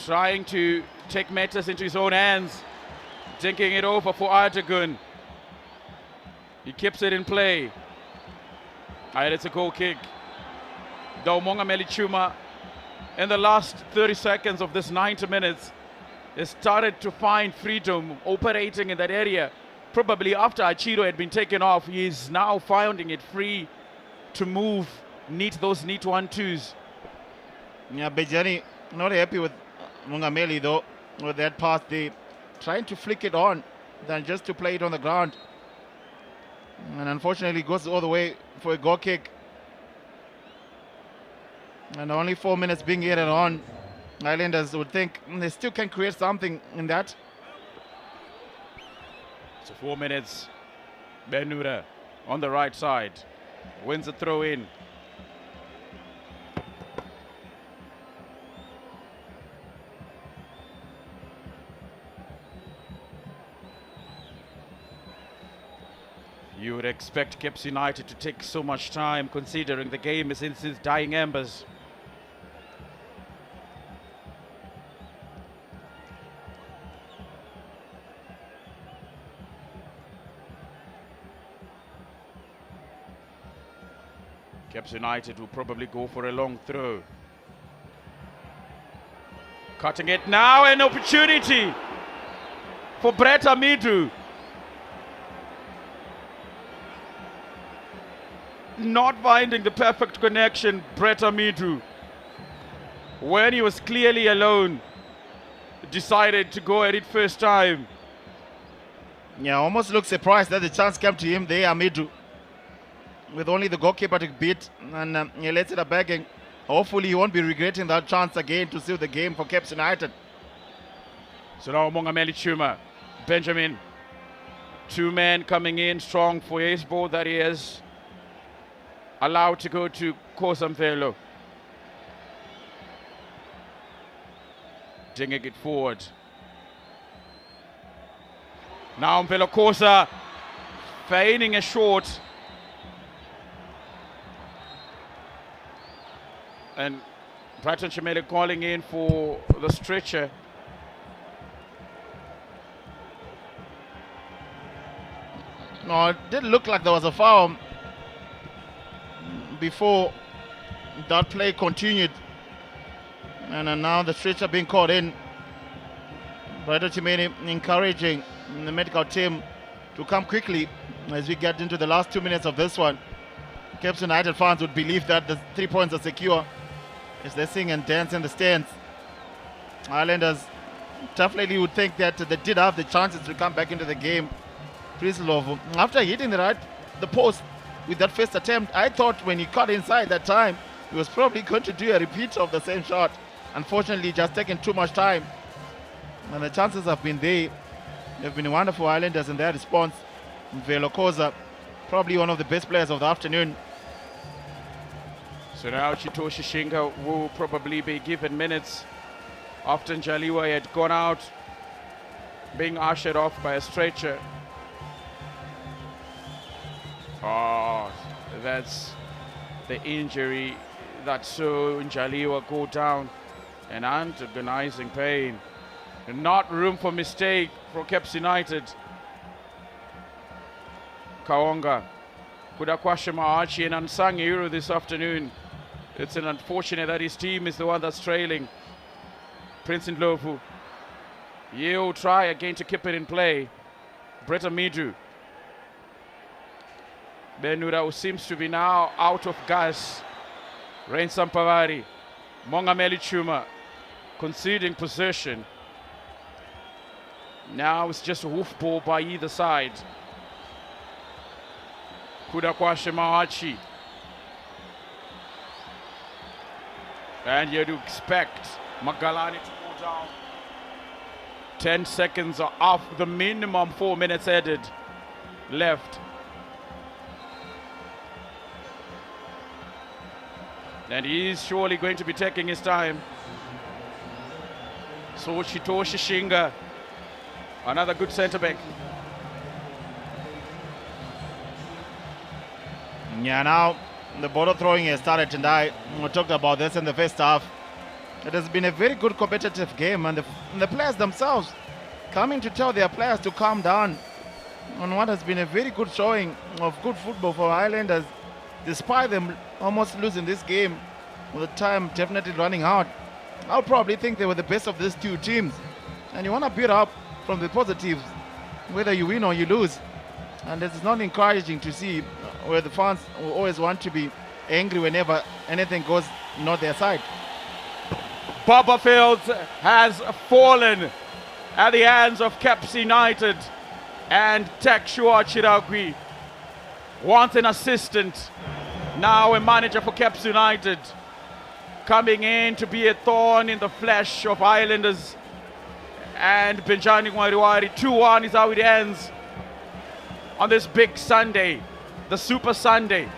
trying to take matters into his own hands. Taking it over for Adegun. He keeps it in play. And it's a goal kick. Though Mongameli Chuma in the last 30 seconds of this 90 minutes has started to find freedom operating in that area. Probably after Achiro had been taken off, he is now finding it free to move, those neat 1-2s. Yeah, Bejani not happy with Mongameli though, with that pass. They trying to flick it on than just to play it on the ground. And unfortunately goes all the way for a goal kick. And only 4 minutes being added on. Highlanders would think they still can create something in that. So 4 minutes. Benura on the right side. Wins a throw in. You would expect Caps United to take so much time considering the game is in its dying embers. Caps United will probably go for a long throw. Cutting it now, an opportunity for Brett Amidu. Not finding the perfect connection, Brett Amidu. When he was clearly alone, decided to go at it first time. Yeah, almost looked surprised that the chance came to him there, Amidu. With only the goalkeeper to beat, and he lets it a begging. Hopefully he won't be regretting that chance again to seal the game for Caps United. So now Mongameli Chuma, Benjamin, 2 men coming in strong for his ball that he is. allowed to go to Kosamvelo. Dinging it forward. Now Mvelo Kosa feigning a short. And Brighton Chimele calling in for the stretcher. No, it did look like there was a foul before that play continued. And now the stretcher being called in. Brighton Chimele encouraging the medical team to come quickly as we get into the last 2 minutes of this one. Caps United fans would believe that the 3 points are secure as they sing and dance in the stands. Highlanders definitely would think that they did have the chances to come back into the game. Prislov, after hitting the post with that first attempt, I thought when he caught inside that time, he was probably going to do a repeat of the same shot. Unfortunately, just taking too much time. And the chances have been there. They've been wonderful Highlanders in their response. Mvelo Kosa, probably one of the best players of the afternoon. So now Chitoshi Shinga will probably be given minutes after Njaliwa had gone out, being ushered off by a stretcher. Oh, that's the injury that saw Njaliwa go down and antagonizing pain. Not room for mistake for Caps United. Kaonga, Kudakwasha Maachi and unsung hero this afternoon. It's an unfortunate that his team is the one that's trailing. Prince Ndlovu, he'll try again to keep it in play. Bretta Midu. Benura, who seems to be now out of gas. Rain Sampavari, Mongameli Chuma conceding possession. Now it's just a hoof ball by either side. Kudakwashe Maachi. And you do expect Magalani to go down. 10 seconds are off the minimum 4 minutes added left. And he's surely going to be taking his time. So Chitoshi Shinga, another good centre back. Yeah, now the ball throwing has started, and we talked about this in the first half. It has been a very good competitive game, and the players themselves coming to tell their players to calm down on what has been a very good showing of good football for Highlanders, despite them almost losing this game with the time definitely running out. I'll probably think they were the best of these two teams, and you want to build up from the positives, whether you win or you lose. And it's not encouraging to see where the fans will always want to be angry whenever anything goes not their side. Baba Fields has fallen at the hands of Caps United, and Tekshua Chiragui, once an assistant, now a manager for Caps United, coming in to be a thorn in the flesh of Highlanders and Benjani Wariwari. 2-1 is how it ends on this big Sunday, the Super Sunday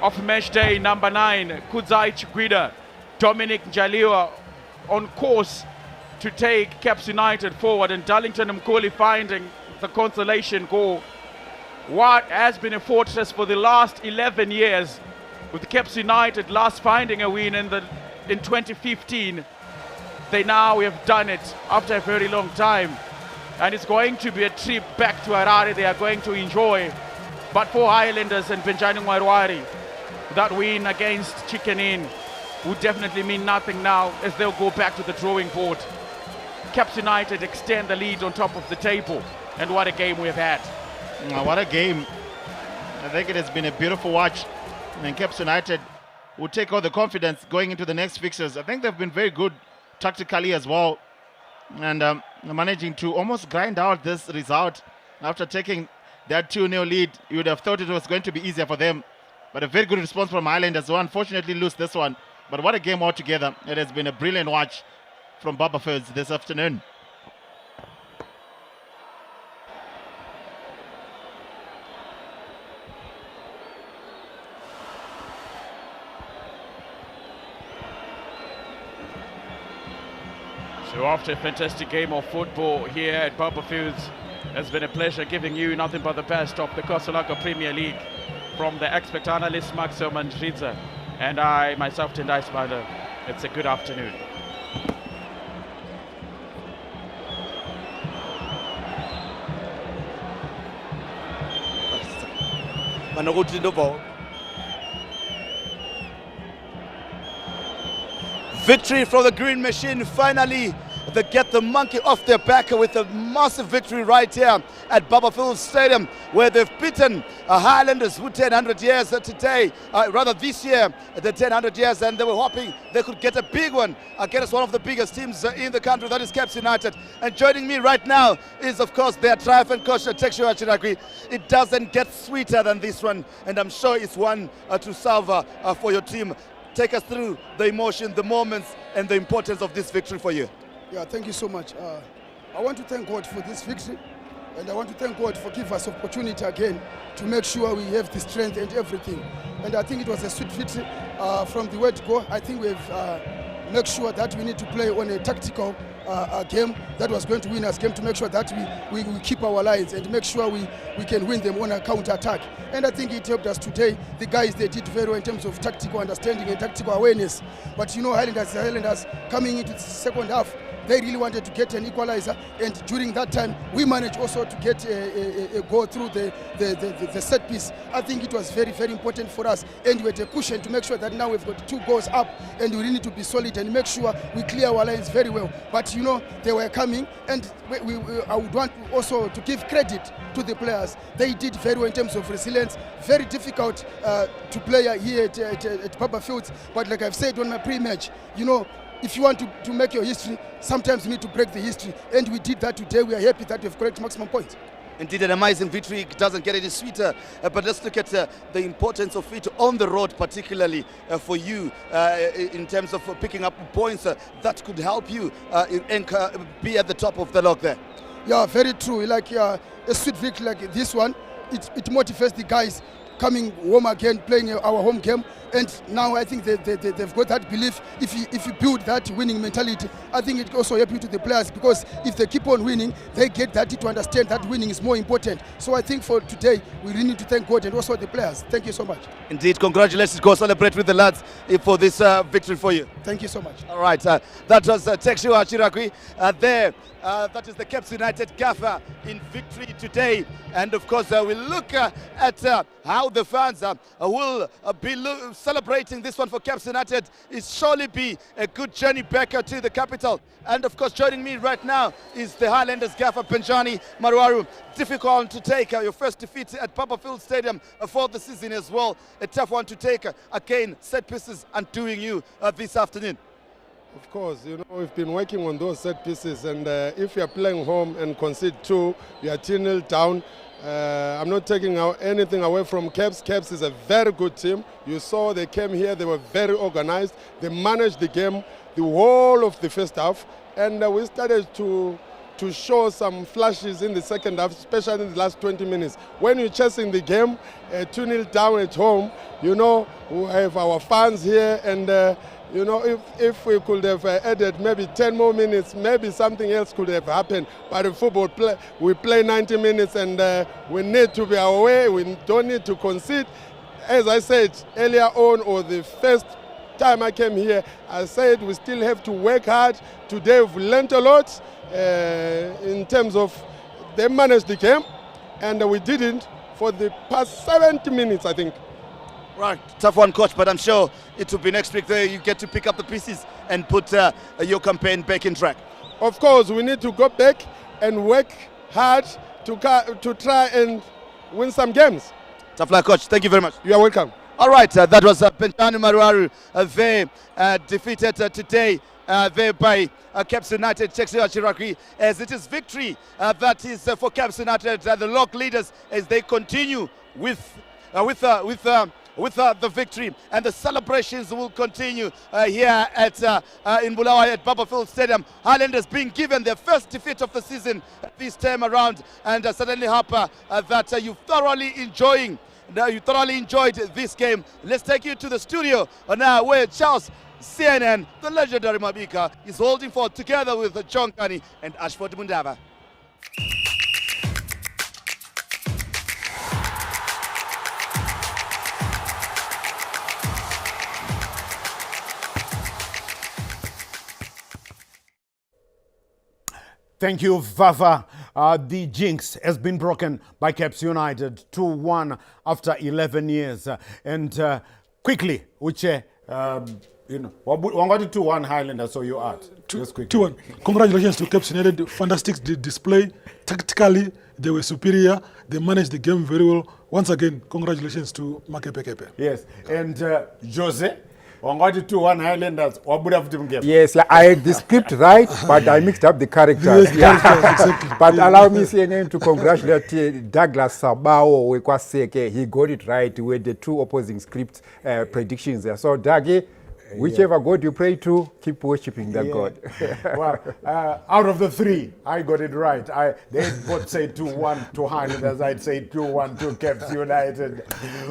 of match day number 9. Kudzai Chiguida, Dominic Njaliwa on course to take Caps United forward, and Darlington Mkoli finding the consolation goal. What has been a fortress for the last 11 years, with Caps United last finding a win in 2015. They now have done it after a very long time, and it's going to be a trip back to Harare they are going to enjoy. But for Highlanders and Benjani Mwarwari, that win against Chicken Inn would definitely mean nothing now, as they'll go back to the drawing board. Caps United extend the lead on top of the table, and what a game we've had. What a game. I think it has been a beautiful watch, and Caps United will take all the confidence going into the next fixtures. I think they've been very good tactically as well, and managing to almost grind out this result after taking that 2-0 lead. You would have thought it was going to be easier for them, but a very good response from Highlanders, who unfortunately lose this one. But what a game altogether. It has been a brilliant watch from Baba Fields this afternoon. So after a fantastic game of football here at Baba Fields, it's been a pleasure giving you nothing but the best of the Kosolaka Premier League from the expert analyst Maxo Mandriza and I myself Tendai Spider. It's a good afternoon. Victory from the Green Machine. Finally, they get the monkey off their back with a massive victory right here at Baba Fields Stadium, where they've beaten Highlanders who 100 years today, rather this year, the 100 years, and they were hoping they could get a big one against one of the biggest teams in the country, that is CAPS United. And joining me right now is, of course, their triumphant coach, Tekshio Achiragwi. It doesn't get sweeter than this one, and I'm sure it's one to salve for your team. Take us through the emotion, the moments, and the importance of this victory for you. Yeah, thank you so much. I want to thank God for this victory, and I want to thank God for giving us opportunity again to make sure we have the strength and everything. And I think it was a sweet victory from the word go. I think we've made sure that we need to play on a tactical game that was going to win us game, to make sure that we keep our lines and make sure we can win them on a counter-attack. And I think it helped us today. The guys, they did very well in terms of tactical understanding and tactical awareness. But you know, Highlanders coming into the second half, they really wanted to get an equalizer, and during that time we managed also to get a goal through the set piece. I think it was very, very important for us, and we had a cushion to make sure that now we've got 2 goals up, and we really need to be solid and make sure we clear our lines very well. But you know, they were coming, and I would want also to give credit to the players. They did very well in terms of resilience. Very difficult to play here at Baba Fields, but like I've said on my pre-match, you know, if you want to make your history, sometimes you need to break the history. And we did that today. We are happy that we've collected maximum points. Indeed, an amazing victory. It doesn't get any sweeter. But let's look at the importance of it on the road, particularly for you, in terms of picking up points that could help you be at the top of the log there. Yeah, very true. Like a sweet victory like this one, it motivates the guys coming home again, playing our home game. And now I think they've got that belief. If you build that winning mentality, I think it also helps you to the players, because if they keep on winning, they get that to understand that winning is more important. So I think for today, we really need to thank God and also the players. Thank you so much. Indeed, congratulations. Go celebrate with the lads for this victory for you. Thank you so much. All right, that was Tekshio Achiragwi there. That is the CAPS United gaffer in victory today. And of course, we'll look at how the fans will be celebrating this one for CAPS United. It surely be a good journey back to the capital. And of course, joining me right now is the Highlanders gaffer, Penjani Maruaru. Difficult to take your first defeat at Baba Fields Stadium for the season as well. A tough one to take. Again, set pieces undoing you this afternoon. Of course, you know, we've been working on those set pieces, and if you're playing home and concede 2, you are 2-0 down. I'm not taking anything away from CAPS. CAPS is a very good team. You saw they came here, they were very organized. They managed the game the whole of the first half, and we started to show some flashes in the second half, especially in the last 20 minutes. When you're chasing the game, 2-0 down at home, you know, we have our fans here, and you know, if we could have added maybe 10 more minutes, maybe something else could have happened. But in football, we play 90 minutes, and we need to be aware. We don't need to concede. As I said earlier on, or the first time I came here, I said we still have to work hard. Today we've learned a lot in terms of they managed the game, and we didn't for the past 70 minutes, I think. Right, tough one, coach, but I'm sure it will be next week there you get to pick up the pieces and put your campaign back in track. Of course, we need to go back and work hard to try and win some games. Tough luck, coach. Thank you very much. You are welcome. All right, that was Penjani Maruaru there, defeated today there by CAPS United, Tekshio Achiragwi, as it is victory that is for CAPS United, the log leaders, as they continue with the victory, and the celebrations will continue here at in Bulawayo at Baba Fields Stadium. Highlanders being given their first defeat of the season this time around, and certainly hope that you thoroughly enjoyed this game. Let's take you to the studio now, where Charles CNN, the legendary Mabika, is holding forth together with John Kani and Ashford Mundava. Thank you, Vava. The jinx has been broken by Caps United 2-1 after 11 years. Quickly, Uche, Wangati 2-1 Highlanders, so you are. Just quickly. 2-1. Congratulations to Caps United. Fantastic display. Tactically, they were superior. They managed the game very well. Once again, congratulations to Makepe. Yes. And Jose? Wangati 2-1 Highlanders. What would have done game? Yes, I had the script right, but I mixed up the characters. Exactly. But allow me CNN to congratulate Douglas Sabao Wekwaseke. He got it right with the two opposing script predictions there. So Dagi, whichever God you pray to, keep worshipping that God. Well, out of the three, I got it right. They both say 2-1 to Highlanders. I'd say 2-1 to Caps United.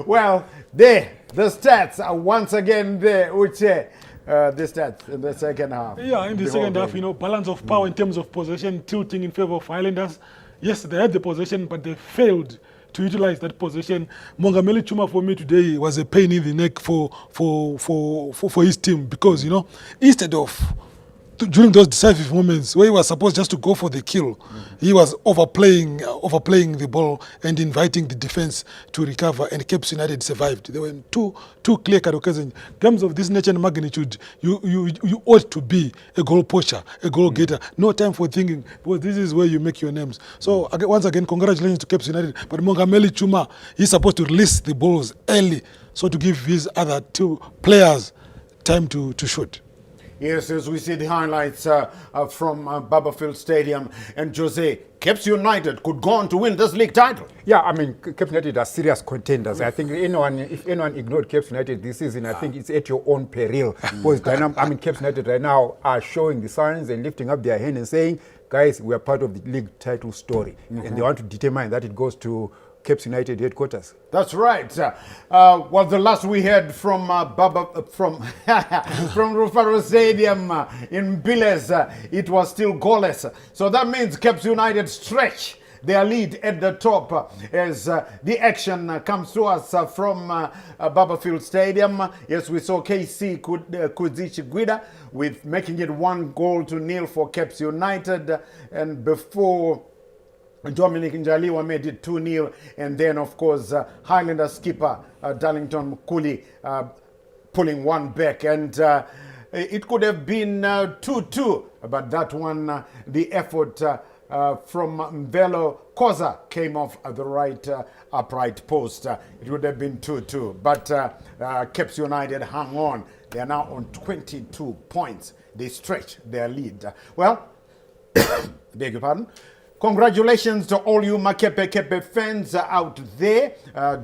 Well, the stats are once again there, Uche. The stats in the second half. Yeah, in the second half, balance of power in terms of possession tilting in favor of Highlanders. Yes, they had the possession, but they failed to utilize that possession. Mongameli Chuma for me today was a pain in the neck for his team because, instead of during those decisive moments where he was supposed just to go for the kill, he was overplaying the ball and inviting the defense to recover, and Caps United survived. There were two clear-cut occasions. Games of this nature and magnitude, you ought to be a goal poacher, a goal getter. No time for thinking, because this is where you make your names. So once again, congratulations to Caps United. But Mongameli Chuma, he's supposed to release the balls early, so to give his other two players time to shoot. Yes, as we see the highlights from Barberfield Stadium, and Jose, Caps United could go on to win this league title. Yeah, I mean, Caps United are serious contenders. I think if anyone ignored Caps United this season, I think it's at your own peril. Because Caps United right now are showing the signs and lifting up their hand and saying, guys, we are part of the league title story. And they want to determine that it goes to Caps United headquarters. That's right. Well, the last we heard from from Rufaro Stadium in Biles, it was still goalless. So that means Caps United stretch their lead at the top as the action comes to us from Barberfield Stadium. Yes, we saw KC Kudzic Guida with making it 1-0 for Caps United, and before Dominic Njaliwa made it 2-0, and then of course Highlanders skipper Darlington Mkuli pulling one back, and it could have been 2-2, but that one, the effort from Mvelo Koza came off at the right upright post. It would have been 2-2, but Caps United hung on. They are now on 22 points. They stretch their lead. Well, beg your pardon. Congratulations to all you Makepe fans out there.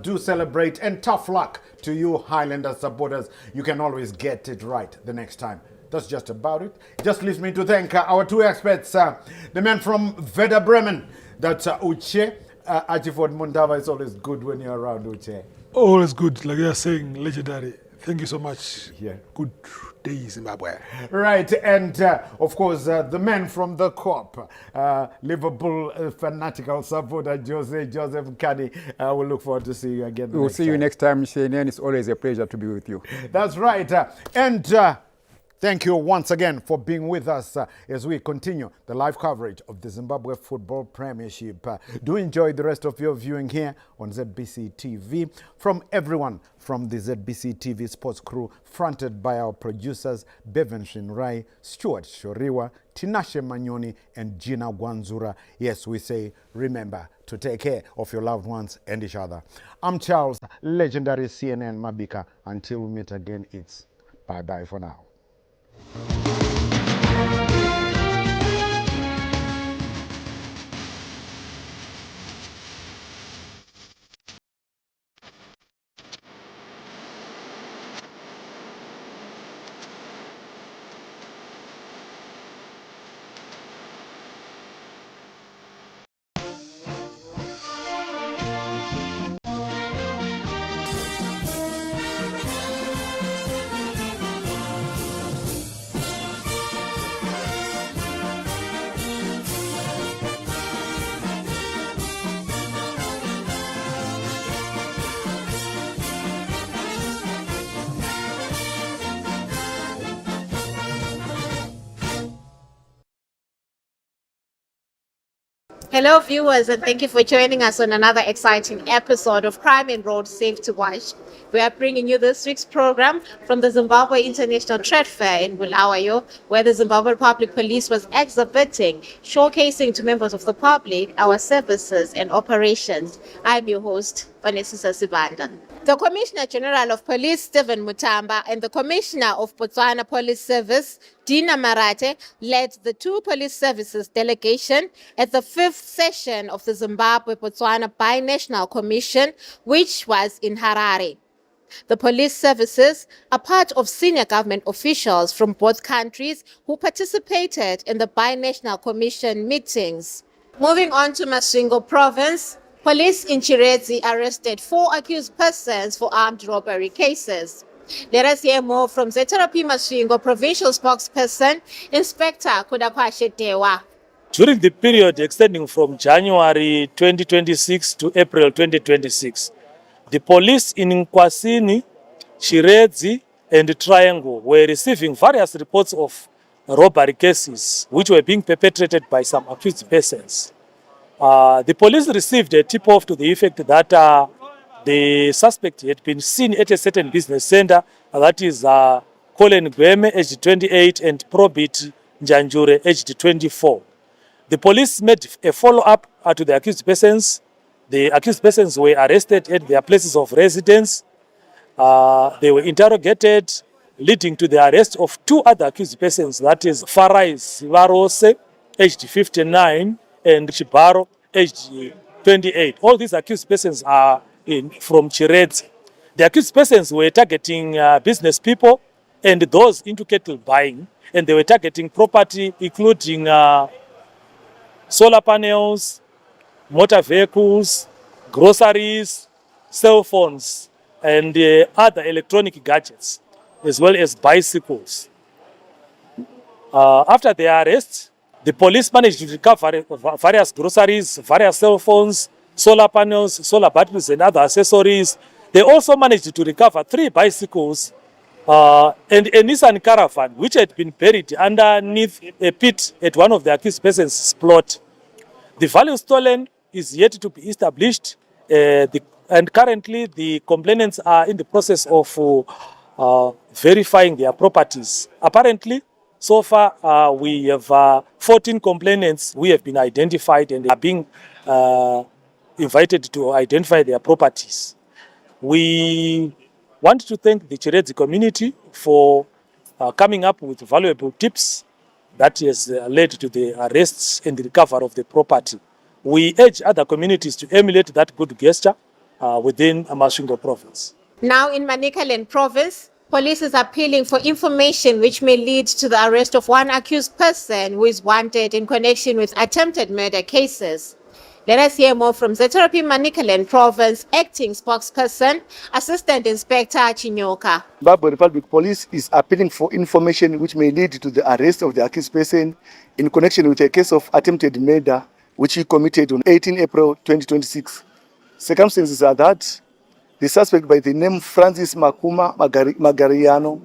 Do celebrate, and tough luck to you Highlanders supporters. You can always get it right the next time. That's just about it. Just leaves me to thank our two experts, the man from Werder Bremen, that's Uche. Achiford Mundava, it's always good when you're around, Uche. Always good, like you're saying, legendary. Thank you so much. Yeah. Good day, Zimbabwe. Right, and of course, the man from the COP, Liverpool fanatical supporter, Joseph Kani. I will look forward to see you again. We'll see you next time, Shane. It's always a pleasure to be with you. That's right. Thank you once again for being with us as we continue the live coverage of the Zimbabwe Football Premiership. Do enjoy the rest of your viewing here on ZBC TV. From everyone from the ZBC TV sports crew, fronted by our producers, Bevan Shinrai, Stuart Shoriwa, Tinashe Manyoni, and Gina Gwanzura. Yes, we say, remember to take care of your loved ones and each other. I'm Charles, legendary CNN Mabika. Until we meet again, it's bye-bye for now. Hello viewers, and thank you for joining us on another exciting episode of Crime and Road Safe to Watch. We are bringing you this week's program from the Zimbabwe International Trade Fair in Bulawayo, where the Zimbabwe Public Police was exhibiting, showcasing to members of the public our services and operations. I'm your host, Vanessa Sibanda. The Commissioner General of Police, Stephen Mutamba, and the Commissioner of Botswana Police Service, Dina Marate, led the two police services delegation at the 5th session of the Zimbabwe-Botswana Binational Commission, which was in Harare. The police services are part of senior government officials from both countries who participated in the Binational Commission meetings. Moving on to Masvingo Province, police in Chiredzi arrested 4 accused persons for armed robbery cases. Let us hear more from ZRP Masvingo Provincial Spokesperson, Inspector Kudakwashe Dewa. During the period extending from January 2026 to April 2026, the police in Nkwasini, Chiredzi, and Triangle were receiving various reports of robbery cases which were being perpetrated by some accused persons. The police received a tip-off to the effect that the suspect had been seen at a certain business center, that is Colin Gweme, aged 28, and Probit Njanjure, aged 24. The police made a follow-up to the accused persons. The accused persons were arrested at their places of residence. They were interrogated, leading to the arrest of 2 other accused persons, that is Farais Varose, aged 59, and Chibaro, aged 28. All these accused persons are from Chiredzi. The accused persons were targeting business people and those into cattle buying, and they were targeting property including solar panels, motor vehicles, groceries, cell phones, and other electronic gadgets, as well as bicycles. After their arrest, the police managed to recover various groceries, various cell phones, solar panels, solar batteries, and other accessories. They also managed to recover 3 bicycles and a Nissan Caravan, which had been buried underneath a pit at one of the accused persons' plot. The value stolen is yet to be established, and currently the complainants are in the process of verifying their properties. Apparently, so far we have 14 complainants who have been identified and are being invited to identify their properties. We want to thank the Chiredzi community for coming up with valuable tips that has led to the arrests and the recovery of the property. We urge other communities to emulate that good gesture within Masvingo province. Now in Manicaland province, police is appealing for information which may lead to the arrest of 1 accused person who is wanted in connection with attempted murder cases. Let us hear more from ZRP Manicaland Province Acting Spokesperson, Assistant Inspector Chinyoka. Zimbabwe Republic Police is appealing for information which may lead to the arrest of the accused person in connection with a case of attempted murder which he committed on 18 April 2026. Circumstances are that the suspect by the name Francis Makuma Magariano,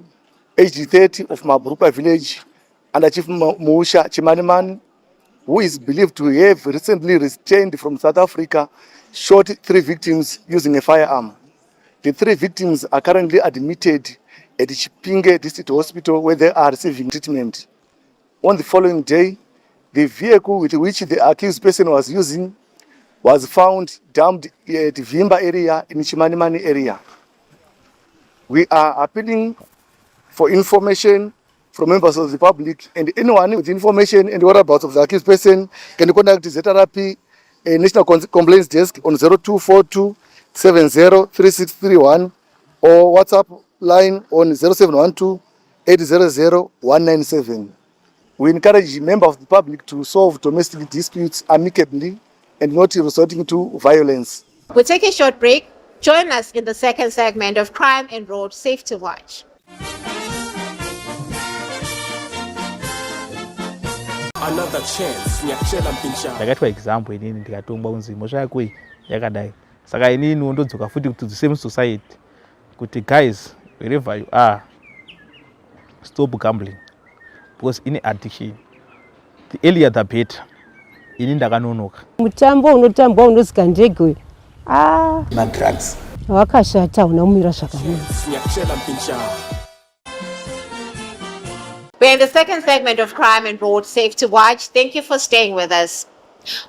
aged 30, of Mabrupa village, under Chief Muusha Chimaniman, who is believed to have recently returned from South Africa, shot 3 victims using a firearm. The 3 victims are currently admitted at Chipinge District Hospital where they are receiving treatment. On the following day, the vehicle with which the accused person was using was found dumped at Vimba area in Chimanimani area. We are appealing for information from members of the public, and anyone with information and whereabouts of the accused person can contact ZRP National Complaints Desk on 0242 703631 or WhatsApp line on 0712 800 197. We encourage members of the public to solve domestic disputes amicably and not resorting to violence. We'll take a short break. Join us in the second segment of Crime and Road Safety Watch. Another chance. Ndakaitwa example inini ndikatongwa kunzi mhosva yako iyi yakadai. Saka inini ndodzoka futi to the same society kuti guys, wherever you are, stop gambling because in addiction, the earlier the better. ini ndakanonoka. Mutambo unotambwa unosika ndege. Na drugs. Wakashata unamira zvakanaka. We're in the second segment of Crime and Road Safety Watch. Thank you for staying with us.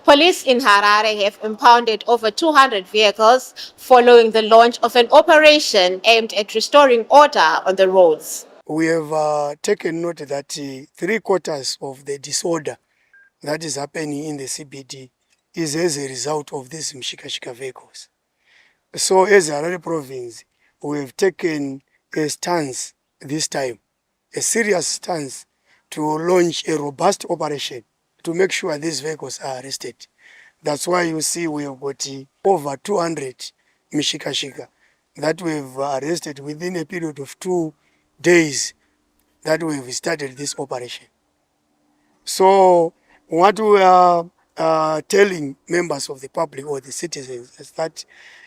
Police in Harare have impounded over 200 vehicles following the launch of an operation aimed at restoring order on the roads. We have taken note that 3/4 of the disorder that is happening in the CBD is as a result of these mshikashika vehicles. So as Harare province, we have taken a stance this time, a serious stance, to launch a robust operation to make sure these vehicles are arrested. That's why you see we have got over 200 mishikashika that we have arrested within a period of 2 days that we have started this operation. So what we are telling members of the public or the citizens is that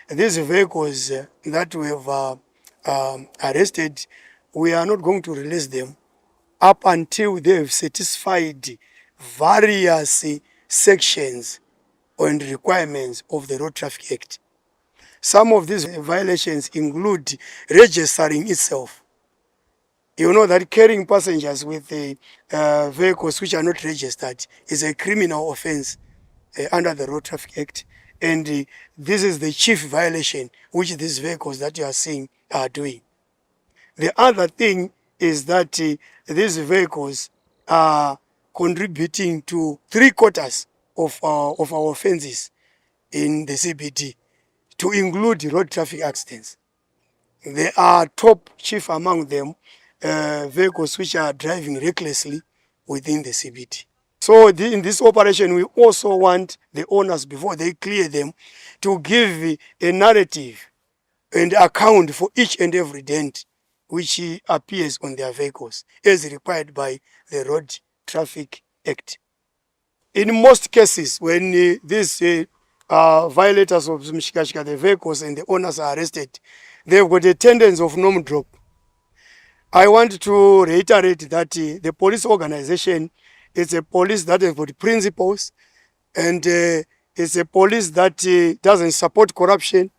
these vehicles that we have arrested, we are not going to release them up until they have satisfied various sections and requirements of the Road Traffic Act. Some of these violations include registering itself. You know that carrying passengers with vehicles which are not registered is a criminal offense under the Road Traffic Act. And this is the chief violation which these vehicles that you are seeing are doing. The other thing is that these vehicles are contributing to 3/4 of our offenses in the CBD, to include road traffic accidents. There are top chief among them vehicles which are driving recklessly within the CBD. So in this operation, we also want the owners, before they clear them, to give a narrative and account for each and every dent which appears on their vehicles, as required by the Road Traffic Act. In most cases, when these violators of Mshikashika, the vehicles and the owners are arrested, they've got a tendency of norm drop. I want to reiterate that the police organization is a police that has got principles, and it's a police that doesn't support corruption.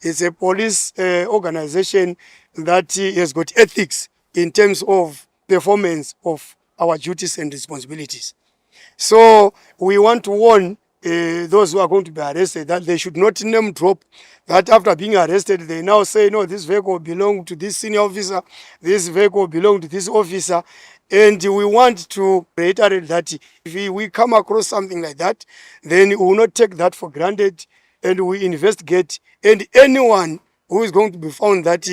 It's a police organization that has got ethics in terms of performance of our duties and responsibilities. So we want to warn those who are going to be arrested that they should not name drop, that after being arrested they now say, no, this vehicle belongs to this senior officer, this vehicle belongs to this officer. And we want to reiterate that if we come across something like that, then we will not take that for granted, and we investigate. And anyone who is going to be found that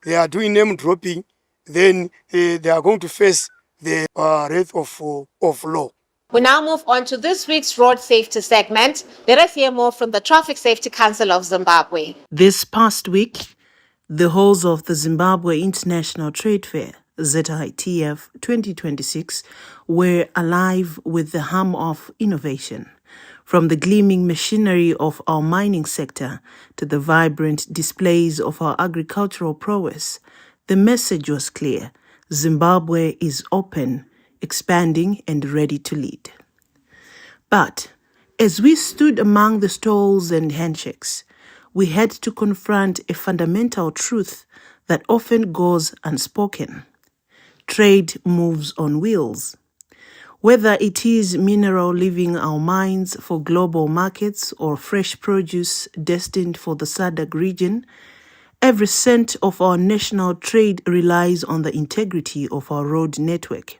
they are doing name dropping, then they are going to face the wrath of law. We now move on to this week's road safety segment. Let us hear more from the Traffic Safety Council of Zimbabwe. This past week, the halls of the Zimbabwe International Trade Fair, ZITF 2026, were alive with the hum of innovation. From the gleaming machinery of our mining sector to the vibrant displays of our agricultural prowess, the message was clear: Zimbabwe is open, expanding, and ready to lead. But as we stood among the stalls and handshakes, we had to confront a fundamental truth that often goes unspoken. Trade moves on wheels. Whether it is mineral leaving our mines for global markets or fresh produce destined for the SADC region, every cent of our national trade relies on the integrity of our road network.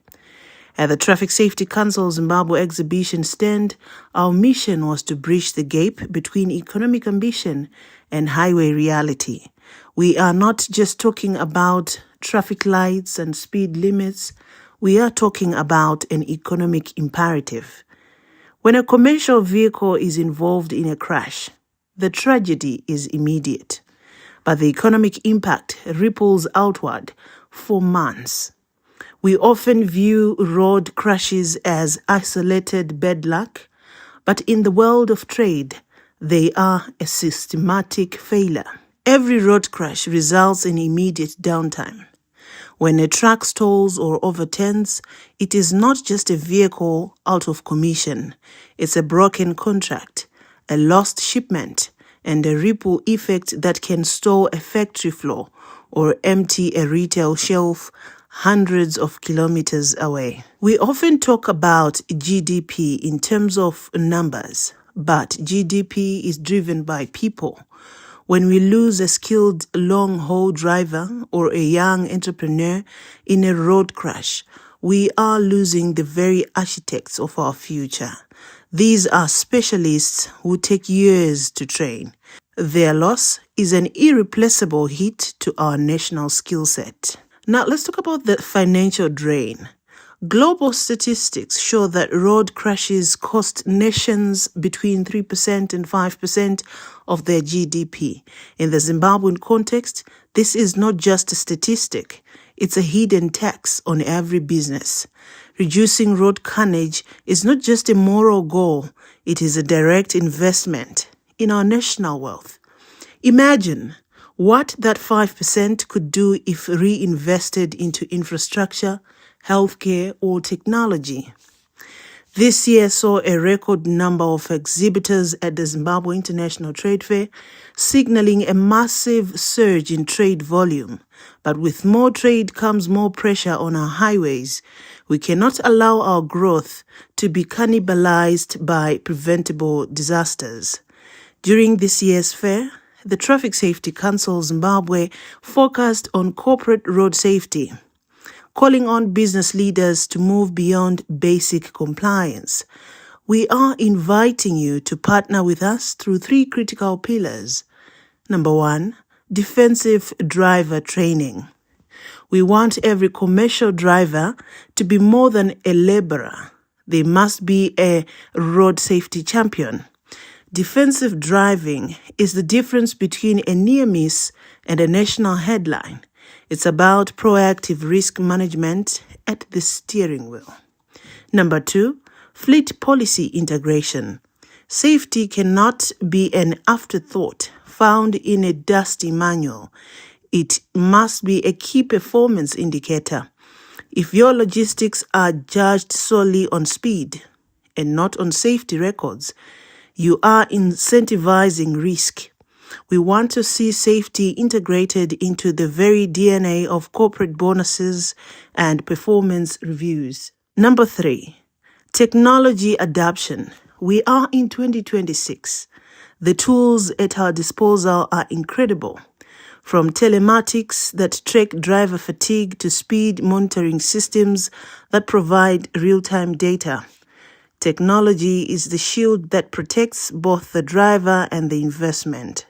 At the Traffic Safety Council Zimbabwe exhibition stand, our mission was to bridge the gap between economic ambition and highway reality. We are not just talking about traffic lights and speed limits. We are talking about an economic imperative. When a commercial vehicle is involved in a crash, the tragedy is immediate, but the economic impact ripples outward for months. We often view road crashes as isolated bad luck, but in the world of trade, they are a systematic failure. Every road crash results in immediate downtime. When a truck stalls or overturns, it is not just a vehicle out of commission. It's a broken contract, a lost shipment, and a ripple effect that can stall a factory floor or empty a retail shelf hundreds of kilometers away. We often talk about GDP in terms of numbers, but GDP is driven by people. When we lose a skilled long-haul driver or a young entrepreneur in a road crash, we are losing the very architects of our future. These are specialists who take years to train. Their loss is an irreplaceable hit to our national skill set. Now let's talk about the financial drain. Global statistics show that road crashes cost nations between 3% and 5% of their GDP. In the Zimbabwean context, this is not just a statistic, it's a hidden tax on every business. Reducing road carnage is not just a moral goal, it is a direct investment in our national wealth. Imagine what that 5% could do if reinvested into infrastructure, healthcare, or technology. This year saw a record number of exhibitors at the Zimbabwe International Trade Fair, signaling a massive surge in trade volume. But with more trade comes more pressure on our highways. We cannot allow our growth to be cannibalized by preventable disasters. During this year's fair, the Traffic Safety Council Zimbabwe focused on corporate road safety, calling on business leaders to move beyond basic compliance. We are inviting you to partner with us through 3 critical pillars. Number 1, defensive driver training. We want every commercial driver to be more than a laborer. They must be a road safety champion. Defensive driving is the difference between a near miss and a national headline. It's about proactive risk management at the steering wheel. Number 2, fleet policy integration. Safety cannot be an afterthought found in a dusty manual. It must be a key performance indicator. If your logistics are judged solely on speed and not on safety records, you are incentivizing risk. We want to see safety integrated into the very DNA of corporate bonuses and performance reviews. Number 3, technology adoption. We are in 2026. The tools at our disposal are incredible. From telematics that track driver fatigue to speed monitoring systems that provide real-time data. Technology is the shield that protects both the driver and the investment.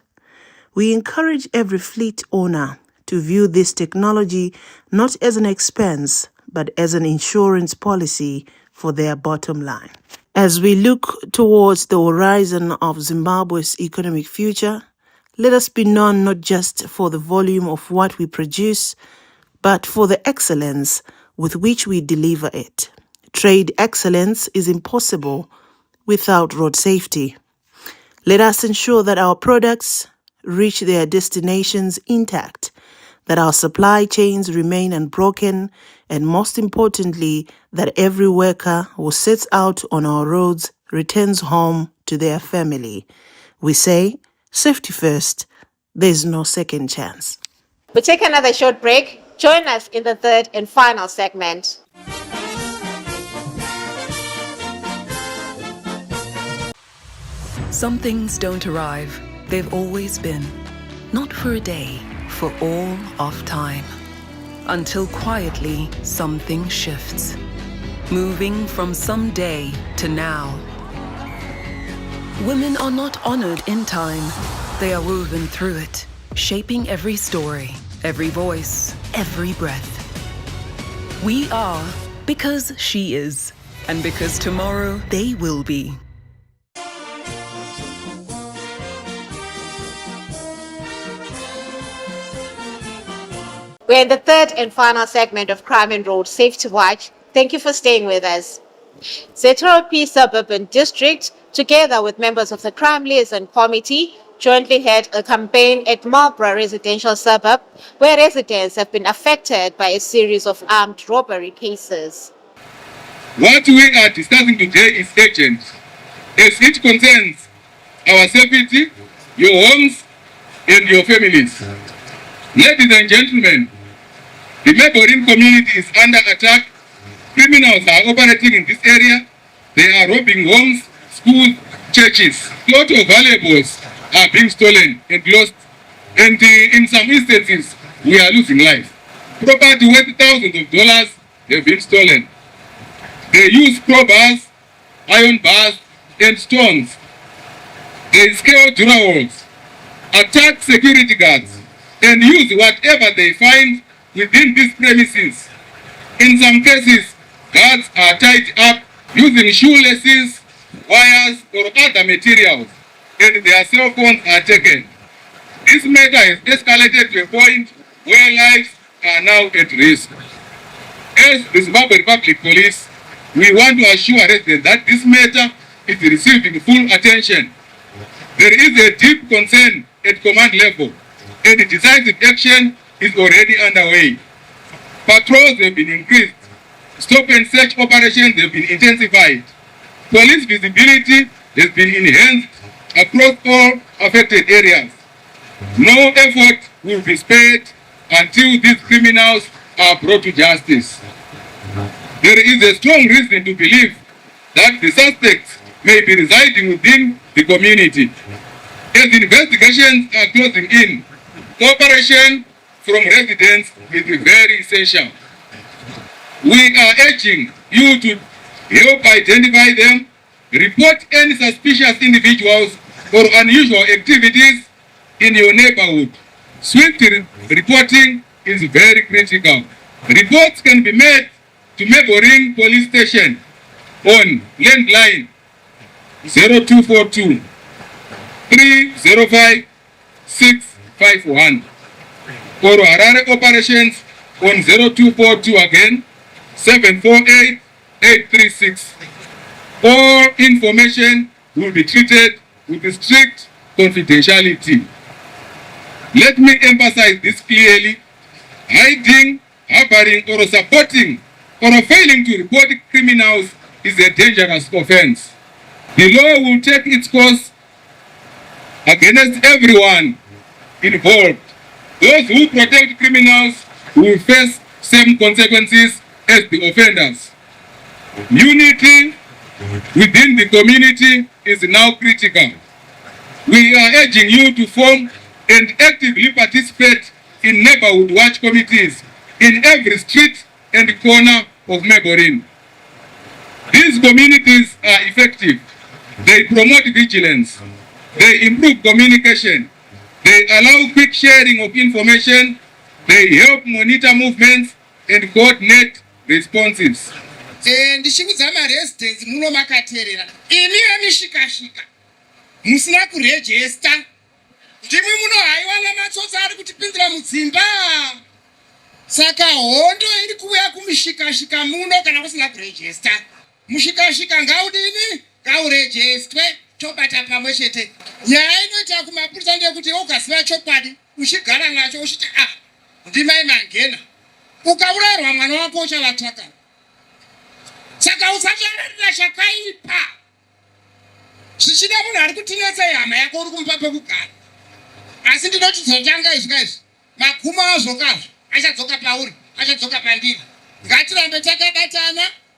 We encourage every fleet owner to view this technology not as an expense, but as an insurance policy for their bottom line. As we look towards the horizon of Zimbabwe's economic future, let us be known not just for the volume of what we produce, but for the excellence with which we deliver it. Trade excellence is impossible without road safety. Let us ensure that our products reach their destinations intact, that our supply chains remain unbroken, and most importantly, that every worker who sets out on our roads returns home to their family. We say, safety first, there's no second chance. We'll take another short break. Join us in the third and final segment. Some things don't arrive, they've always been. Not for a day, for all of time. Until quietly something shifts. Moving from someday to now. Women are not honored in time, they are woven through it, shaping every story, every voice, every breath. We are because she is, and because tomorrow they will be. We're in the third and final segment of Crime and Road Safety Watch. Thank you for staying with us. ZLP Suburban District, together with members of the Crime Liaison Committee, jointly held a campaign at Marlborough residential suburb, where residents have been affected by a series of armed robbery cases. What we are discussing today is urgent, as it concerns our safety, your homes, and your families. Ladies and gentlemen, the neighboring community is under attack. Criminals are operating in this area. They are robbing homes, schools, churches. A lot of valuables are being stolen and lost. And in some instances, we are losing life. Property worth thousands of dollars have been stolen. They use crowbars, iron bars, and stones. They scale drawers, attack security guards, and use whatever they find within these premises. In some cases, guards are tied up using shoelaces, wires, or other materials, and their cell phones are taken. This matter has escalated to a point where lives are now at risk. As the Zimbabwe Republic Police, we want to assure residents that this matter is receiving full attention. There is a deep concern at command level, and decisive action is already underway. Patrols have been increased. Stop and search operations have been intensified. Police visibility has been enhanced across all affected areas. No effort will be spared until these criminals are brought to justice. There is a strong reason to believe that the suspects may be residing within the community. As investigations are closing in, cooperation from residents is very essential. We are urging you to help identify them, report any suspicious individuals or unusual activities in your neighborhood. Swift reporting is very critical. Reports can be made to neighboring police station on landline 0242 305 651 or Harare operations on 0242 again 748 836. All information will be treated with strict confidentiality. Let me emphasize this clearly. Hiding, harboring, or supporting or failing to report criminals is a dangerous offense. The law will take its course against everyone involved. Those who protect criminals will face same consequences as the offenders. Unity within the community is now critical. We are urging you to form and actively participate in neighborhood watch committees in every street and corner of Meborin. These communities are effective. They promote vigilance. They improve communication. They allow quick sharing of information. They help monitor movements and coordinate responses. Ndichibudza maresidents muno makaterera imi vemishikashika musina kurejesta ndimwi munohaiwa namatsotsi ari kutipindira mudzimba saka hondo iri kuuya kumishikashika muno kana kusina kurejesta. Mushikashika ngaudini ngaurejestwe tobata pamwe chete. Nyaya inoita kumapurisa ndeyekuti ukaziva chokwadi uchigara nacho uchiti ndimai mangena ukaurayirwa mwana wako uchavataka. Saka usatarira chakaipa. Zvichida munhu ari kutinetsa hama yako uri kumupa pekugara. Asi ndinoti dzotanga izvi makuma azvokazvo achadzoka pauri achadzoka pandiri. Ngatirambe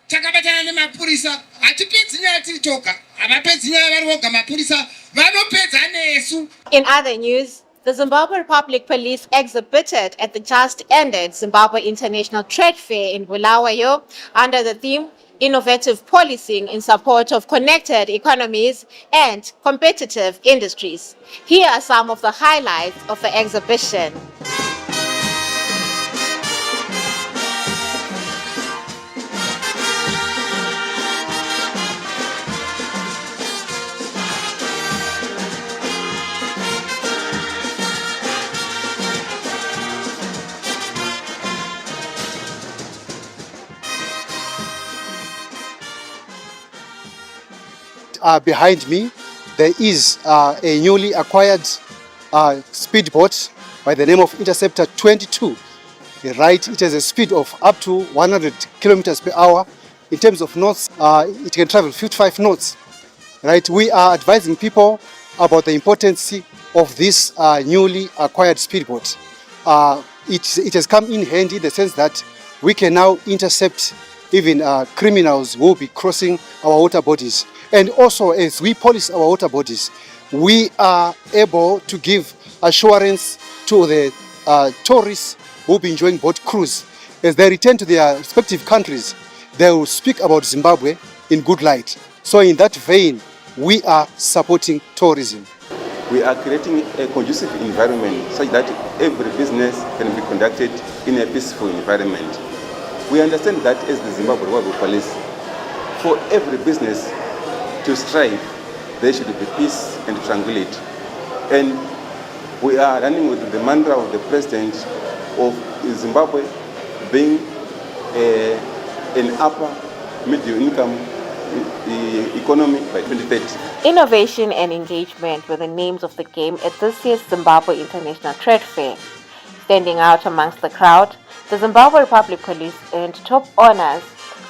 takabatana nemapurisa. Hatipedzi nyaya tiri toga. Havapedzi nyaya vari voga mapurisa vanopedza nesu. In other news, the Zimbabwe Republic Police exhibited at the just ended Zimbabwe International Trade Fair in Bulawayo under the theme Innovative Policing in Support of Connected Economies and Competitive Industries. Here are some of the highlights of the exhibition. Behind me there is a newly acquired speedboat by the name of Interceptor 22. Right, it has a speed of up to 100 kilometers per hour. In terms of knots, it can travel 55 knots. Right, we are advising people about the importance of this newly acquired speedboat. It has come in handy in the sense that we can now intercept even criminals who will be crossing our water bodies. And also, as we police our water bodies, we are able to give assurance to the tourists who will be enjoying boat cruise. As they return to their respective countries, they will speak about Zimbabwe in good light. So in that vein, we are supporting tourism. We are creating a conducive environment such that every business can be conducted in a peaceful environment. We understand that as the Zimbabwe Wildlife Police, for every business to strive, there should be peace and tranquility. And we are running with the mantra of the President of Zimbabwe being an upper middle income economy by 2030. Innovation and engagement were the names of the game at this year's Zimbabwe International Trade Fair. Standing out amongst the crowd, the Zimbabwe Republic Police earned top honors,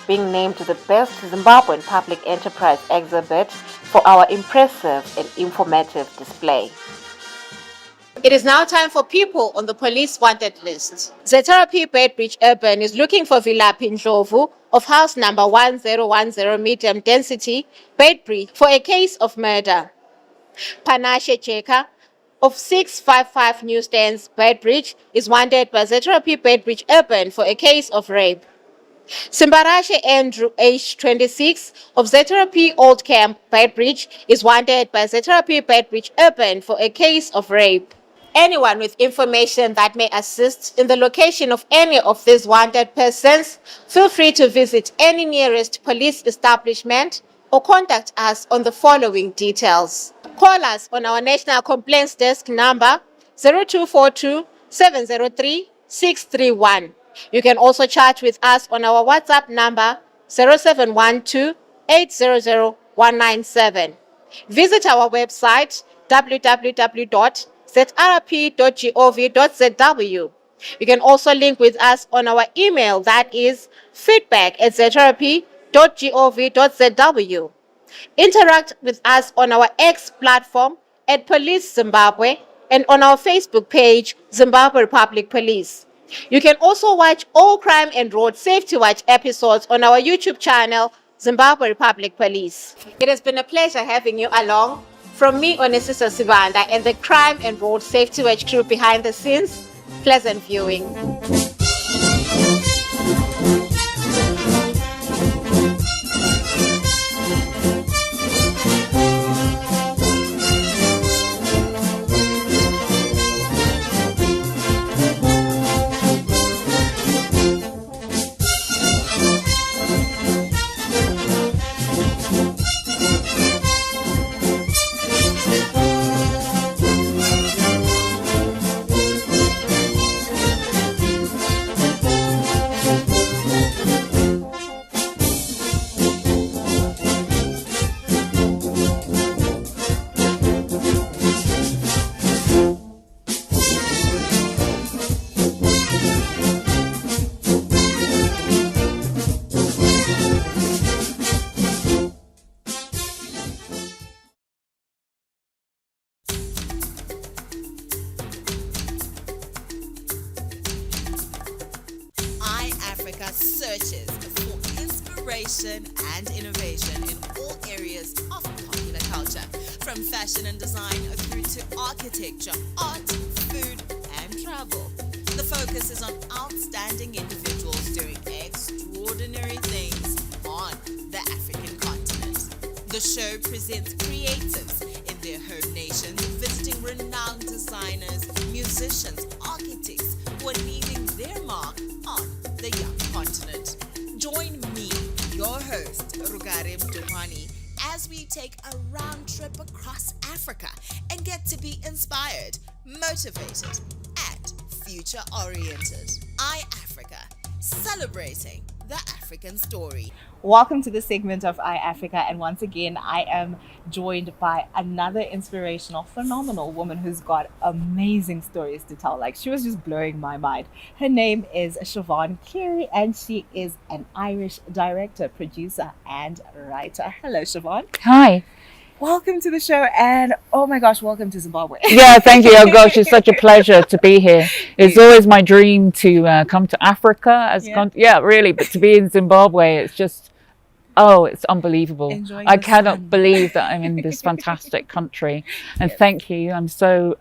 being named the best Zimbabwean public enterprise exhibit for our impressive and informative display. It is now time for people on the police wanted list. ZRP Bedbridge Urban is looking for Vilaphi Ndlovu of house number 1010 medium density, Bedbridge, for a case of murder. Panashe Cheka of 655 Newstands, Bedbridge, is wanted by ZRP Bedbridge Urban for a case of rape. Simbarashe Andrew, age 26, of ZRP Old Camp, Bedbridge, is wanted by ZRP Bedbridge Urban for a case of rape. Anyone with information that may assist in the location of any of these wanted persons, feel free to visit any nearest police establishment or contact us on the following details. Call us on our National Complaints Desk number 0242 703 631. You can also chat with us on our WhatsApp number 0712 800 197. Visit our website www.zrp.gov.zw. You can also link with us on our email, that is feedback@zrp.gov.zw. Interact with us on our X platform at Police Zimbabwe and on our Facebook page, Zimbabwe Republic Police. You can also watch all Crime and Road Safety Watch episodes on our YouTube channel, Zimbabwe Republic Police. It has been a pleasure having you along. From me, Onesisa Sibanda, and the Crime and Road Safety Watch crew behind the scenes, pleasant viewing. Searches for inspiration and innovation in all areas of popular culture, from fashion and design through to architecture, art, food, and travel. The focus is on outstanding individuals doing extraordinary things on the African continent. The show presents creatives in their home nations, visiting renowned designers, musicians, architects who are leaving their mark on the young continent. Join me, your host, Rugarem Duhani, as we take a round trip across Africa and get to be inspired, motivated, and future-oriented. iAfrica, celebrating the African story. Welcome to this segment of iAfrica, and once again I am joined by another inspirational, phenomenal woman who's got amazing stories to tell. Like, she was just blowing my mind. Her name is Siobhan Cleary, and she is an Irish director, producer and writer. Hello Siobhan. Hi. Welcome to the show, and oh my gosh, welcome to Zimbabwe. Yeah, thank you. Oh gosh, it's such a pleasure to be here. It's always my dream to come to Africa. Yeah, really, but to be in Zimbabwe, it's just, oh, it's unbelievable. I cannot believe that I'm in this fantastic country, and thank you. I'm so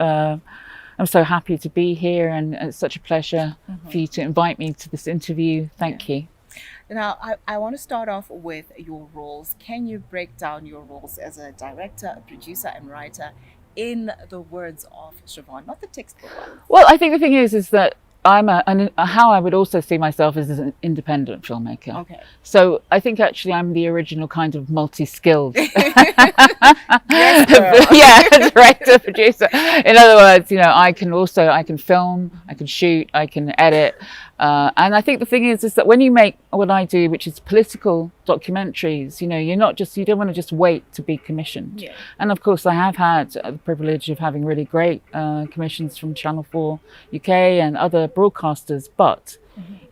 happy to be here, and it's such a pleasure for you to invite me to this interview. Thank you. Now, I want to start off with your roles. Can you break down your roles as a director, a producer, and writer in the words of Siobhan, not the textbook ones? Well, I think the thing is that I'm how I would also see myself as an independent filmmaker. Okay. So I think actually I'm the original kind of multi-skilled. Yes, yeah, director, producer. In other words, you know, I can film, I can shoot, I can edit. And I think the thing is that when you make what I do, which is political documentaries, you know, you don't want to just wait to be commissioned. Yeah. And of course, I have had the privilege of having really great commissions from Channel 4 UK and other broadcasters. But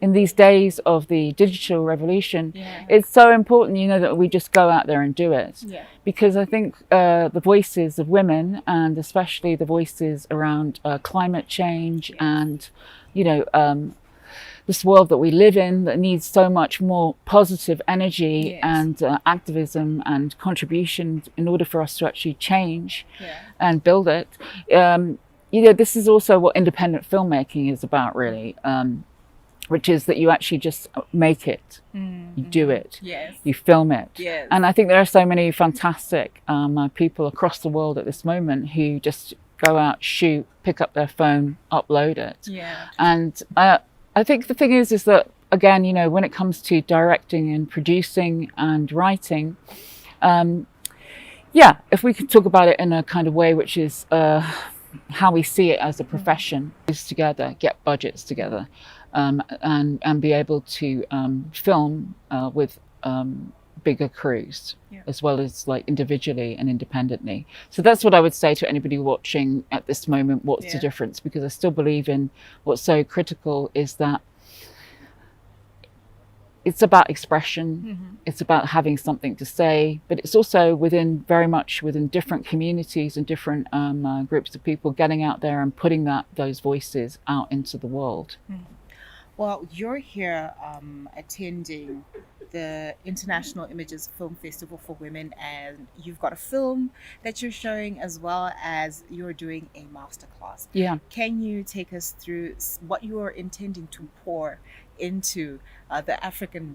in these days of the digital revolution, it's so important, you know, that we just go out there and do it. Yeah. Because I think the voices of women, and especially the voices around climate change and, you know, this world that we live in that needs so much more positive energy and activism and contribution in order for us to actually change and build it. You know, this is also what independent filmmaking is about, really, which is that you actually just make it, you do it, you film it. Yes. And I think there are so many fantastic people across the world at this moment who just go out, shoot, pick up their phone, upload it. Yeah. And I think the thing is that, again, you know, when it comes to directing and producing and writing, yeah, if we could talk about it in a kind of way which is how we see it as a profession, is together, get budgets together, and be able to film with bigger crews, as well as like individually and independently. So that's what I would say to anybody watching at this moment. What's the difference? Because I still believe in what's so critical is that it's about expression, it's about having something to say, but it's also very much within different communities and different groups of people getting out there and putting those voices out into the world. Well, you're here attending the International Images Film Festival for Women, and you've got a film that you're showing, as well as you're doing a masterclass. Yeah. Can you take us through what you are intending to pour into the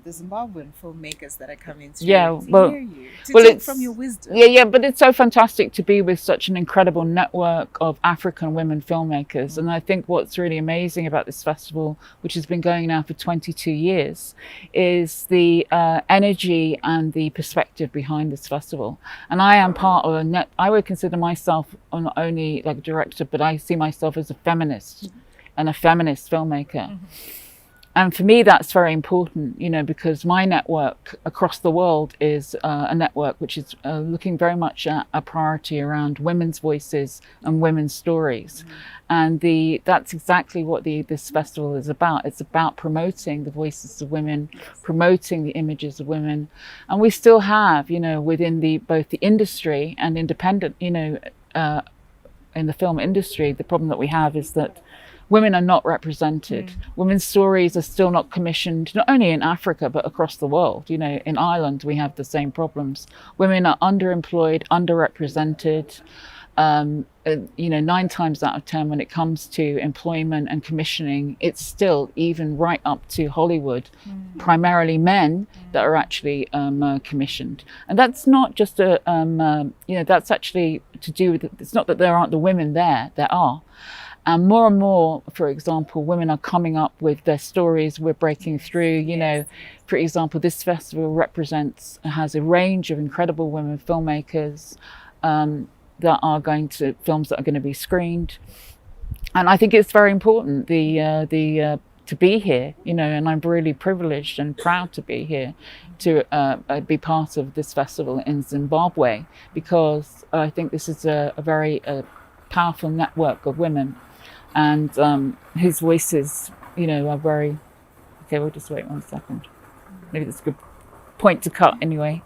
Zimbabwean filmmakers that are coming through to hear you, to take from your wisdom? Yeah, but it's so fantastic to be with such an incredible network of African women filmmakers. And I think what's really amazing about this festival, which has been going now for 22 years, is the energy and the perspective behind this festival. And I am part of I would consider myself not only like a director, but I see myself as a feminist and a feminist filmmaker. And for me, that's very important, you know, because my network across the world is a network which is looking very much at a priority around women's voices and women's stories. And that's exactly what this festival is about. It's about promoting the voices of women, promoting the images of women. And we still have, you know, within both the industry and independent, you know, in the film industry, the problem that we have is that women are not represented. Women's stories are still not commissioned, not only in Africa, but across the world. You know, in Ireland, we have the same problems. Women are underemployed, underrepresented. You know, 9 times out of 10, when it comes to employment and commissioning, it's still, even right up to Hollywood, primarily men that are actually commissioned. And that's not just you know, that's actually to do with, it's not that there aren't the women there are. And more, for example, women are coming up with their stories. We're breaking through, you know, for example, this festival has a range of incredible women filmmakers that are films that are going to be screened. And I think it's very important. The to be here, you know, and I'm really privileged and proud to be here to be part of this festival in Zimbabwe, because I think this is a very powerful network of women, and whose voices, you know, are very... Okay, we'll just wait 1 second. Maybe that's a good point to cut anyway.